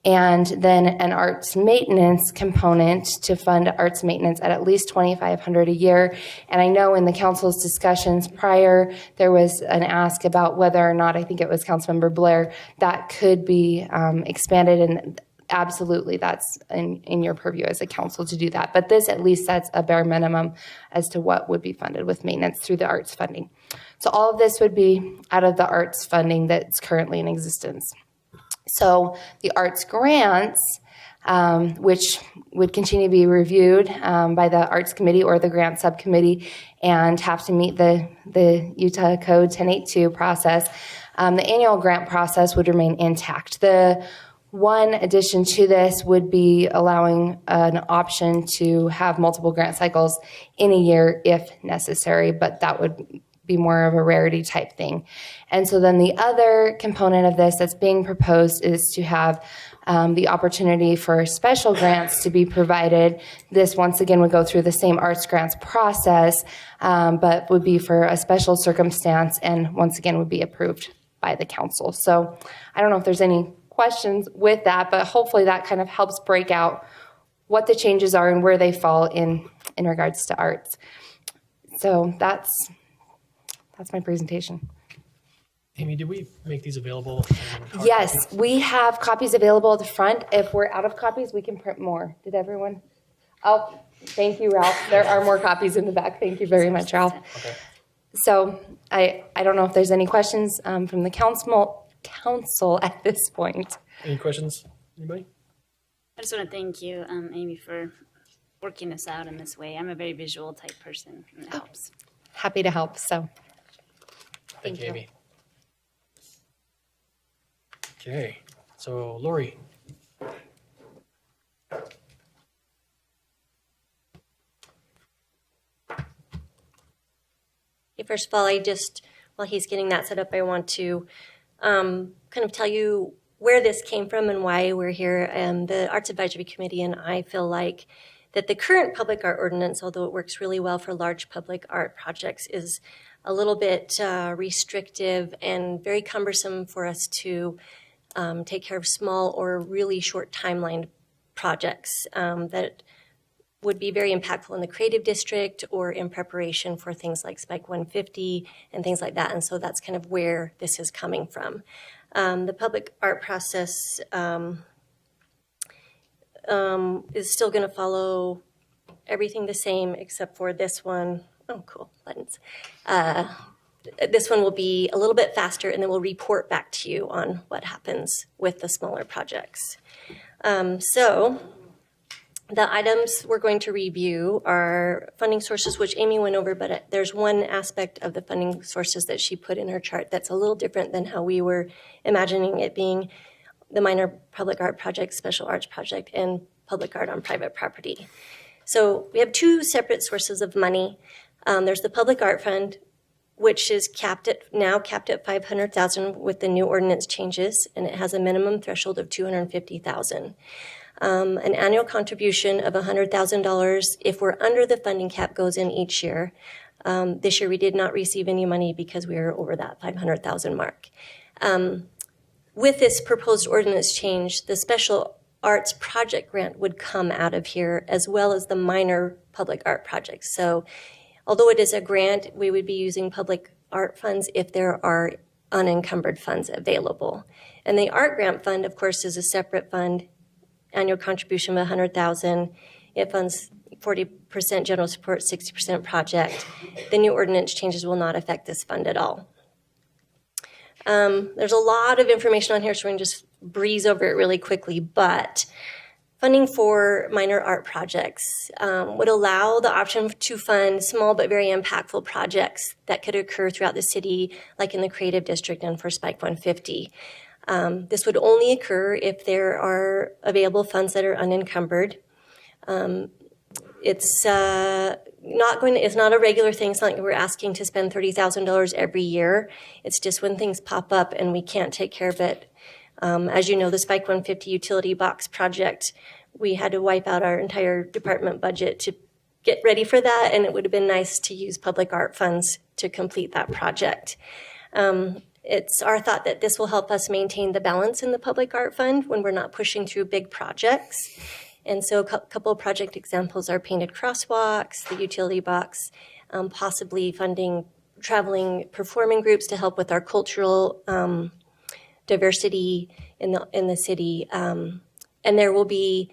And then an arts maintenance component to fund arts maintenance at least $2,500 a year. And I know in the council's discussions prior, there was an ask about whether or not, I think it was Councilmember Blair, that could be expanded, and absolutely that's in your purview as a council to do that. But this at least sets a bare minimum as to what would be funded with maintenance through the arts funding. So all of this would be out of the arts funding that's currently in existence. So the arts grants, which would continue to be reviewed by the arts committee or the grant subcommittee and have to meet the Utah Code 1082 process, the annual grant process would remain intact. The one addition to this would be allowing an option to have multiple grant cycles in a year if necessary, but that would be more of a rarity type thing. And so then the other component of this that's being proposed is to have the opportunity for special grants to be provided. This once again would go through the same arts grants process, but would be for a special circumstance, and once again would be approved by the council. So I don't know if there's any questions with that, but hopefully that kind of helps break out what the changes are and where they fall in regards to arts. So that's my presentation. Amy, did we make these available? Yes, we have copies available at the front. If we're out of copies, we can print more. Did everyone? Oh, thank you, Ralph. There are more copies in the back. Thank you very much, Ralph. Okay. So I don't know if there's any questions from the council at this point. Any questions? Anybody? I just want to thank you, Amy, for working this out in this way. I'm a very visual type person, and it helps. Happy to help. So Thank you, Amy. Okay, so Lori. First of all, while he's getting that set up, I want to kind of tell you where this came from and why we're here. The Arts Advisory Committee and I feel like that the current public art ordinance, although it works really well for large public art projects, is a little bit restrictive and very cumbersome for us to take care of small or really short timeline projects that would be very impactful in the creative district or in preparation for things like Spike 150 and things like that. And so that's kind of where this is coming from. The public art process is still going to follow everything the same except for this one. Oh, cool, buttons. This one will be a little bit faster, and then we'll report back to you on what happens with the smaller projects. So the items we're going to review are funding sources, which Amy went over, but there's one aspect of the funding sources that she put in her chart that's a little different than how we were imagining it being: the minor public art project, special arts project, and public art on private property. So we have two separate sources of money. There's the public art fund, which is now capped at $500,000 with the new ordinance changes, and it has a minimum threshold of $250,000. An annual contribution of $100,000 if we're under the funding cap goes in each year. This year we did not receive any money because we were over that $500,000 mark. With this proposed ordinance change, the special arts project grant would come out of here, as well as the minor public art projects. So although it is a grant, we would be using public art funds if there are unencumbered funds available. And the art grant fund, of course, is a separate fund, annual contribution of $100,000. It funds 40% general support, 60% project. The new ordinance changes will not affect this fund at all. There's a lot of information on here, so we're going to just breeze over it really quickly, but funding for minor art projects would allow the option to fund small but very impactful projects that could occur throughout the city, like in the Creative District and for Spike 150. This would only occur if there are available funds that are unencumbered. It's not a regular thing. It's not like we're asking to spend $30,000 every year. It's just when things pop up and we can't take care of it. As you know, the Spike 150 utility box project, we had to wipe out our entire department budget to get ready for that, and it would have been nice to use public art funds to complete that project. It's our thought that this will help us maintain the balance in the public art fund when we're not pushing through big projects. And so a couple of project examples are painted crosswalks, the utility box, possibly funding traveling performing groups to help with our cultural diversity in the city. And there will be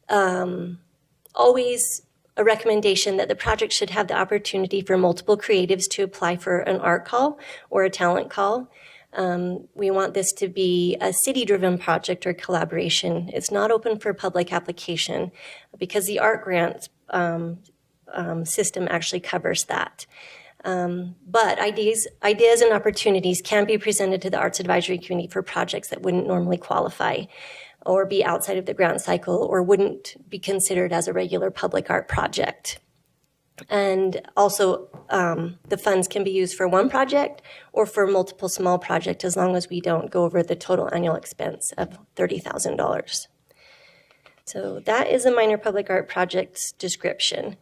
always a recommendation that the project should have the opportunity for multiple creatives to apply for an art call or a talent call. We want this to be a city-driven project or collaboration. It's not open for public application because the art grant system actually covers that. But ideas and opportunities can be presented to the Arts Advisory Committee for projects that wouldn't normally qualify or be outside of the grant cycle or wouldn't be considered as a regular public art project. And also, the funds can be used for one project or for multiple small projects as long as we don't go over the total annual expense of $30,000. So that is a minor public art project's description.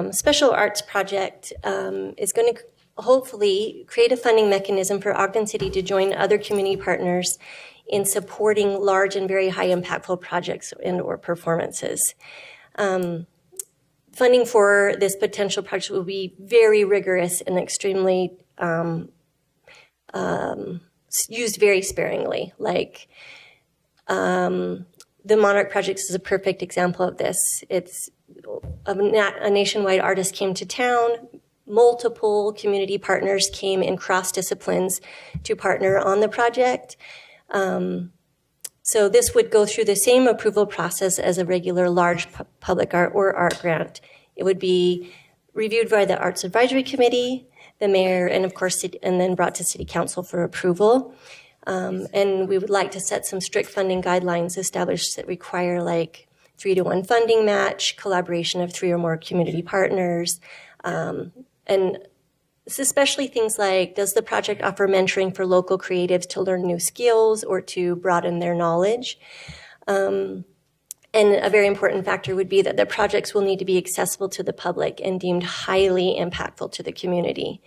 Special arts project is going to hopefully create a funding mechanism for Ogden City to join other community partners in supporting large and very high impactful projects and or performances. Funding for this potential project will be very rigorous and extremely used very sparingly. Like the Monarch Project is a perfect example of this. It's a nationwide artist came to town. Multiple community partners came in cross disciplines to partner on the project. So this would go through the same approval process as a regular large public art or art grant. It would be reviewed by the Arts Advisory Committee, the mayor, and of course, and then brought to City Council for approval. And we would like to set some strict funding guidelines established that require like 3-to-1 funding match, collaboration of 3 or more community partners, and it's especially things like, does the project offer mentoring for local creatives to learn new skills or to broaden their knowledge? And a very important factor would be that the projects will need to be accessible to the public and deemed highly impactful to the community.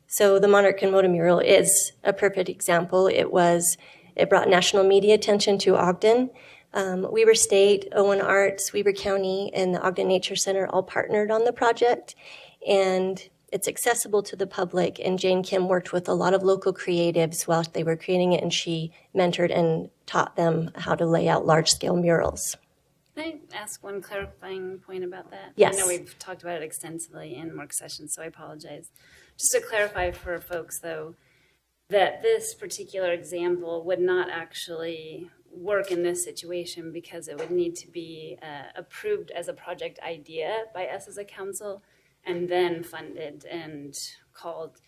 So the Monarch and Moda mural is a perfect example. It brought national media attention to Ogden. Weber State, Owen Arts, Weber County, and the Ogden Nature Center all partnered on the project. And it's accessible to the public, and Jane Kim worked with a lot of local creatives while they were creating it, and she mentored and taught them how to lay out large-scale murals. Can I ask one clarifying point about that? Yes. I know we've talked about it extensively in work sessions, so I apologize. Just to clarify for folks, though, that this particular example would not actually work in this situation because it would need to be approved as a project idea by us as a council, and then funded and called,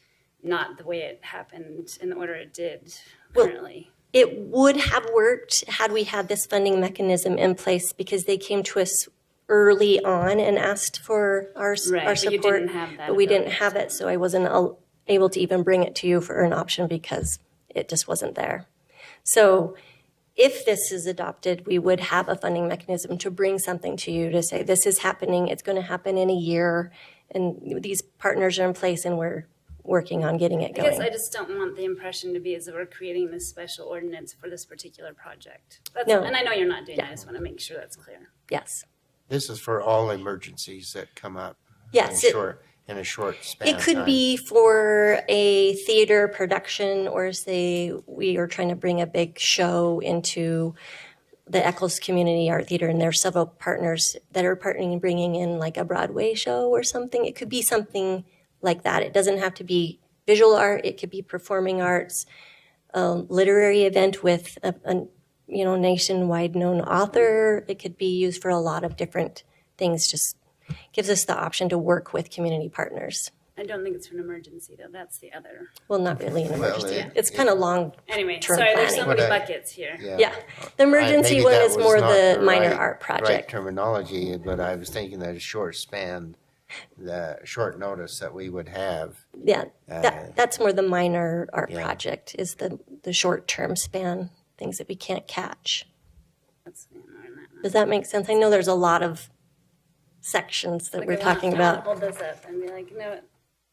not the way it happened in the order it did currently. It would have worked had we had this funding mechanism in place because they came to us early on and asked for our support. But you didn't have that. But we didn't have it, so I wasn't able to even bring it to you for an option because it just wasn't there. So if this is adopted, we would have a funding mechanism to bring something to you to say, this is happening, it's going to happen in a year, and these partners are in place and we're working on getting it going. I guess I just don't want the impression to be as if we're creating this special ordinance for this particular project. No. And I know you're not doing that. I just want to make sure that's clear. Yes. This is for all emergencies that come up. Yes. I'm sure. in a short span It of could time? be for a theater production, or say we are trying to bring a big show into the Eccles Community Art Theater, and there are several partners that are partnering and bringing in like a Broadway show or something. It could be something like that. It doesn't have to be visual art. It could be performing arts, a literary event with a nationwide known author. It could be used for a lot of different things. Just gives us the option to work with community partners. I don't think it's for an emergency, though. That's the other. Well, not really an emergency. Yeah. It's kind of long. Anyway, term sorry, there's so planning. many buckets here. Yeah. The emergency Maybe one that is was more not the minor right- art project. Right terminology, but I was thinking that a short span, the short notice that we would have. Yeah, that's more the minor art project, is the short-term span, things that we can't catch. Does that make sense? I know there's a lot of sections that we're talking about. Hold this up and be like, no,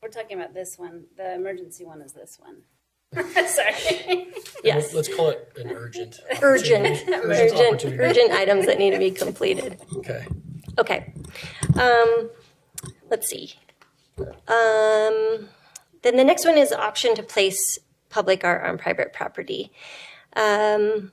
we're talking about this one. The emergency one is this one. Sorry. Yes. Let's call it an urgent. Urgent items that need to be completed. Okay. Okay. Let's see. Then the next one is option to place public art on private property. Adoption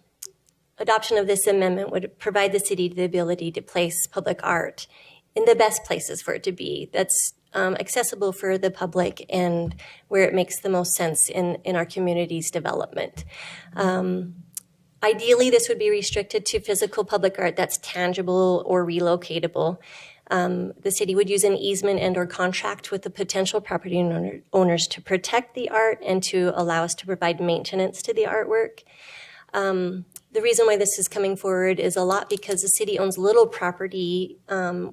of this amendment would provide the city the ability to place public art in the best places for it to be. That's accessible for the public and where it makes the most sense in our community's development. Ideally, this would be restricted to physical public art that's tangible or relocatable. The city would use an easement and or contract with the potential property owners to protect the art and to allow us to provide maintenance to the artwork. The reason why this is coming forward is a lot because the city owns little property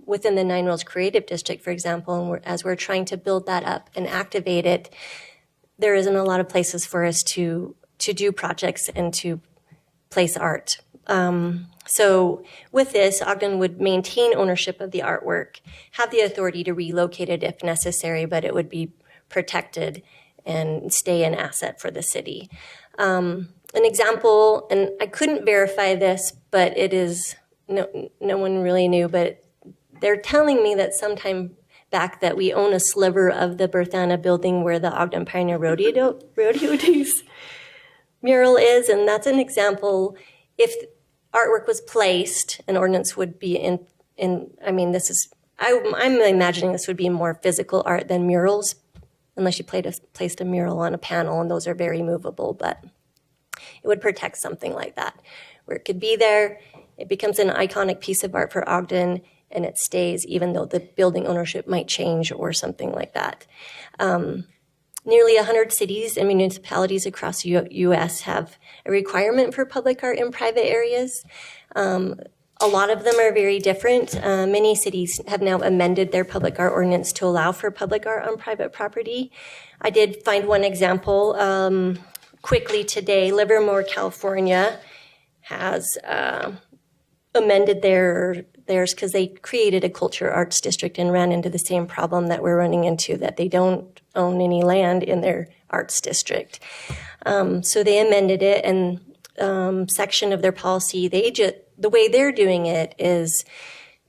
within the Nine Wells Creative District, for example, and as we're trying to build that up and activate it, there isn't a lot of places for us to do projects and to place art. So with this, Ogden would maintain ownership of the artwork, have the authority to relocate it if necessary, but it would be protected and stay an asset for the city. An example, and I couldn't verify this, but it is, no one really knew, but they're telling me that sometime back that we own a sliver of the Berthana building where the Ogden Pioneer Rodeo Days mural is, and that's an example. If artwork was placed, an ordinance would be I'm imagining this would be more physical art than murals, unless you placed a mural on a panel, and those are very movable, but it would protect something like that, where it could be there, it becomes an iconic piece of art for Ogden, and it stays even though the building ownership might change or something like that. Nearly 100 cities and municipalities across the U.S. have a requirement for public art in private areas. A lot of them are very different. Many cities have now amended their public art ordinance to allow for public art on private property. I did find one example quickly today. Livermore, California has amended theirs because they created a culture arts district and ran into the same problem that we're running into, that they don't own any land in their arts district. So they amended it, and section of their policy, the way they're doing it is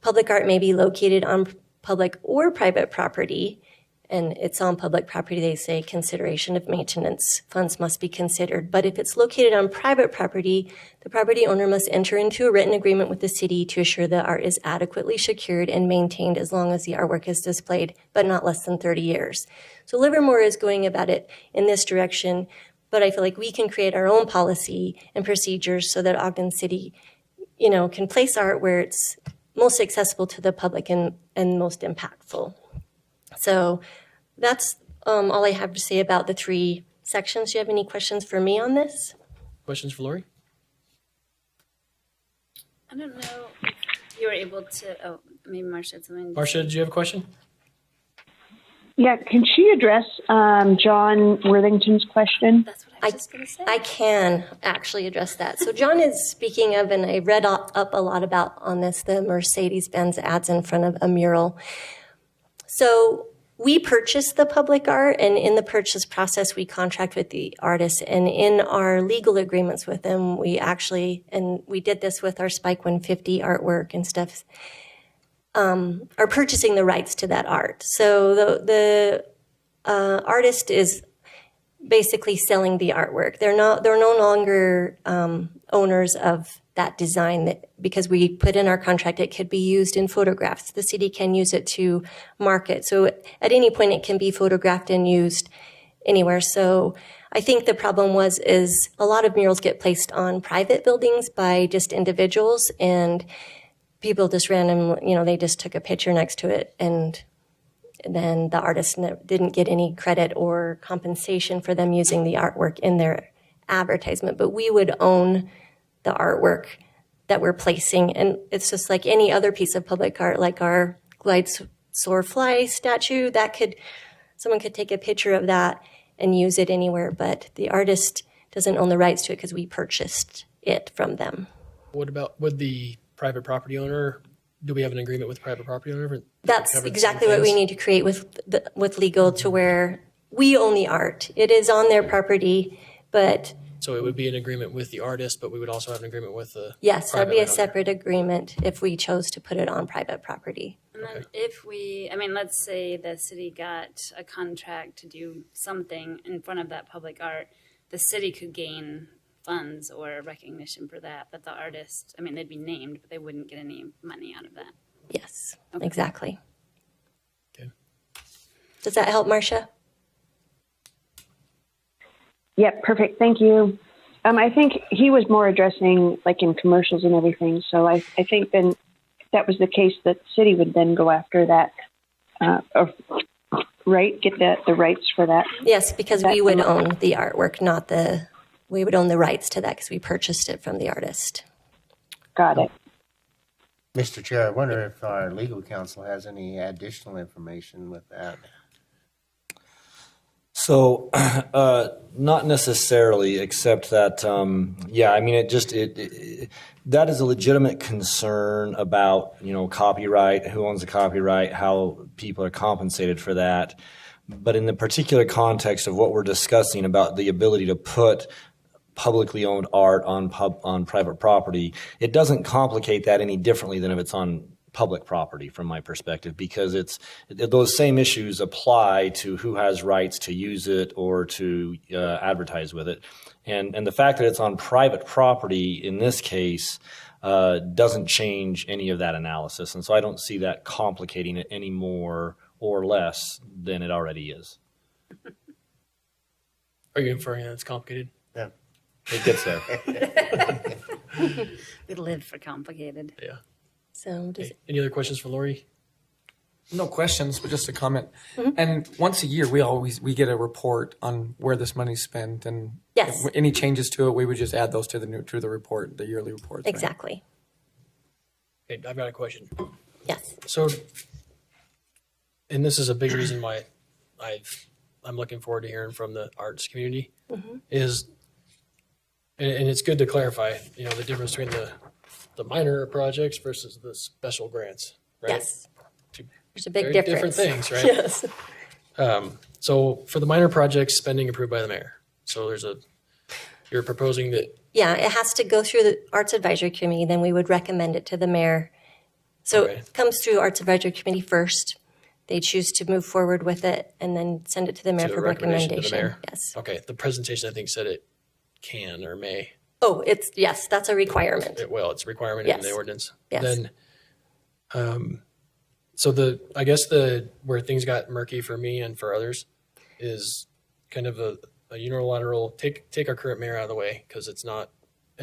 public art may be located on public or private property, and it's on public property. They say consideration of maintenance funds must be considered. But if it's located on private property, the property owner must enter into a written agreement with the city to assure the art is adequately secured and maintained as long as the artwork is displayed, but not less than 30 years. So Livermore is going about it in this direction, but I feel like we can create our own policy and procedures so that Ogden City, can place art where it's most accessible to the public and most impactful. So that's all I have to say about the three sections. Do you have any questions for me on this? Questions for Lori? I don't know if you were able to, maybe Marcia had something. Marcia, did you have a question? Yeah, can she address John Worthington's question? That's what I was just going to say. I can actually address that. So John is speaking of, and I read up a lot about on this, the Mercedes-Benz ads in front of a mural. So we purchase the public art, and in the purchase process, we contract with the artists. And in our legal agreements with them, we did this with our Spike 150 artwork and stuff. are purchasing the rights to that art. So the artist is basically selling the artwork. They're no longer owners of that design because we put in our contract it could be used in photographs. The city can use it to market. So at any point it can be photographed and used anywhere. So I think the problem is a lot of murals get placed on private buildings by just individuals, and people just they just took a picture next to it, and then the artist didn't get any credit or compensation for them using the artwork in their advertisement. But we would own the artwork that we're placing, and it's just like any other piece of public art, like our glide soar fly statue. Someone could take a picture of that and use it anywhere, but the artist doesn't own the rights to it because we purchased it from them. What about with the private property owner? Do we have an agreement with the private property owner? That's exactly what we need to create with legal, to where we own the art. It is on their property, but So it would be an agreement with the artist, but we would also have an agreement with the yes, that'd be a private owner. separate agreement if we chose to put it on private property. And then let's say the city got a contract to do something in front of that public art, the city could gain funds or recognition for that, but the artist, they'd be named, but they wouldn't get any money out of that. Yes, exactly. Okay. Does that help, Marcia? Yep, perfect. Thank you. I think he was more addressing like in commercials and everything. So I think then if that was the case, the city would then go after that, right? Get the rights for that. Yes, because we would own the artwork, we would own the rights to that because we purchased it from the artist. Got it. Mr. Chair, I wonder if our legal counsel has any additional information with that. So, not necessarily, except that, that is a legitimate concern about, copyright, who owns the copyright, how people are compensated for that. But in the particular context of what we're discussing about the ability to put publicly owned art on private property, it doesn't complicate that any differently than if it's on public property from my perspective, because those same issues apply to who has rights to use it or to advertise with it. And the fact that it's on private property in this case doesn't change any of that analysis. And so I don't see that complicating it any more or less than it already is. Are you inferring that it's complicated? Yeah. It gets there. We live for complicated. Yeah. So any other questions for Lori? No questions, but just a comment. Mm-hmm. And once a year, we get a report on where this money's spent, and yes, if any changes to it, we would just add those to the report, the yearly report. Exactly. Right? Okay, I've got a question. Yes. So, and this is a big reason why I'm looking forward to hearing from the arts community is, and it's good to clarify, the difference between the minor projects versus the special grants, right? Yes. There's a big Very difference. different things, right? Yes. So for the minor projects, spending approved by the mayor. So you're proposing that. Yeah, it has to go through the Arts Advisory Committee, then we would recommend it to the mayor. So it comes through Arts Advisory Committee first. They choose to move forward with it and then send it to the mayor for recommendation. To the mayor. Yes. Okay. The presentation, I think, said it can or may. Oh, yes, that's a requirement. It's a requirement Yes. in the ordinance. Yes. Then, so where things got murky for me and for others is kind of a unilateral take our current mayor out of the way because it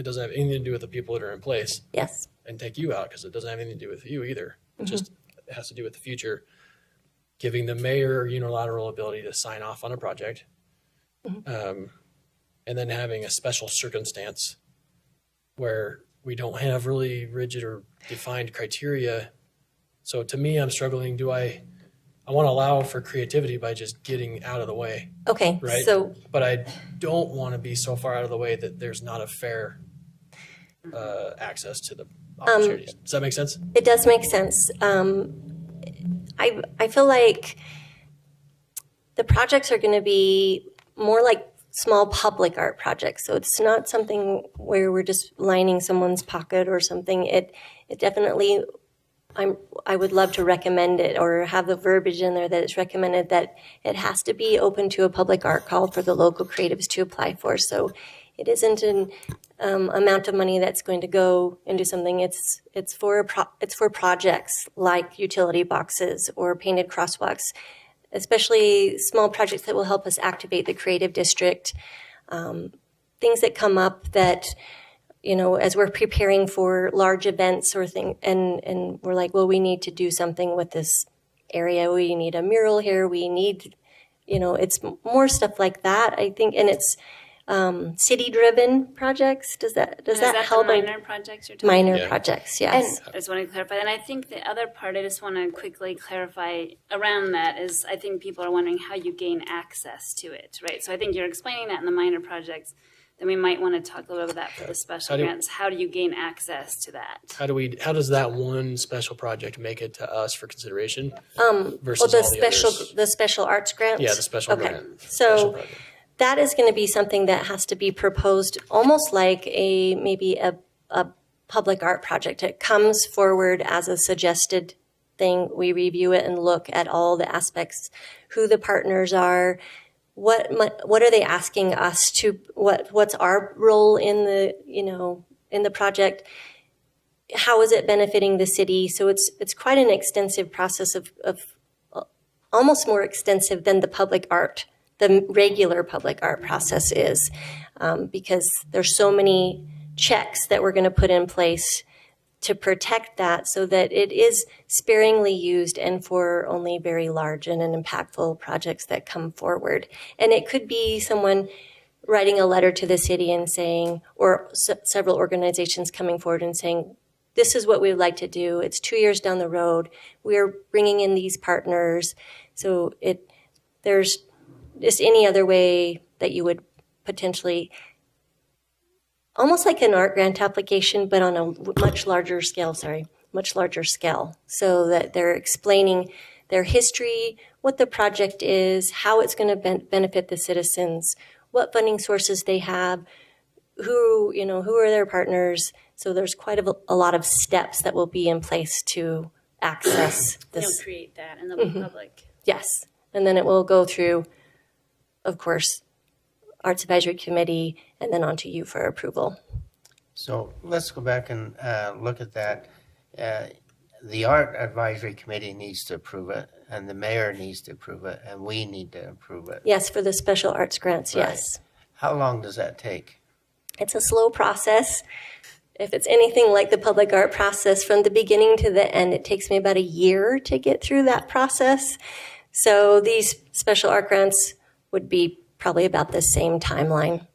doesn't have anything to do with the people that are in place. Yes. And take you out because it doesn't have anything to do with you either. It just has to do with the future. Giving the mayor unilateral ability to sign off on a project. And then having a special circumstance where we don't have really rigid or defined criteria. So to me, I'm struggling. I want to allow for creativity by just getting out of the way. Okay. Right. But I don't want to be so far out of the way that there's not a fair access to the opportunities. Does that make sense? It does make sense. I feel like the projects are going to be more like small public art projects. So it's not something where we're just lining someone's pocket or something. It definitely I would love to recommend it or have the verbiage in there that it's recommended that it has to be open to a public art call for the local creatives to apply for. So it isn't an amount of money that's going to go into something. It's for projects like utility boxes or painted crosswalks, especially small projects that will help us activate the creative district. Things that come up that, as we're preparing for large events or thing, and we're like, well, we need to do something with this area. We need a mural here. We need, it's more stuff like that, I think. And it's city-driven projects. Does that help? The minor projects you're talking Minor about? projects, yes. I just want to clarify. And I think the other part I just want to quickly clarify around that is I think people are wondering how you gain access to it, right? So I think you're explaining that in the minor projects. Then we might want to talk a little bit about that for the special grants. How do you gain access to that? How does that one special project make it to us for consideration? Versus The special arts grants? Yeah, the special grant. So that is going to be something that has to be proposed almost like maybe a public art project. It comes forward as a suggested thing. We review it and look at all the aspects, who the partners are, what are they asking us to, what's our role in the project, how is it benefiting the city. So it's quite an extensive process of almost more extensive than the regular public art process is, because there's so many checks that we're going to put in place to protect that so that it is sparingly used and for only very large and impactful projects that come forward. And it could be someone writing a letter to the city and saying, or several organizations coming forward and saying, this is what we would like to do. It's 2 years down the road. We're bringing in these partners. So there's just any other way that you would potentially, almost like an art grant application, but on a much larger scale, so that they're explaining their history, what the project is, how it's going to benefit the citizens, what funding sources they have, who are their partners. So there's quite a lot of steps that will be in place to access this. You'll create that in the public. Yes. And then it will go through, of course, Arts Advisory Committee, and then on to you for approval. So let's go back and look at that. The Art Advisory Committee needs to approve it, and the mayor needs to approve it, and we need to approve it. Yes, for the special arts grants, Right. yes. How long does that take? It's a slow process. If it's anything like the public art process, from the beginning to the end, it takes me about a year to get through that process. So these special art grants would be probably about the same timeline.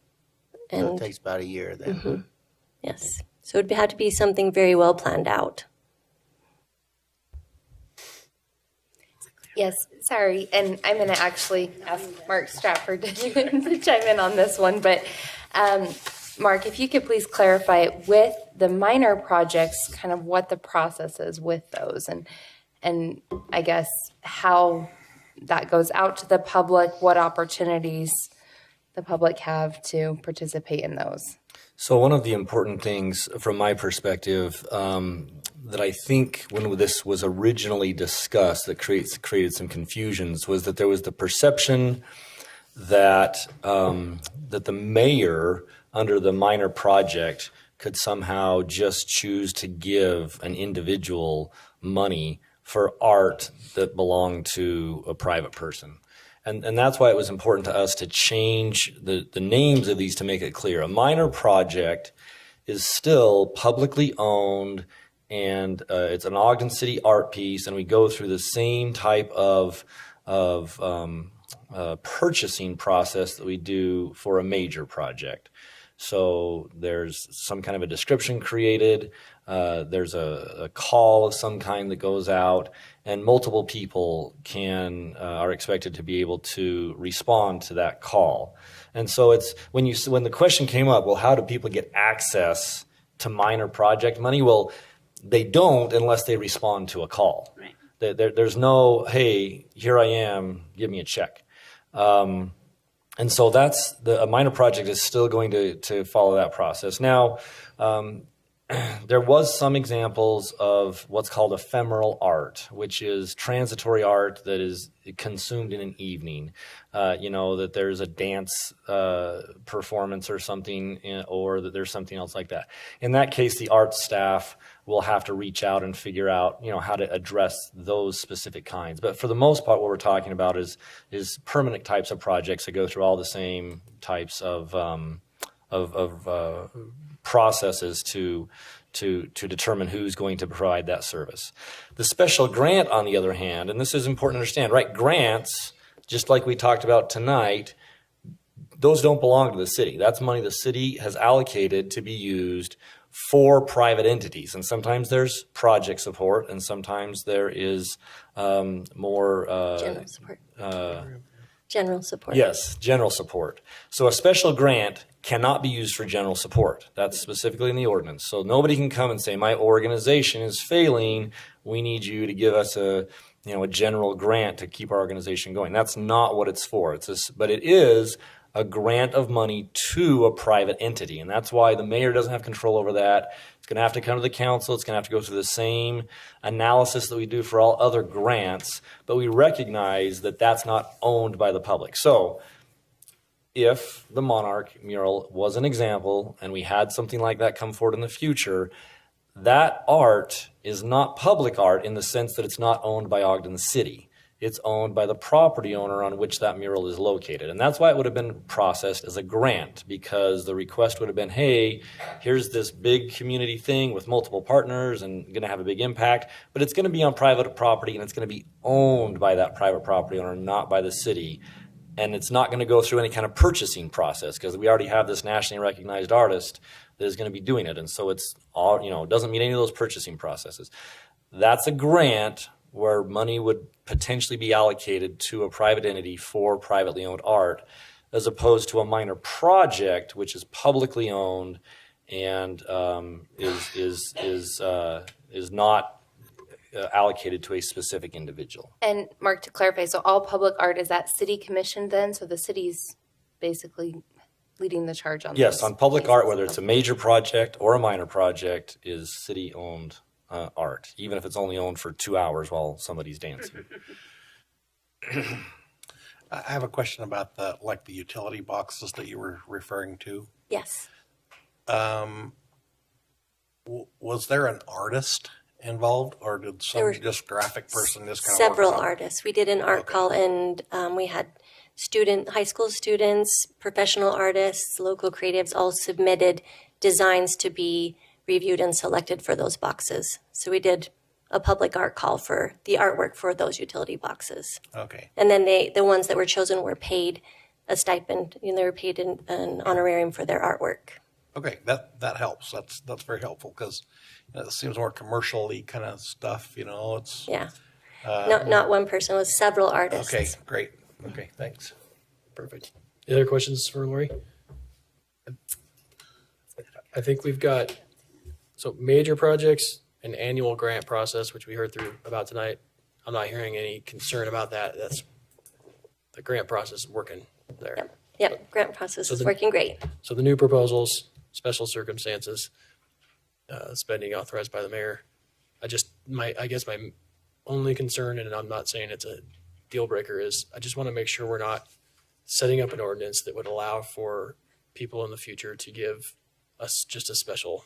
So it takes about a year then. Mm-hmm. Yes. So it would have to be something very well planned out. Yes, sorry, and I'm going to actually ask Mark Stratford to chime in on this one, but Mark, if you could please clarify with the minor projects, kind of what the process is with those, and I guess how that goes out to the public, what opportunities the public have to participate in those. So one of the important things from my perspective that I think when this was originally discussed that created some confusions was that there was the perception that that the mayor under the minor project could somehow just choose to give an individual money for art that belonged to a private person. And that's why it was important to us to change the names of these to make it clear. A minor project is still publicly owned, and it's an Ogden City art piece, and we go through the same type of purchasing process that we do for a major project. So there's some kind of a description created, there's a call of some kind that goes out, and multiple people are expected to be able to respond to that call. And so it's when the question came up, well, how do people get access to minor project money? Well, they don't unless they respond to a call. Right. There's no, hey, here I am, give me a check. And so a minor project is still going to follow that process. Now, there was some examples of what's called ephemeral art, which is transitory art that is consumed in an evening. That there's a dance performance or something, or that there's something else like that. In that case, the art staff will have to reach out and figure out, how to address those specific kinds. But for the most part, what we're talking about is permanent types of projects that go through all the same types of processes to determine who's going to provide that service. The special grant, on the other hand, and this is important to understand, right? Grants, just like we talked about tonight, those don't belong to the city. That's money the city has allocated to be used for private entities. And sometimes there's project support, and sometimes there is more General support. General support. Yes, general support. So a special grant cannot be used for general support. That's specifically in the ordinance. So nobody can come and say, my organization is failing. We need you to give us a general grant to keep our organization going. That's not what it's for. But it is a grant of money to a private entity. And that's why the mayor doesn't have control over that. It's going to have to come to the council. It's going to have to go through the same analysis that we do for all other grants. But we recognize that that's not owned by the public. So if the Monarch mural was an example and we had something like that come forward in the future, that art is not public art in the sense that it's not owned by Ogden City. It's owned by the property owner on which that mural is located. And that's why it would have been processed as a grant, because the request would have been, hey, here's this big community thing with multiple partners and going to have a big impact, but it's going to be on private property and it's going to be owned by that private property owner, not by the city. And it's not going to go through any kind of purchasing process because we already have this nationally recognized artist that is going to be doing it. And so it's all, it doesn't meet any of those purchasing processes. That's a grant where money would potentially be allocated to a private entity for privately owned art, as opposed to a minor project, which is publicly owned and is not allocated to a specific individual. And Mark, to clarify, so all public art, is that city commissioned then? So the city's basically leading the charge on Yes, those on public cases. art, whether it's a major project or a minor project, is city-owned art, even if it's only owned for 2 hours while somebody's dancing. I have a question about the utility boxes that you were referring to. Yes. Was there an artist involved, or did some just graphic person just kind of Several artists. We did an art call, and we had high school students, professional artists, local creatives all submitted designs to be reviewed and selected for those boxes. So we did a public art call for the artwork for those utility boxes. Okay. And then the ones that were chosen were paid a stipend. They were paid an honorarium for their artwork. Okay, that helps. That's very helpful because it seems more commercially kind of stuff. It's Not one person. It was several artists. Okay, great. Okay, thanks. Perfect. Any other questions for Lori? I think we've got major projects, an annual grant process, which we heard about tonight. I'm not hearing any concern about that. That's the grant process is working there. Yep. Grant process is working great. So the new proposals, special circumstances, spending authorized by the mayor. I guess my only concern, and I'm not saying it's a deal breaker, is I just want to make sure we're not setting up an ordinance that would allow for people in the future to give us just a special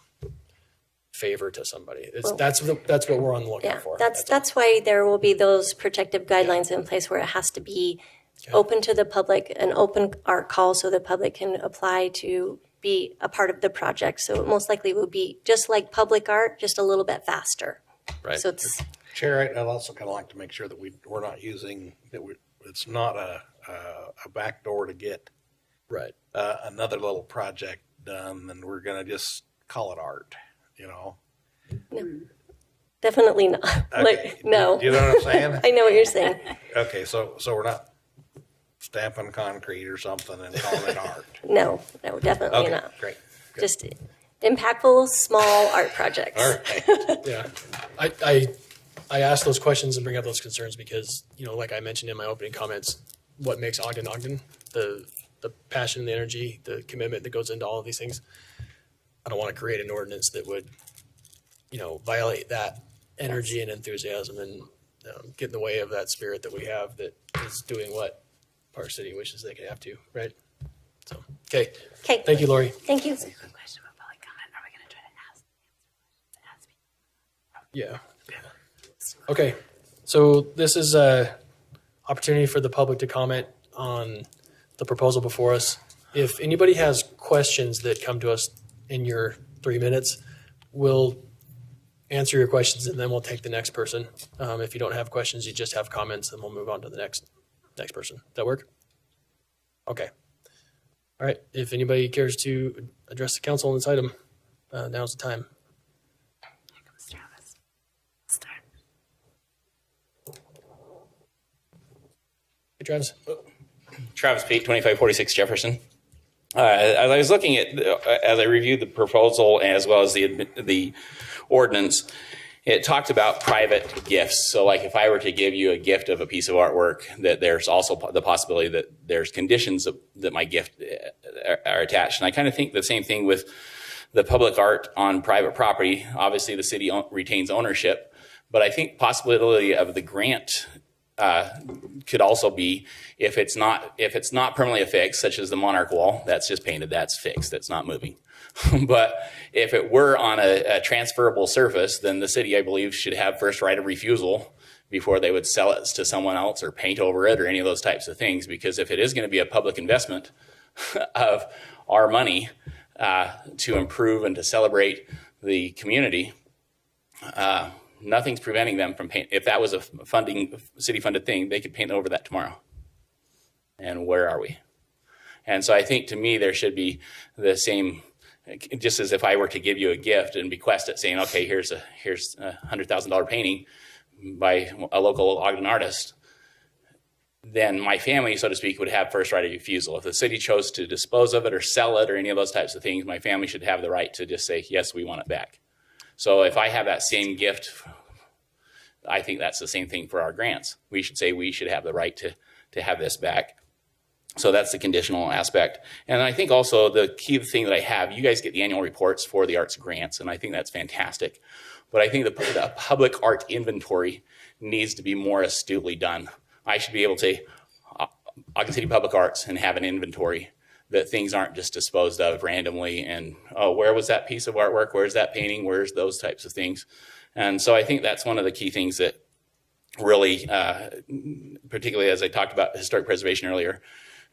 favor to somebody. That's what we're on the lookout for. That's why there will be those protective guidelines in place where it has to be open to the public, an open art call so the public can apply to be a part of the project. So it most likely will be just like public art, just a little bit faster. Right. So it's Chair, I'd also kind of like to make sure that we're not using that. It's not a back door to get another little project done, and we're going to just call it art. No, definitely not. Okay. No. You know what I'm saying? I know what you're saying. Okay, so we're not stamping concrete or something and calling it art. No, definitely not. Great. Good. Just impactful, small art projects. All right. Yeah. I ask those questions and bring up those concerns because, like I mentioned in my opening comments, what makes Ogden, the passion, the energy, the commitment that goes into all of these things. I don't want to create an ordinance that would violate that energy and enthusiasm and get in the way of that spirit that we have that is doing what Park City wishes they could have to, right? So, okay. Okay. Thank you, Lori. Thank you. Yeah. Okay. So this is a opportunity for the public to comment on the proposal before us. If anybody has questions that come to us in your 3 minutes, we'll answer your questions and then we'll take the next person. If you don't have questions, you just have comments, then we'll move on to the next person. Does that work? Okay. All right. If anybody cares to address the council on this item, now's the time. Hey, Travis. Travis Pate, 2546 Jefferson. As I was looking at, as I reviewed the proposal as well as the ordinance, it talked about private gifts. So like if I were to give you a gift of a piece of artwork, that there's also the possibility that there's conditions that my gift are attached. And I kind of think the same thing with the public art on private property. Obviously the city retains ownership, but I think possibility of the grant could also be if it's not permanently affixed, such as the Monarch wall, that's just painted, that's fixed, that's not moving. But if it were on a transferable surface, then the city, I believe, should have first right of refusal before they would sell it to someone else or paint over it or any of those types of things. Because if it is going to be a public investment of our money to improve and to celebrate the community, nothing's preventing them from paint. If that was a city-funded thing, they could paint over that tomorrow. And where are we? And so I think, to me, there should be the same, just as if I were to give you a gift and bequest it, saying, okay, here's a $100,000 painting by a local Ogden artist, then my family, so to speak, would have first right of refusal. If the city chose to dispose of it or sell it or any of those types of things, my family should have the right to just say, yes, we want it back. So if I have that same gift, I think that's the same thing for our grants. We should say we should have the right to have this back. So that's the conditional aspect. And I think also the key thing that I have, you guys get the annual reports for the arts grants, and I think that's fantastic. But I think the public art inventory needs to be more astutely done. I should be able to Ogden City Public Arts and have an inventory that things aren't just disposed of randomly and, oh, where was that piece of artwork? Where's that painting? Where's those types of things? And so I think that's one of the key things that really, particularly as I talked about historic preservation earlier,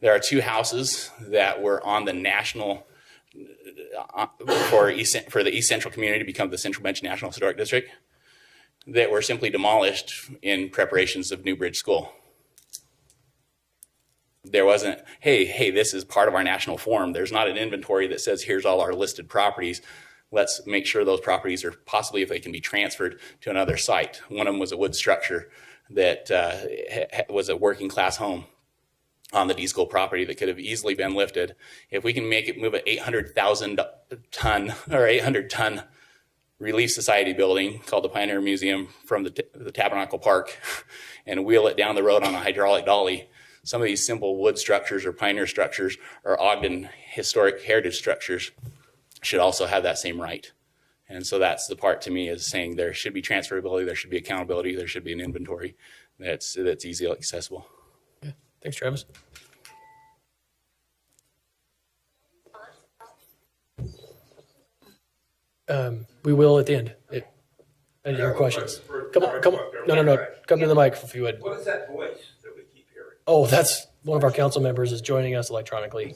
there are two houses that were on the national, for the East Central community to become the Central Bench National Historic District, that were simply demolished in preparations of New Bridge School. There wasn't, hey, this is part of our national forum. There's not an inventory that says, here's all our listed properties. Let's make sure those properties are possibly, if they can be transferred to another site. One of them was a wood structure that was a working class home on the D School property that could have easily been lifted. If we can make it move an 800,000 ton or 800 ton Relief Society building called the Pioneer Museum from the Tabernacle Park and wheel it down the road on a hydraulic dolly, some of these simple wood structures or pioneer structures or Ogden historic heritage structures should also have that same right. And so that's the part to me is saying there should be transferability, there should be accountability, there should be an inventory that's easily accessible. Yeah. Thanks, Travis. We will at the end. Any of your questions? Come on. No. Come to the mic if you would. What is that voice that we keep hearing? Oh, that's one of our council members is joining us electronically.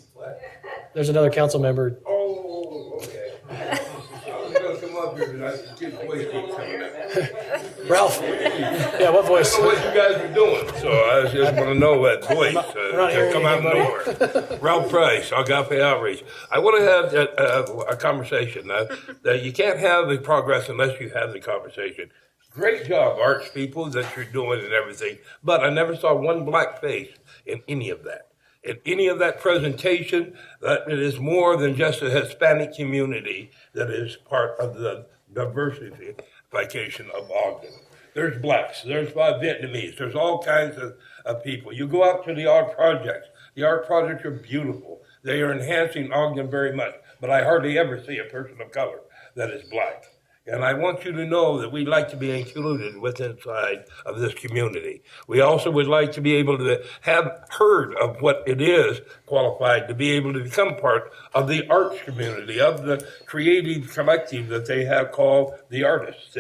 There's another council member. Oh, okay. I'm going to come up here tonight and get the voice keep coming out. Ralph. Yeah, what voice? I don't know what you guys are doing, so I just want to know that voice. We're not hearing come out of nowhere. Ralph Price, Agape Outreach. I want to have a conversation. That you can't have the progress unless you have the conversation. Great job, arts people, that you're doing and everything, but I never saw one black face in any of that. In any of that presentation, that it is more than just a Hispanic community that is part of the diversification of Ogden. There's blacks, there's Vietnamese, there's all kinds of people. You go out to the art projects. The art projects are beautiful. They are enhancing Ogden very much, but I hardly ever see a person of color that is black. And I want you to know that we'd like to be included within inside of this community. We also would like to be able to have heard of what it is qualified to be able to become part of the arts community, of the creative collective that they have called the artists.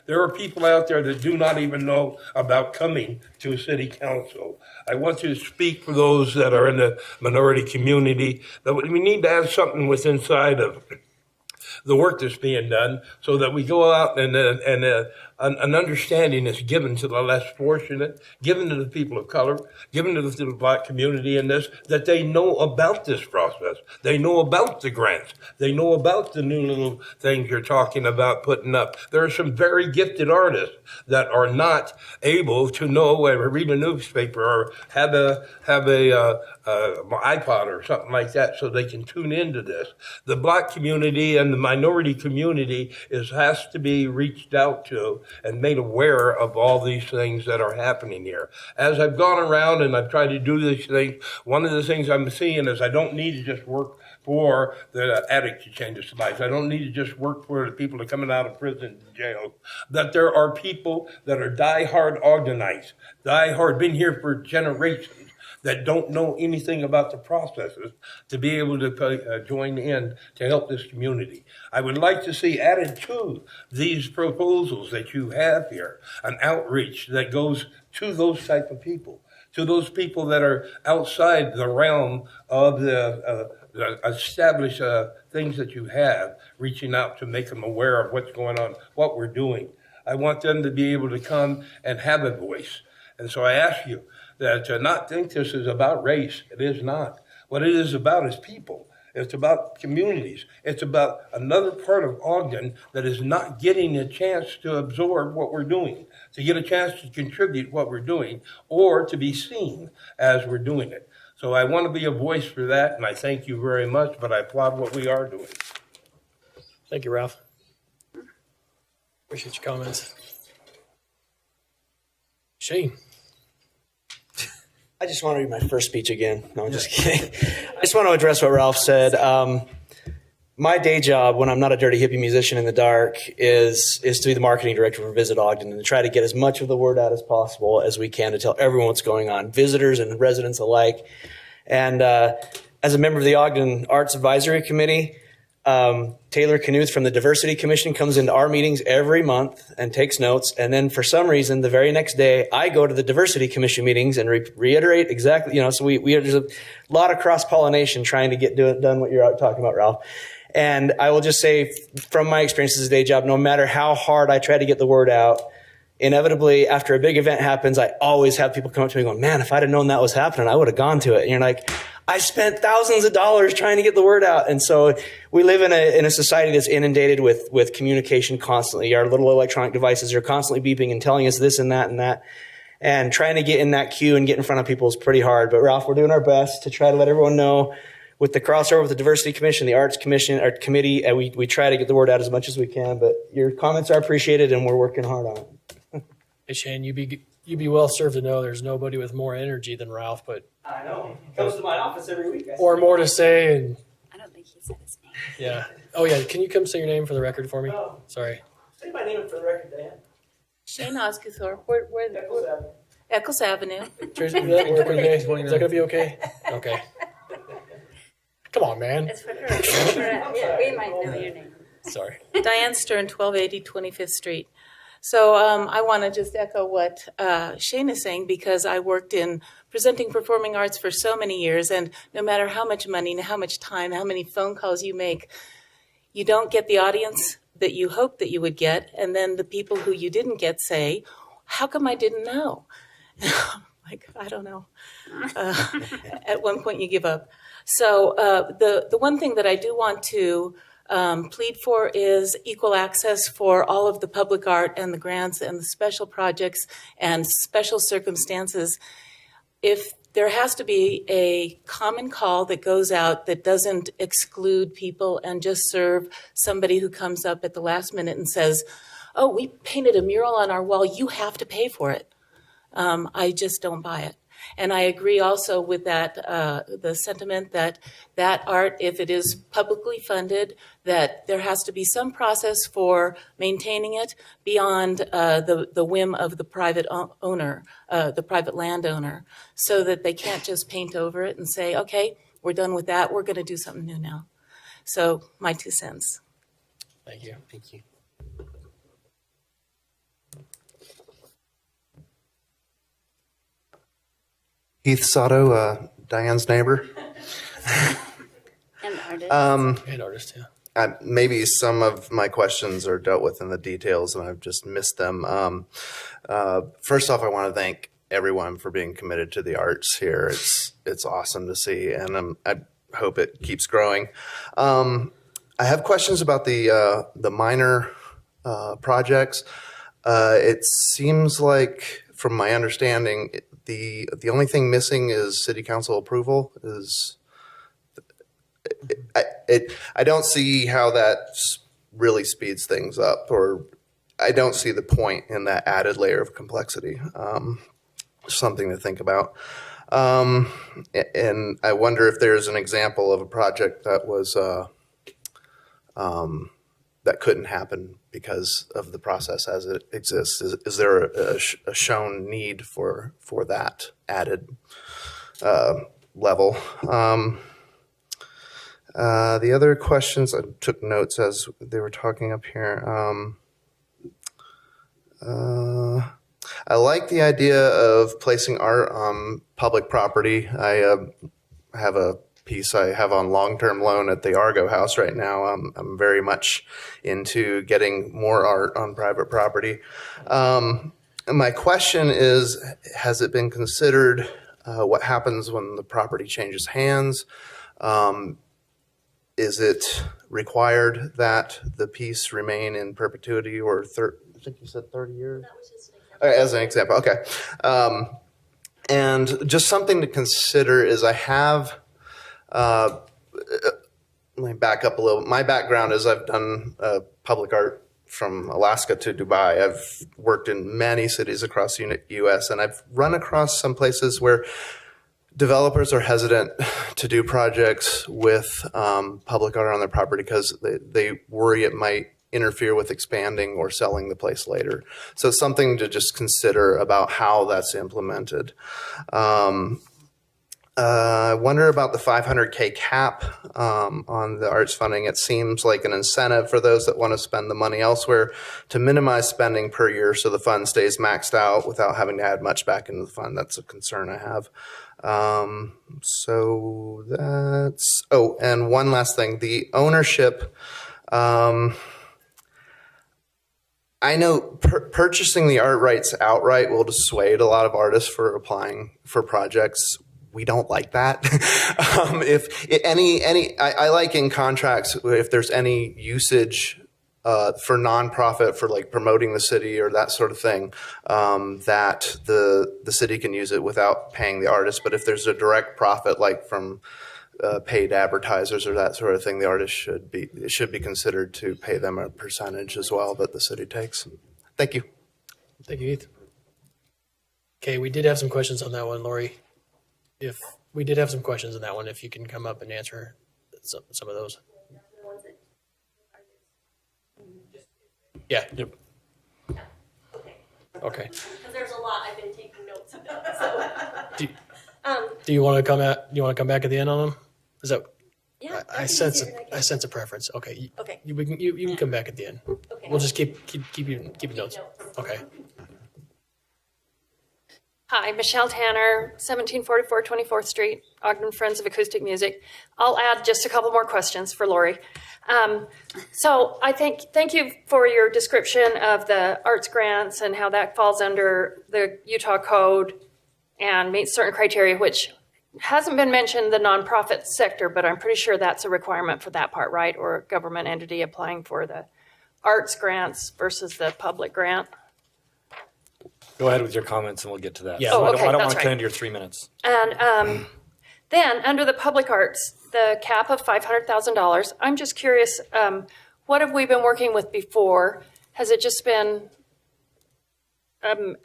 There are people out there that do not even know about coming to a city council. I want you to speak for those that are in the minority community, that we need to have something within inside of the work that's being done, so that we go out and an understanding is given to the less fortunate, given to the people of color, given to the Black community in this, that they know about this process. They know about the grants. They know about the new little things you're talking about putting up. There are some very gifted artists that are not able to know or read a newspaper or have a iPod or something like that, so they can tune into this. The Black community and the minority community has to be reached out to and made aware of all these things that are happening here. As I've gone around and I've tried to do these things, one of the things I'm seeing is I don't need to just work for the addict to change their lives. I don't need to just work for the people that are coming out of prison and jail. That there are people that are die-hard Ogdenites, die-hard, been here for generations, that don't know anything about the processes to be able to join in to help this community. I would like to see added to these proposals that you have here, an outreach that goes to those type of people, to those people that are outside the realm of the established things that you have, reaching out to make them aware of what's going on, what we're doing. I want them to be able to come and have a voice. And so I ask you, that to not think this is about race. It is not. What it is about is people. It's about communities. It's about another part of Ogden that is not getting a chance to absorb what we're doing, to get a chance to contribute what we're doing, or to be seen as we're doing it. So I want to be a voice for that, and I thank you very much, but I applaud what we are doing. Thank you, Ralph. Appreciate your comments. Shane. I just want to read my first speech again. No, I'm just kidding. I just want to address what Ralph said. My day job, when I'm not a dirty hippie musician in the dark, is to be the marketing director for Visit Ogden and to try to get as much of the word out as possible as we can to tell everyone what's going on, visitors and residents alike. And as a member of the Ogden Arts Advisory Committee, Taylor Knuth from the Diversity Commission comes into our meetings every month and takes notes. And then for some reason, the very next day, I go to the Diversity Commission meetings and reiterate exactly, so there's a lot of cross-pollination trying to get done what you're out talking about, Ralph. And I will just say from my experience as a day job, no matter how hard I try to get the word out, inevitably after a big event happens, I always have people come up to me going, man, if I'd have known that was happening, I would have gone to it. And you're like, I spent thousands of dollars trying to get the word out. And so we live in a society that's inundated with communication constantly. Our little electronic devices are constantly beeping and telling us this and that and that. And trying to get in that queue and get in front of people is pretty hard. But Ralph, we're doing our best to try to let everyone know with the crossover with the Diversity Commission, the Arts Commission, our committee, and we try to get the word out as much as we can. But your comments are appreciated and we're working hard on it. Hey, Shane, you'd be well served to know there's nobody with more energy than Ralph, but I know. He comes to my office every week. Or more to say. And I don't think he said his name. yeah. Oh, yeah. Can you come say your name for the record for me? Oh. Sorry. Say my name for the record, Diane. Shane Osguthorpe. Where Eccles Avenue. Tracy, will that work with me? Is that going to be okay? Okay. Come on, man. It's for her. Yeah, we might know your name. Sorry. Diane Stern, 1280 25th Street. So I want to just echo what Shane is saying, because I worked in presenting performing arts for so many years, and no matter how much money, how much time, how many phone calls you make, you don't get the audience that you hoped that you would get, and then the people who you didn't get say, how come I didn't know? Like, I don't know. At one point you give up. So the one thing that I do want to plead for is equal access for all of the public art and the grants and the special projects and special circumstances. If there has to be a common call that goes out that doesn't exclude people and just serve somebody who comes up at the last minute and says, oh, we painted a mural on our wall, you have to pay for it. I just don't buy it. And I agree also with that, the sentiment that art, if it is publicly funded, that there has to be some process for maintaining it beyond the whim of the private owner, the private landowner, so that they can't just paint over it and say, okay, we're done with that, we're going to do something new now. So my 2 cents. Thank you. Thank you. Heath Sato, Diane's neighbor. And artist. And artist, yeah. Maybe some of my questions are dealt with in the details and I've just missed them. First off, I want to thank everyone for being committed to the arts here. It's awesome to see, and I hope it keeps growing. I have questions about the minor projects. It seems like, from my understanding, the only thing missing is city council approval. I don't see how that really speeds things up, or I don't see the point in that added layer of complexity. Something to think about. And I wonder if there's an example of a project that was that couldn't happen because of the process as it exists. Is there a shown need for that added level? The other questions, I took notes as they were talking up here. I like the idea of placing art on public property. I have a piece I have on long-term loan at the Argo House right now. I'm very much into getting more art on private property. And my question is, has it been considered what happens when the property changes hands? Is it required that the piece remain in perpetuity, or I think you said 30 years? That was just as an example, okay. And just something to consider is I have, let me back up a little. My background is I've done public art from Alaska to Dubai. I've worked in many cities across the U.S., and I've run across some places where developers are hesitant to do projects with public art on their property because they worry it might interfere with expanding or selling the place later. So something to just consider about how that's implemented. I wonder about the $500K cap on the arts funding. It seems like an incentive for those that want to spend the money elsewhere to minimize spending per year so the fund stays maxed out without having to add much back into the fund. That's a concern I have. So that's, oh, and one last thing, the ownership. I know purchasing the art rights outright will dissuade a lot of artists for applying for projects. We don't like that. I like in contracts if there's any usage for nonprofit for like promoting the city or that sort of thing, that the city can use it without paying the artist. But if there's a direct profit, like from paid advertisers or that sort of thing, the artist should be considered to pay them a percentage as well that the city takes. Thank you. Thank you, Heath. Okay, we did have some questions on that one, Lori. If we did have some questions on that one, if you can come up and answer some of those. Yeah. Yep. Okay. Because there's a lot, I've been taking notes of it. So. Do you want to come back at the end on them? Is that? Yeah. I sense a preference. Okay. Okay. You can come back at the end. Okay. We'll just keep notes. Okay. Hi, Michelle Tanner, 1744 24th Street, Ogden Friends of Acoustic Music. I'll add just a couple more questions for Lori. So I thank you for your description of the arts grants and how that falls under the Utah Code and meets certain criteria, which hasn't been mentioned in the nonprofit sector, but I'm pretty sure that's a requirement for that part, right? Or a government entity applying for the arts grants versus the public grant. Go ahead with your comments and we'll get to that. Yeah. Oh, okay, I don't that's want to cut right. into your 3 minutes. And then under the public arts, the cap of $500,000, I'm just curious, what have we been working with before? Has it just been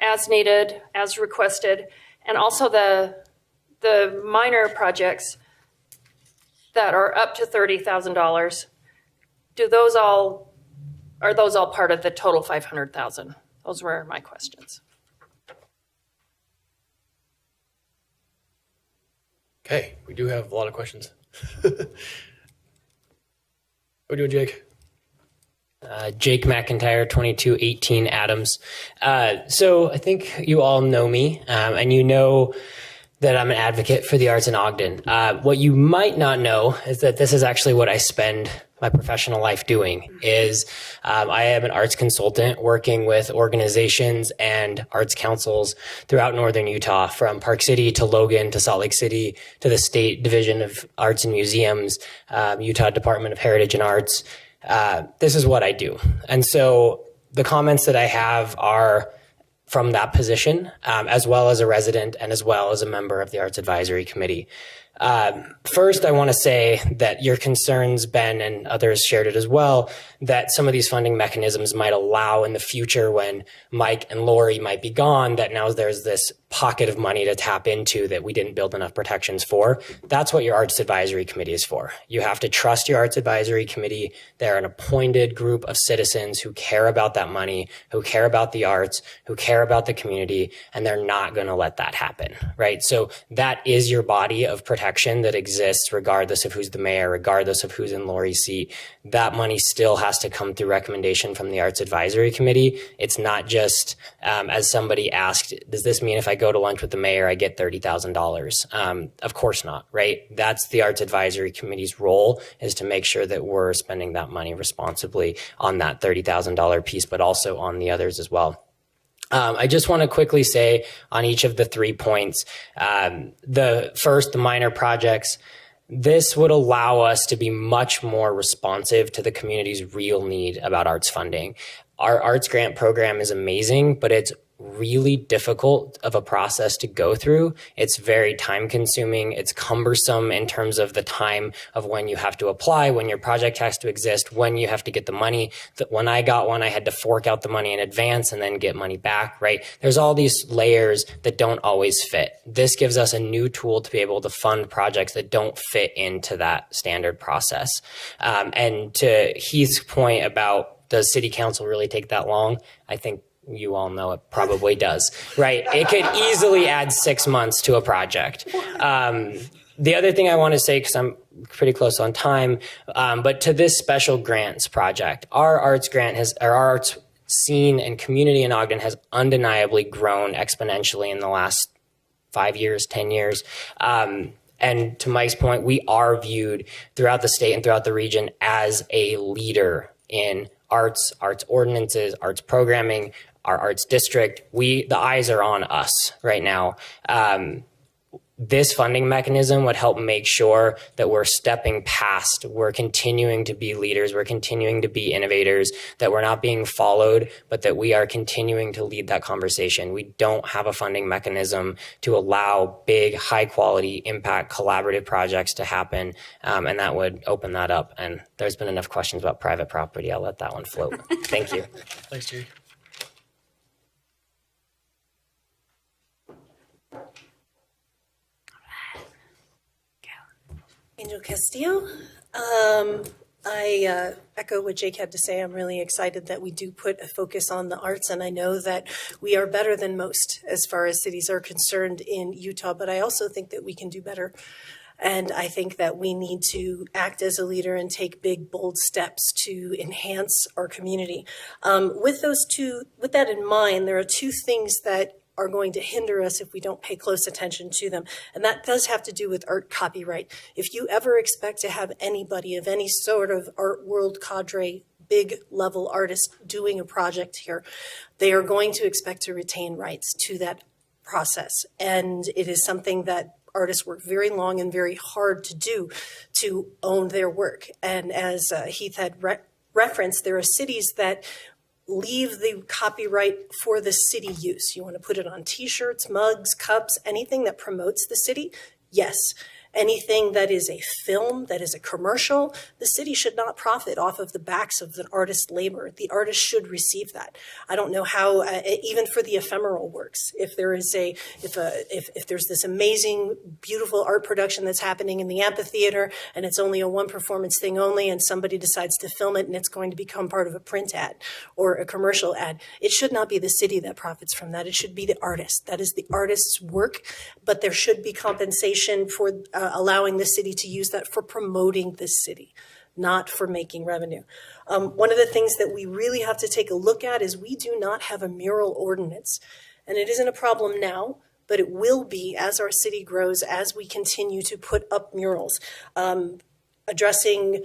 as needed, as requested? And also the minor projects that are up to $30,000, are those all part of the total 500,000? Those were my questions. Okay, we do have a lot of questions. How we doing, Jake? Jake McIntyre, 2218 Adams. So I think you all know me, and you know that I'm an advocate for the arts in Ogden. What you might not know is that this is actually what I spend my professional life doing. I am an arts consultant working with organizations and arts councils throughout northern Utah, from Park City to Logan to Salt Lake City to the State Division of Arts and Museums, Utah Department of Heritage and Arts. This is what I do. And so the comments that I have are from that position, as well as a resident and as well as a member of the Arts Advisory Committee. First, I want to say that your concerns, Ben, and others shared it as well, that some of these funding mechanisms might allow in the future when Mike and Lori might be gone, that now there's this pocket of money to tap into that we didn't build enough protections for. That's what your Arts Advisory Committee is for. You have to trust your Arts Advisory Committee. They're an appointed group of citizens who care about that money, who care about the arts, who care about the community, and they're not going to let that happen, right? So that is your body of protection that exists regardless of who's the mayor, regardless of who's in Lori's seat. That money still has to come through recommendation from the Arts Advisory Committee. It's not just, as somebody asked, does this mean if I go to lunch with the mayor, I get $30,000? Of course not, right? That's the Arts Advisory Committee's role, is to make sure that we're spending that money responsibly on that $30,000 piece, but also on the others as well. I just want to quickly say on each of the 3 points, the first, the minor projects, this would allow us to be much more responsive to the community's real need about arts funding. Our arts grant program is amazing, but it's really difficult of a process to go through. It's very time consuming. It's cumbersome in terms of the time of when you have to apply, when your project has to exist, when you have to get the money. When I got one, I had to fork out the money in advance and then get money back, right? There's all these layers that don't always fit. This gives us a new tool to be able to fund projects that don't fit into that standard process. And to Heath's point about, does city council really take that long? I think you all know it probably does, right? It could easily add 6 months to a project. The other thing I want to say, because I'm pretty close on time, but to this special grants project, our arts scene and community in Ogden has undeniably grown exponentially in the last 5 years, 10 years. And to Mike's point, we are viewed throughout the state and throughout the region as a leader in arts, arts ordinances, arts programming, our arts district. The eyes are on us right now. This funding mechanism would help make sure that we're stepping past, we're continuing to be leaders, we're continuing to be innovators, that we're not being followed, but that we are continuing to lead that conversation. We don't have a funding mechanism to allow big, high quality, impact, collaborative projects to happen. And that would open that up. And there's been enough questions about private property. I'll let that one float. Thank you. Thanks, Jerry. Angel Castillo. I echo what Jake had to say. I'm really excited that we do put a focus on the arts, and I know that we are better than most as far as cities are concerned in Utah, but I also think that we can do better. And I think that we need to act as a leader and take big, bold steps to enhance our community. With that in mind, there are two things that are going to hinder us if we don't pay close attention to them. And that does have to do with art copyright. If you ever expect to have anybody of any sort of art world cadre, big level artist doing a project here, they are going to expect to retain rights to that process. And it is something that artists work very long and very hard to do, to own their work. And as Heath had referenced, there are cities that leave the copyright for the city use. You want to put it on t-shirts, mugs, cups, anything that promotes the city? Yes. Anything that is a film, that is a commercial, the city should not profit off of the backs of the artist's labor. The artist should receive that. I don't know how, even for the ephemeral works, if there is if there's this amazing, beautiful art production that's happening in the amphitheater and it's only a one performance thing only, and somebody decides to film it and it's going to become part of a print ad or a commercial ad, it should not be the city that profits from that. It should be the artist. That is the artist's work, but there should be compensation for allowing the city to use that for promoting the city, not for making revenue. One of the things that we really have to take a look at is we do not have a mural ordinance. And it isn't a problem now, but it will be as our city grows, as we continue to put up murals. Addressing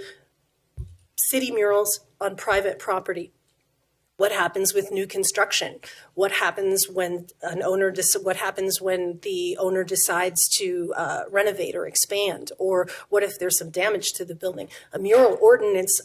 city murals on private property. What happens with new construction? What happens when what happens when the owner decides to renovate or expand? Or what if there's some damage to the building? A mural ordinance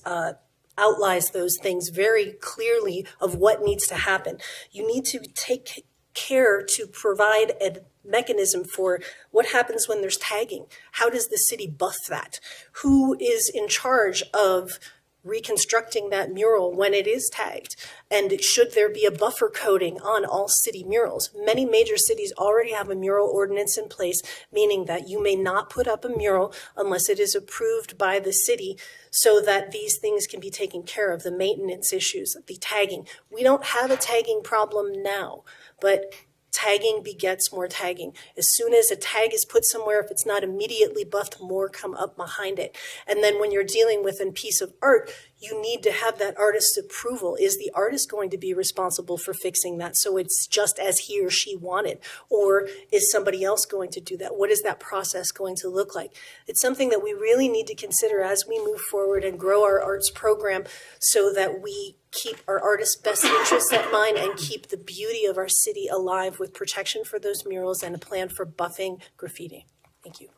outlines those things very clearly of what needs to happen. You need to take care to provide a mechanism for what happens when there's tagging. How does the city buff that? Who is in charge of reconstructing that mural when it is tagged? And should there be a buffer coating on all city murals? Many major cities already have a mural ordinance in place, meaning that you may not put up a mural unless it is approved by the city, so that these things can be taken care of, the maintenance issues, the tagging. We don't have a tagging problem now, but tagging begets more tagging. As soon as a tag is put somewhere, if it's not immediately buffed, more come up behind it. And then when you're dealing with a piece of art, you need to have that artist's approval. Is the artist going to be responsible for fixing that so it's just as he or she wanted? Or is somebody else going to do that? What is that process going to look like? It's something that we really need to consider as we move forward and grow our arts program, so that we keep our artists' best interests at mind and keep the beauty of our city alive, with protection for those murals and a plan for buffing graffiti. Thank you.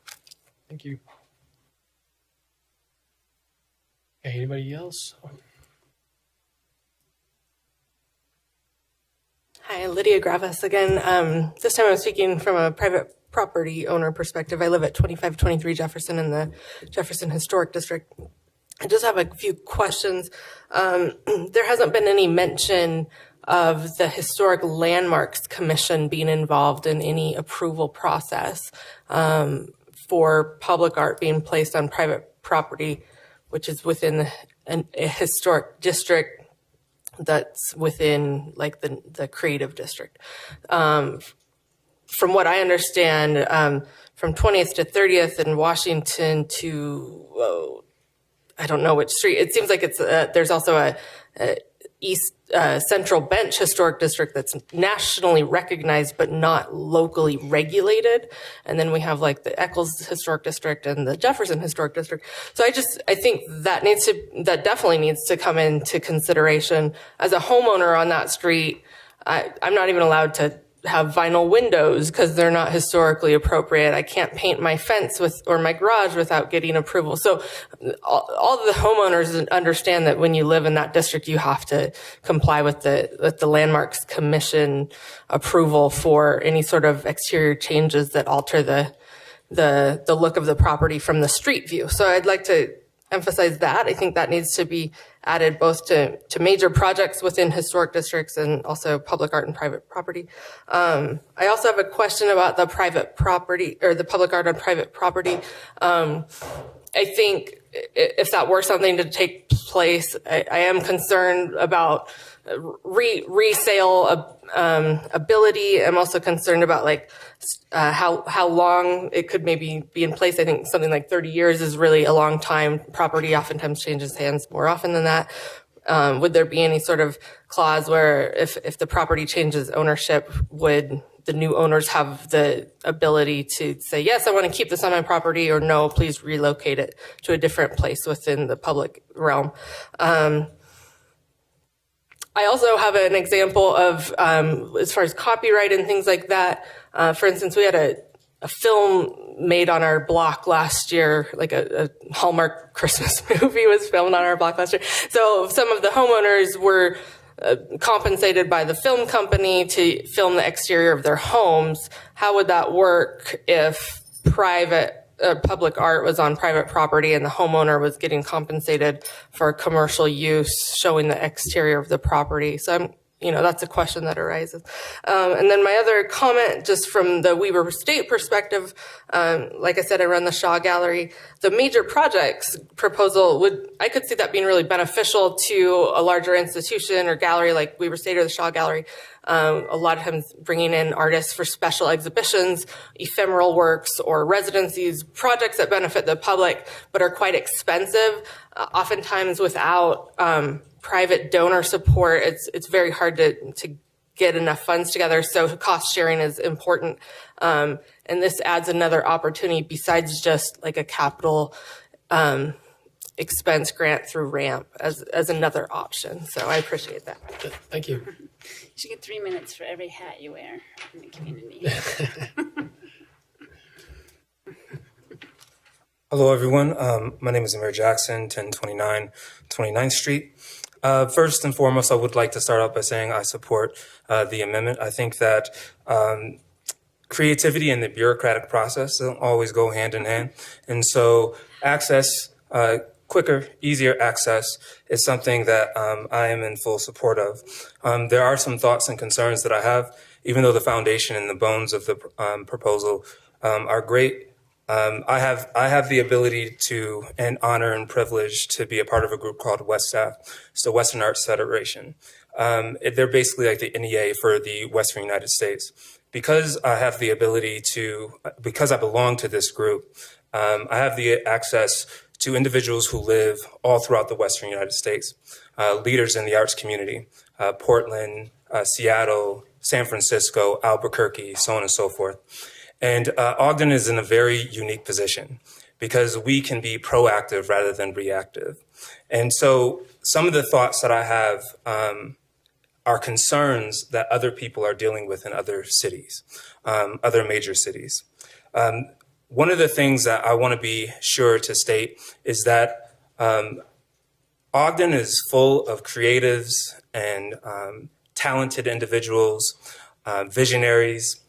Thank you. Okay, anybody else? Hi, Lydia Gravis again. This time I'm speaking from a private property owner perspective. I live at 2523 Jefferson in the Jefferson Historic District. I just have a few questions. There hasn't been any mention of the Historic Landmarks Commission being involved in any approval process for public art being placed on private property, which is within a historic district that's within like the creative district. From what I understand, from 20th to 30th in Washington to, I don't know which street, it seems like it's there's also a East Central Bench Historic District that's nationally recognized but not locally regulated. And then we have like the Eccles Historic District and the Jefferson Historic District. So I think that definitely needs to come into consideration. As a homeowner on that street, I'm not even allowed to have vinyl windows because they're not historically appropriate. I can't paint my fence or my garage without getting approval. So all of the homeowners understand that when you live in that district, you have to comply with the Landmarks Commission approval for any sort of exterior changes that alter the look of the property from the street view. So I'd like to emphasize that. I think that needs to be added both to major projects within historic districts and also public art and private property. I also have a question about the private property or the public art on private property. I think if that were something to take place, I am concerned about resale ability. I'm also concerned about like how long it could maybe be in place. I think something like 30 years is really a long time. Property oftentimes changes hands more often than that. Would there be any sort of clause where if the property changes ownership, would the new owners have the ability to say, yes, I want to keep this on my property, or no, please relocate it to a different place within the public realm? I also have an example of, as far as copyright and things like that. For instance, we had a film made on our block last year, like a Hallmark Christmas movie was filmed on our block last year. So some of the homeowners were compensated by the film company to film the exterior of their homes. How would that work if private public art was on private property and the homeowner was getting compensated for commercial use, showing the exterior of the property. So that's a question that arises. And then my other comment, just from the Weber State perspective, like I said, I run the Shaw Gallery. The major projects proposal I could see that being really beneficial to a larger institution or gallery like Weber State or the Shaw Gallery. A lot of times bringing in artists for special exhibitions, ephemeral works, or residencies, projects that benefit the public but are quite expensive, oftentimes without private donor support. It's very hard to get enough funds together, so cost sharing is important. And this adds another opportunity besides just like a capital expense grant through RAMP as another option. So I appreciate that. Thank you. You should get 3 minutes for every hat you wear in the community. Hello, everyone. My name is Amir Jackson, 1029 29th Street. First and foremost, I would like to start out by saying I support the amendment. I think that creativity and the bureaucratic process don't always go hand in hand. And so access, quicker, easier access is something that I am in full support of. There are some thoughts and concerns that I have, even though the foundation and the bones of the proposal are great. I have the ability to, and honor and privilege to be a part of a group called WestAF. It's the Western Arts Federation. They're basically like the NEA for the Western United States. Because I have the ability because I belong to this group, I have the access to individuals who live all throughout the Western United States, leaders in the arts community, Portland, Seattle, San Francisco, Albuquerque, so on and so forth. And Ogden is in a very unique position because we can be proactive rather than reactive. And so some of the thoughts that I have are concerns that other people are dealing with in other cities, other major cities. One of the things that I want to be sure to state is that Ogden is full of creatives and talented individuals, visionaries,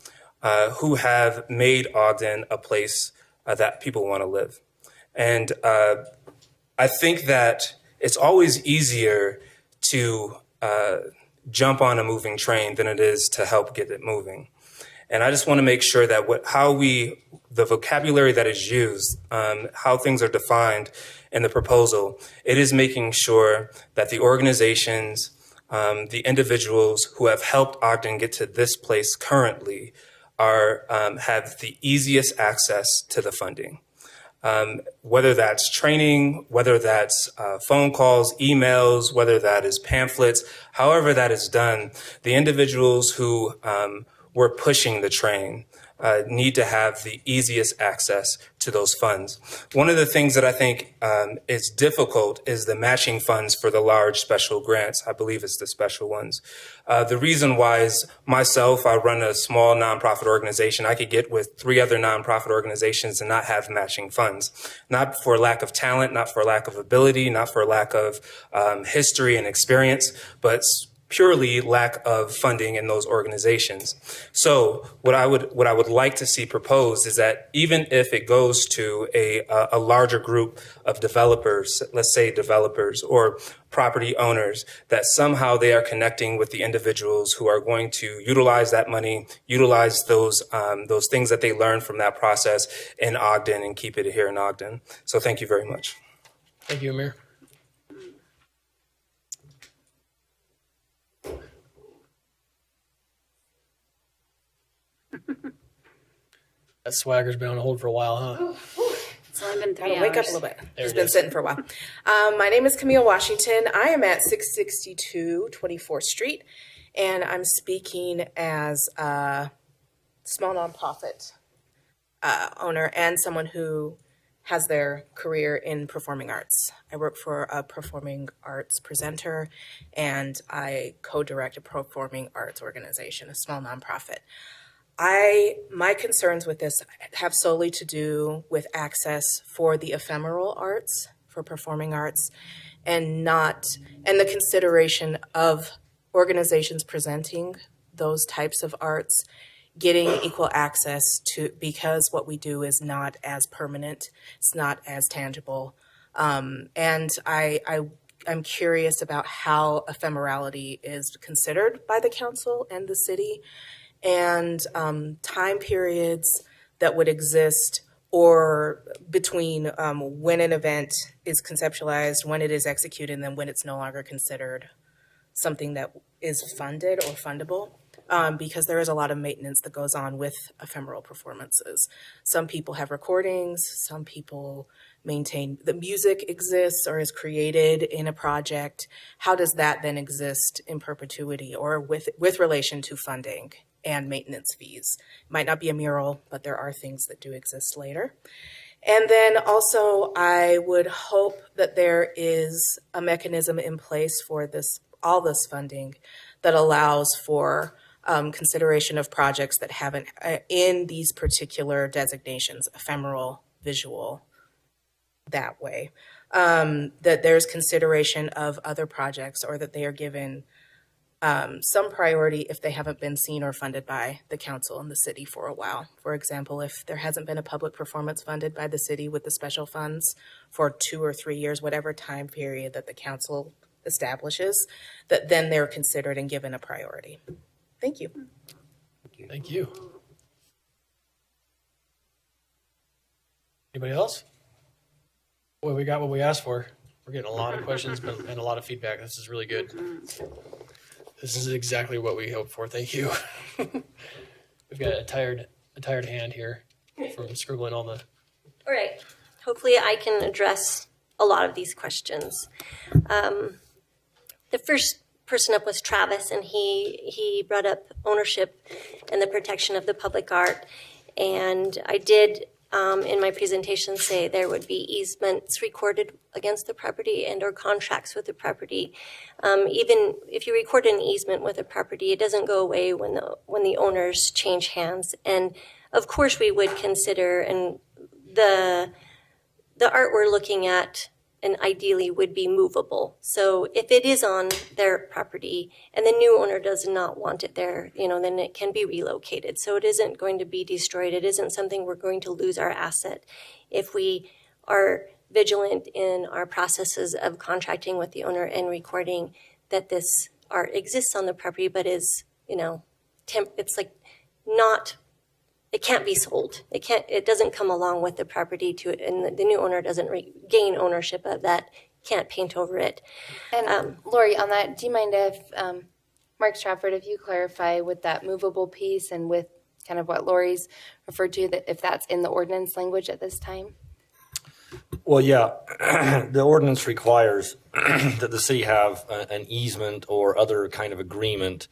who have made Ogden a place that people want to live. And I think that it's always easier to jump on a moving train than it is to help get it moving. And I just want to make sure that the vocabulary that is used, how things are defined in the proposal, it is making sure that the organizations, the individuals who have helped Ogden get to this place currently have the easiest access to the funding. Whether that's training, whether that's phone calls, emails, whether that is pamphlets, however that is done, the individuals who were pushing the train need to have the easiest access to those funds. One of the things that I think is difficult is the matching funds for the large special grants. I believe it's the special ones. The reason why is myself, I run a small nonprofit organization. I could get with 3 other nonprofit organizations and not have matching funds. Not for lack of talent, not for lack of ability, not for lack of history and experience, but purely lack of funding in those organizations. So what I would like to see proposed is that even if it goes to a larger group of developers, let's say developers or property owners, that somehow they are connecting with the individuals who are going to utilize that money, utilize those things that they learned from that process in Ogden and keep it here in Ogden. So thank you very much. Thank you, Amir. That swagger's been on hold for a while, huh? It's only been 3 Gotta hours. wake up a little bit. There It's it been is. sitting for a while. My name is Camille Washington. I am at 662 24th Street, and I'm speaking as a small nonprofit owner and someone who has their career in performing arts. I work for a performing arts presenter, and I co-direct a performing arts organization, a small nonprofit. My concerns with this have solely to do with access for the ephemeral arts, for performing arts, and the consideration of organizations presenting those types of arts getting equal access to, because what we do is not as permanent, it's not as tangible. And I'm curious about how ephemerality is considered by the council and the city, and time periods that would exist or between when an event is conceptualized, when it is executed, and then when it's no longer considered something that is funded or fundable. Because there is a lot of maintenance that goes on with ephemeral performances. Some people have recordings, some people maintain the music exists or is created in a project. How does that then exist in perpetuity or with relation to funding and maintenance fees? It might not be a mural, but there are things that do exist later. And then also, I would hope that there is a mechanism in place for all this funding that allows for consideration of projects that haven't in these particular designations, ephemeral, visual, that way, that there's consideration of other projects, or that they are given some priority if they haven't been seen or funded by the council and the city for a while. For example, if there hasn't been a public performance funded by the city with the special funds for 2 or 3 years, whatever time period that the council establishes, that then they're considered and given a priority. Thank you. Thank you. Anybody else? Boy, we got what we asked for. We're getting a lot of questions and a lot of feedback. This is really good. This is exactly what we hoped for. Thank you. We've got a tired hand here from scribbling all the. All right. Hopefully I can address a lot of these questions. The first person up was Travis, and he brought up ownership and the protection of the public art. And I did, in my presentation, say there would be easements recorded against the property and or contracts with the property. Even if you record an easement with a property, it doesn't go away when the owners change hands. And of course we would consider, and the art we're looking at and ideally would be movable. So if it is on their property and the new owner does not want it there, then it can be relocated. So it isn't going to be destroyed. It isn't something we're going to lose our asset. If we are vigilant in our processes of contracting with the owner and recording that this art exists on the property, but is, it's like not, it can't be sold. It doesn't come along with the property and the new owner doesn't gain ownership of that, can't paint over it. And Lori, on that, do you mind if, Mark Stratford, if you clarify with that movable piece and with kind of what Lori's referred to, that if that's in the ordinance language at this time? Well, yeah, the ordinance requires that the city have an easement or other kind of agreement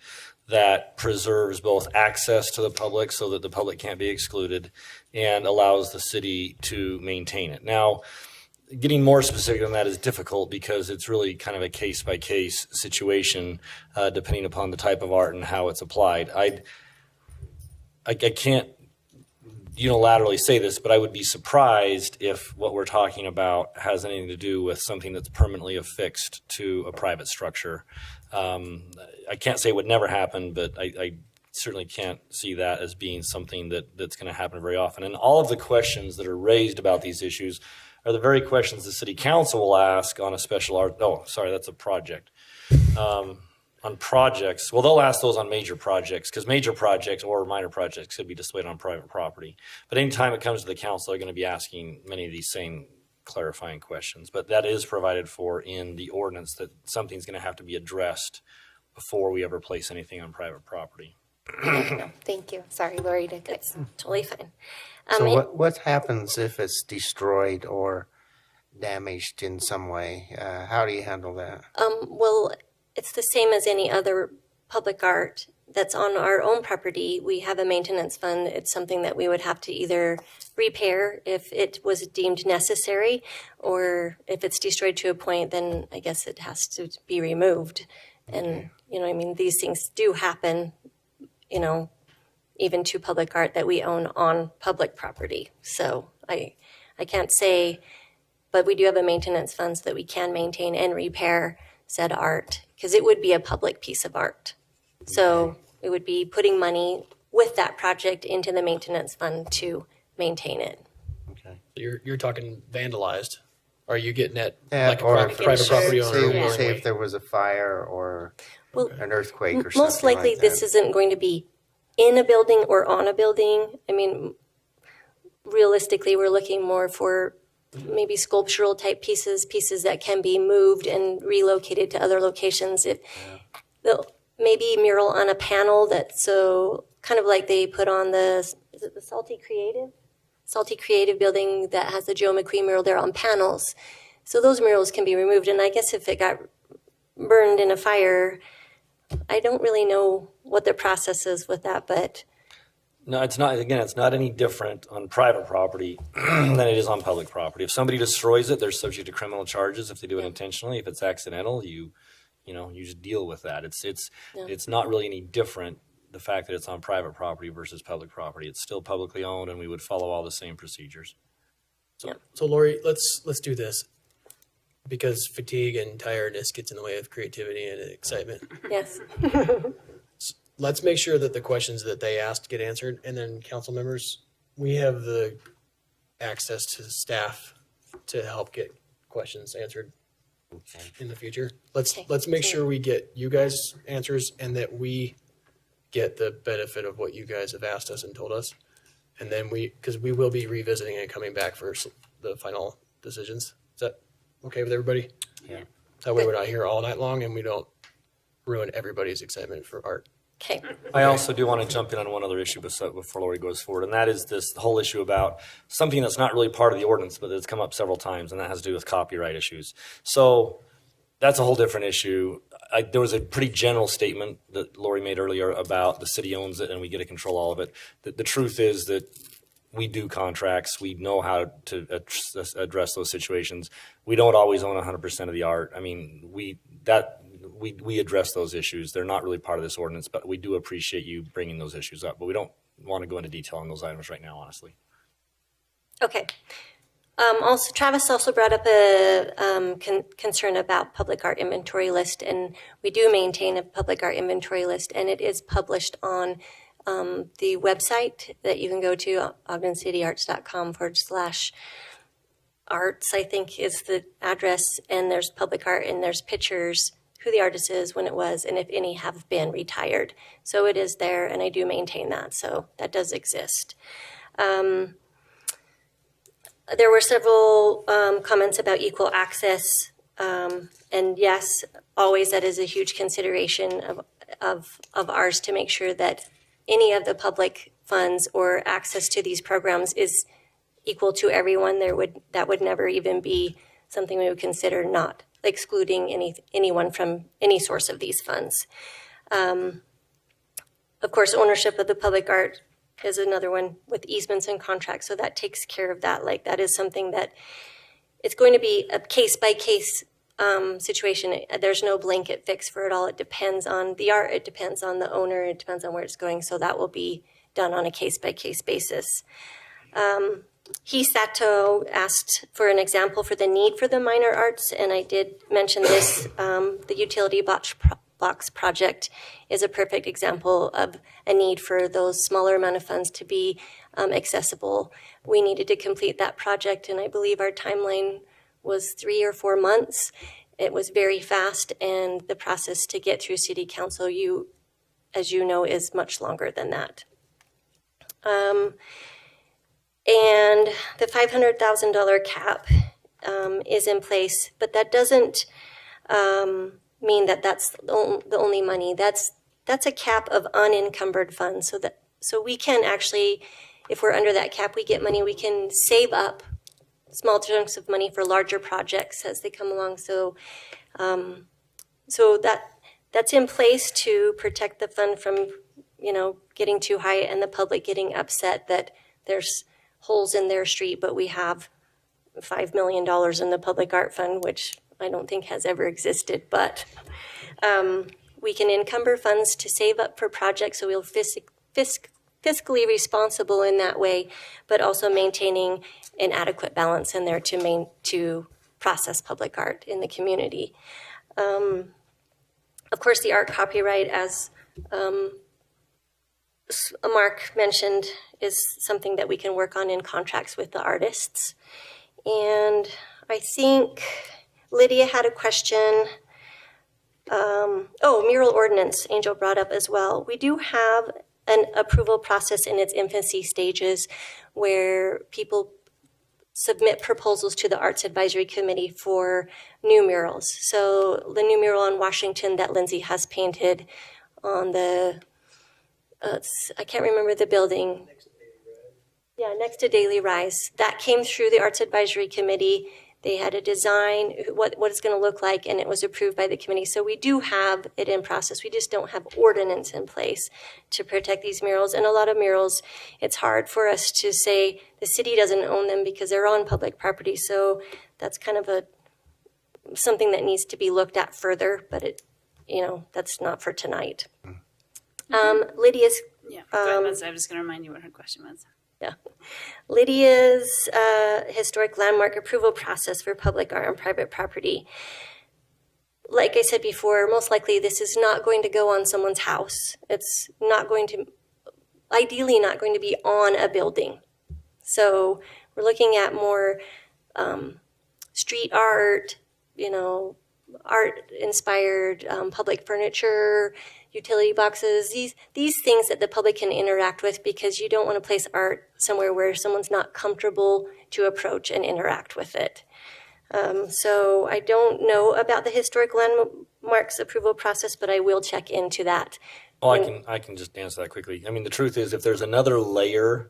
that preserves both access to the public so that the public can't be excluded and allows the city to maintain it. Now, getting more specific than that is difficult because it's really kind of a case-by-case situation depending upon the type of art and how it's applied. I can't unilaterally say this, but I would be surprised if what we're talking about has anything to do with something that's permanently affixed to a private structure. I can't say it would never happen, but I certainly can't see that as being something that's going to happen very often. And all of the questions that are raised about these issues are the very questions the city council will ask on a special art. Oh, sorry, that's a project. On projects, well, they'll ask those on major projects because major projects or minor projects could be displayed on private property. But anytime it comes to the council, they're going to be asking many of these same clarifying questions. But that is provided for in the ordinance that something's going to have to be addressed before we ever place anything on private property. Thank you. Sorry, Lori. It's totally fine. So what happens if it's destroyed or damaged in some way? How do you handle that? Well, it's the same as any other public art that's on our own property. We have a maintenance fund. It's something that we would have to either repair if it was deemed necessary, or if it's destroyed to a point, then I guess it has to be removed. And, these things do happen, even to public art that we own on public property. So I can't say, but we do have a maintenance fund so that we can maintain and repair said art, because it would be a public piece of art. So it would be putting money with that project into the maintenance fund to maintain it. You're talking vandalized. Are you getting at Yeah, like a or private property owner? say if there was a fire or an earthquake or something Most likely like that. this isn't going to be in a building or on a building. I mean, realistically, we're looking more for maybe sculptural type pieces that can be moved and relocated to other locations. If maybe mural on a panel that's so kind of like they put on is it the Salty Creative building that has the Joe McQueen mural there on panels. So those murals can be removed. And I guess if it got burned in a fire, I don't really know what the process is with that, but No, it's not. Again, it's not any different on private property than it is on public property. If somebody destroys it, they're subject to criminal charges. If they do it intentionally, if it's accidental, you just deal with that. It's not really any different. The fact that it's on private property versus public property, it's still publicly owned, and we would follow all the same procedures. So Lori, let's do this, because fatigue and tiredness gets in the way of creativity and excitement. Yes. Let's make sure that the questions that they asked get answered, and then council members, we have the access to staff to help get questions answered in the future. Let's make sure we get you guys answers, and that we get the benefit of what you guys have asked us and told us. And then because we will be revisiting and coming back for the final decisions. Is that okay with everybody? Yeah. That way we're not here all night long and we don't ruin everybody's excitement for art. Okay. I also do want to jump in on one other issue before Lori goes forward, and that is this whole issue about something that's not really part of the ordinance, but it's come up several times, and that has to do with copyright issues. So that's a whole different issue. There was a pretty general statement that Lori made earlier about the city owns it and we get to control all of it. The truth is that we do contracts. We know how to address those situations. We don't always own 100% of the art. I mean, we address those issues. They're not really part of this ordinance, but we do appreciate you bringing those issues up. But we don't want to go into detail on those items right now, honestly. Okay. Also, Travis also brought up a concern about public art inventory list, and we do maintain a public art inventory list, and it is published on the website that you can go to, ogdencityarts.com/arts, I think is the address, and there's public art, and there's pictures, who the artist is, when it was, and if any have been retired. So it is there, and I do maintain that, so that does exist. There were several comments about equal access, and yes, always that is a huge consideration of ours to make sure that any of the public funds or access to these programs is equal to everyone. That would never even be something we would consider, not excluding anyone from any source of these funds. Of course, ownership of the public art is another one with easements and contracts, so that takes care of that. Like, that is something that it's going to be a case-by-case situation. There's no blanket fix for it all. It depends on the art, it depends on the owner, it depends on where it's going, so that will be done on a case-by-case basis. Sato asked for an example for the need for the minor arts, and I did mention this. The utility box project is a perfect example of a need for those smaller amount of funds to be accessible. We needed to complete that project, and I believe our timeline was 3 or 4 months. It was very fast, and the process to get through City Council, as you know, is much longer than that. And the $500,000 cap is in place, but that doesn't mean that that's the only money. That's a cap of unencumbered funds, so we can actually, if we're under that cap, we get money. We can save up small chunks of money for larger projects as they come along. So that's in place to protect the fund from getting too high and the public getting upset that there's holes in their street, but we have $5 million in the public art fund, which I don't think has ever existed, but we can encumber funds to save up for projects, so we'll fiscally responsible in that way, but also maintaining an adequate balance in there to process public art in the community. Of course, the art copyright, as Mark mentioned is something that we can work on in contracts with the artists. And I think Lydia had a question. Mural ordinance, Angel brought up as well. We do have an approval process in its infancy stages where people submit proposals to the Arts Advisory Committee for new murals. So the new mural on Washington that Lindsay has painted on the, I can't remember the building. Yeah, next to Daily Rise. That came through the Arts Advisory Committee. They had a design, what it's going to look like, and it was approved by the committee. So we do have it in process. We just don't have ordinance in place to protect these murals. And a lot of murals, it's hard for us to say the city doesn't own them because they're on public property. So that's kind of something that needs to be looked at further, but that's not for tonight. Lydia's. Yeah, I was just going to remind you what her question was. Yeah. Lydia's historic landmark approval process for public art and private property. Like I said before, most likely this is not going to go on someone's house. It's ideally not going to be on a building. So we're looking at more street art, art-inspired public furniture, utility boxes, these things that the public can interact with, because you don't want to place art somewhere where someone's not comfortable to approach and interact with it. So I don't know about the historic landmarks approval process, but I will check into that. Well, I can just answer that quickly. I mean, the truth is, if there's another layer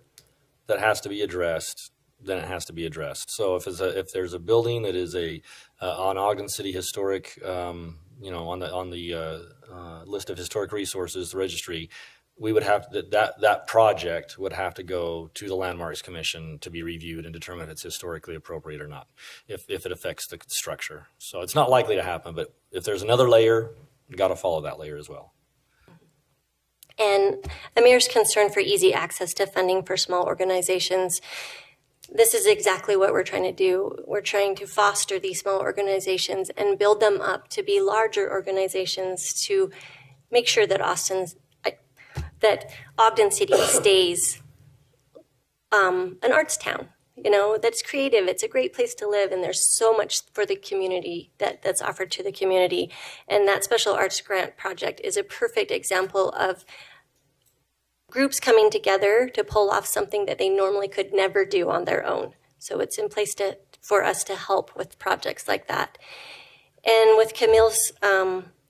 that has to be addressed, then it has to be addressed. So if there's a building that is on Ogden City Historic, on the list of historic resources, the registry, we would have that project would have to go to the Landmarks Commission to be reviewed and determine if it's historically appropriate or not, if it affects the structure. So it's not likely to happen, but if there's another layer, you got to follow that layer as well. And Amir's concern for easy access to funding for small organizations. This is exactly what we're trying to do. We're trying to foster these small organizations and build them up to be larger organizations to make sure that Ogden City stays an arts town, that's creative. It's a great place to live, and there's so much for the community that's offered to the community. And that special arts grant project is a perfect example of groups coming together to pull off something that they normally could never do on their own. So it's in place for us to help with projects like that. And with Camille's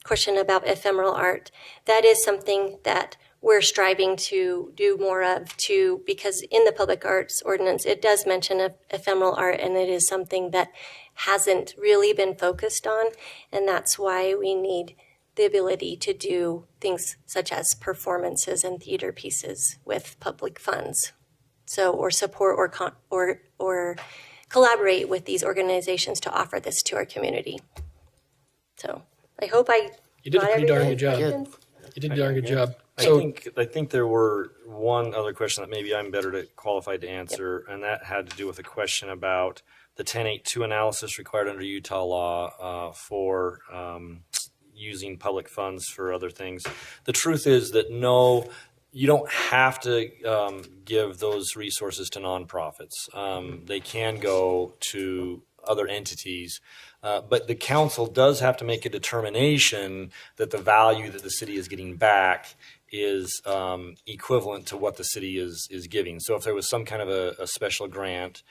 question about ephemeral art, that is something that we're striving to do more of too, because in the public arts ordinance, it does mention ephemeral art, and it is something that hasn't really been focused on. And that's why we need the ability to do things such as performances and theater pieces with public funds. So, or support or collaborate with these organizations to offer this to our community. So I hope You did a pretty darn good job. You did a darn good job. I think there were one other question that maybe I'm better qualified to answer, and that had to do with a question about the 1082 analysis required under Utah law for using public funds for other things. The truth is that no, you don't have to give those resources to nonprofits. They can go to other entities, but the council does have to make a determination that the value that the city is getting back is equivalent to what the city is giving. So if there was some kind of a special grant,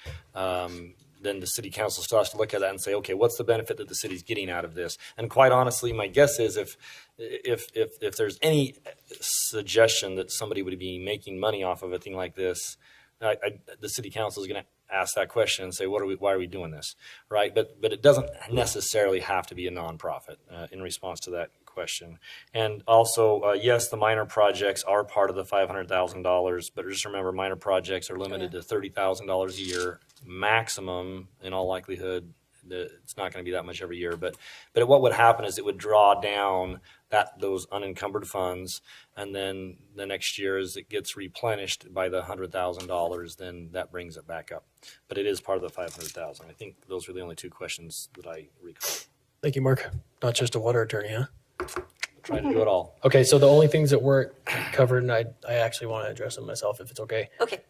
then the city council still has to look at that and say, okay, what's the benefit that the city's getting out of this? And quite honestly, my guess is if there's any suggestion that somebody would be making money off of a thing like this, the city council is going to ask that question and say, why are we doing this, right? But it doesn't necessarily have to be a nonprofit in response to that question. And also, yes, the minor projects are part of the $500,000, but just remember, minor projects are limited to $30,000 a year maximum. In all likelihood, it's not going to be that much every year. But what would happen is it would draw down those unencumbered funds, and then the next year, as it gets replenished by the $100,000, then that brings it back up. But it is part of the $500,000. I think those were the only two questions that I recall. Thank you, Mark. Not just a water attorney, huh? trying to do it all. Okay, so the only things that weren't covered, and I actually want to address them myself if it's okay. Okay.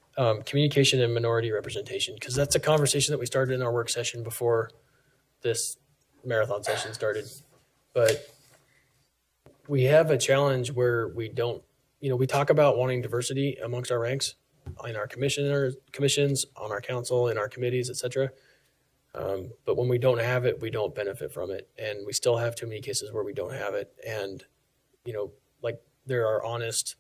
Communication and minority representation, because that's a conversation that we started in our work session before this marathon session started. But we have a challenge where we don't, we talk about wanting diversity amongst our ranks in our commissions, on our council, in our committees, et cetera. But when we don't have it, we don't benefit from it. And we still have too many cases where we don't have it. And, like there are honest,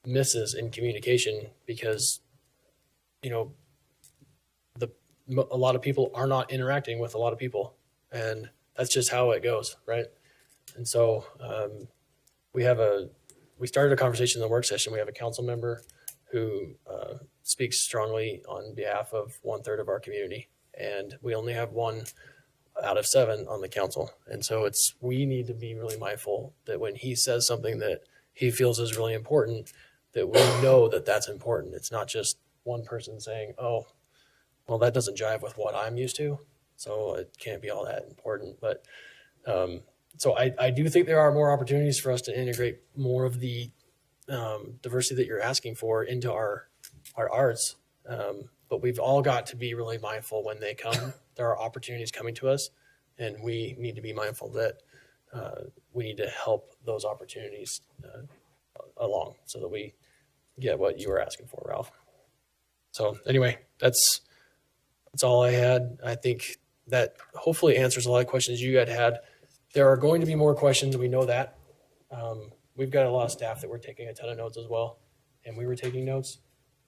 misses in communication because, a lot of people are not interacting with a lot of people. And that's just how it goes, right? And so we started a conversation in the work session. We have a council member who speaks strongly on behalf of 1/3 of our community. And we only have 1 out of 7 on the council. And so we need to be really mindful that when he says something that he feels is really important, that we know that that's important. It's not just one person saying, oh, well, that doesn't jive with what I'm used to, so it can't be all that important. But so I do think there are more opportunities for us to integrate more of the diversity that you're asking for into our arts. But we've all got to be really mindful when they come. There are opportunities coming to us, and we need to be mindful that we need to help those opportunities along so that we get what you were asking for, Ralph. So anyway, that's all I had. I think that hopefully answers a lot of questions you had. There are going to be more questions. We know that. We've got a lot of staff that were taking a ton of notes as well, and we were taking notes.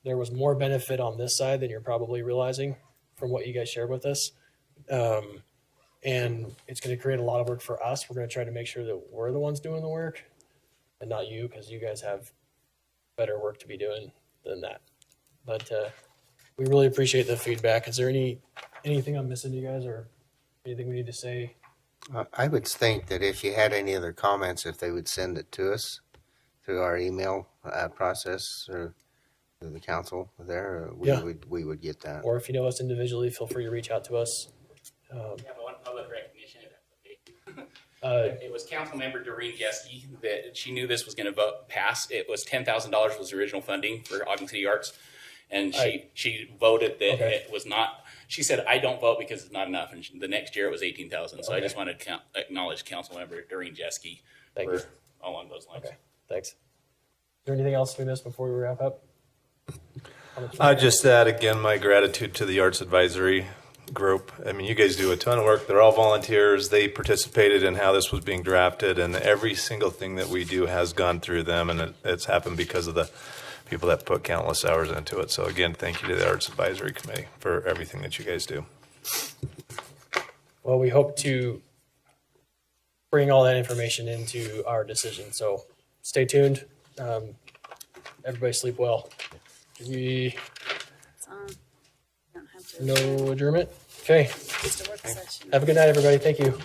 There was more benefit on this side than you're probably realizing from what you guys shared with us. And it's going to create a lot of work for us. We're going to try to make sure that we're the ones doing the work and not you, because you guys have better work to be doing than that. But we really appreciate the feedback. Is there anything I'm missing, you guys, or anything we need to say? I would think that if you had any other comments, if they would send it to us through our email process or through the council there, we would get that. Or if you know us individually, feel free to reach out to us. We have one public recognition. It was Councilmember Doreen Jeske that she knew this was going to pass. It was $10,000 was the original funding for Ogden City Arts, and she voted that it was not. She said, "I don't vote because it's not enough." And the next year it was $18,000. So I just wanted to acknowledge Councilmember Doreen Jeske along those lines. Okay, thanks. Is there anything else we missed before we wrap up? I just add again my gratitude to the Arts Advisory Group. I mean, you guys do a ton of work. They're all volunteers. They participated in how this was being drafted, and every single thing that we do has gone through them, and it's happened because of the people that put countless hours into it. So again, thank you to the Arts Advisory Committee for everything that you guys do. Well, we hope to bring all that information into our decision. So stay tuned. Everybody sleep well. No adjournment? Okay. Just a work session. Have a good night, everybody. Thank you.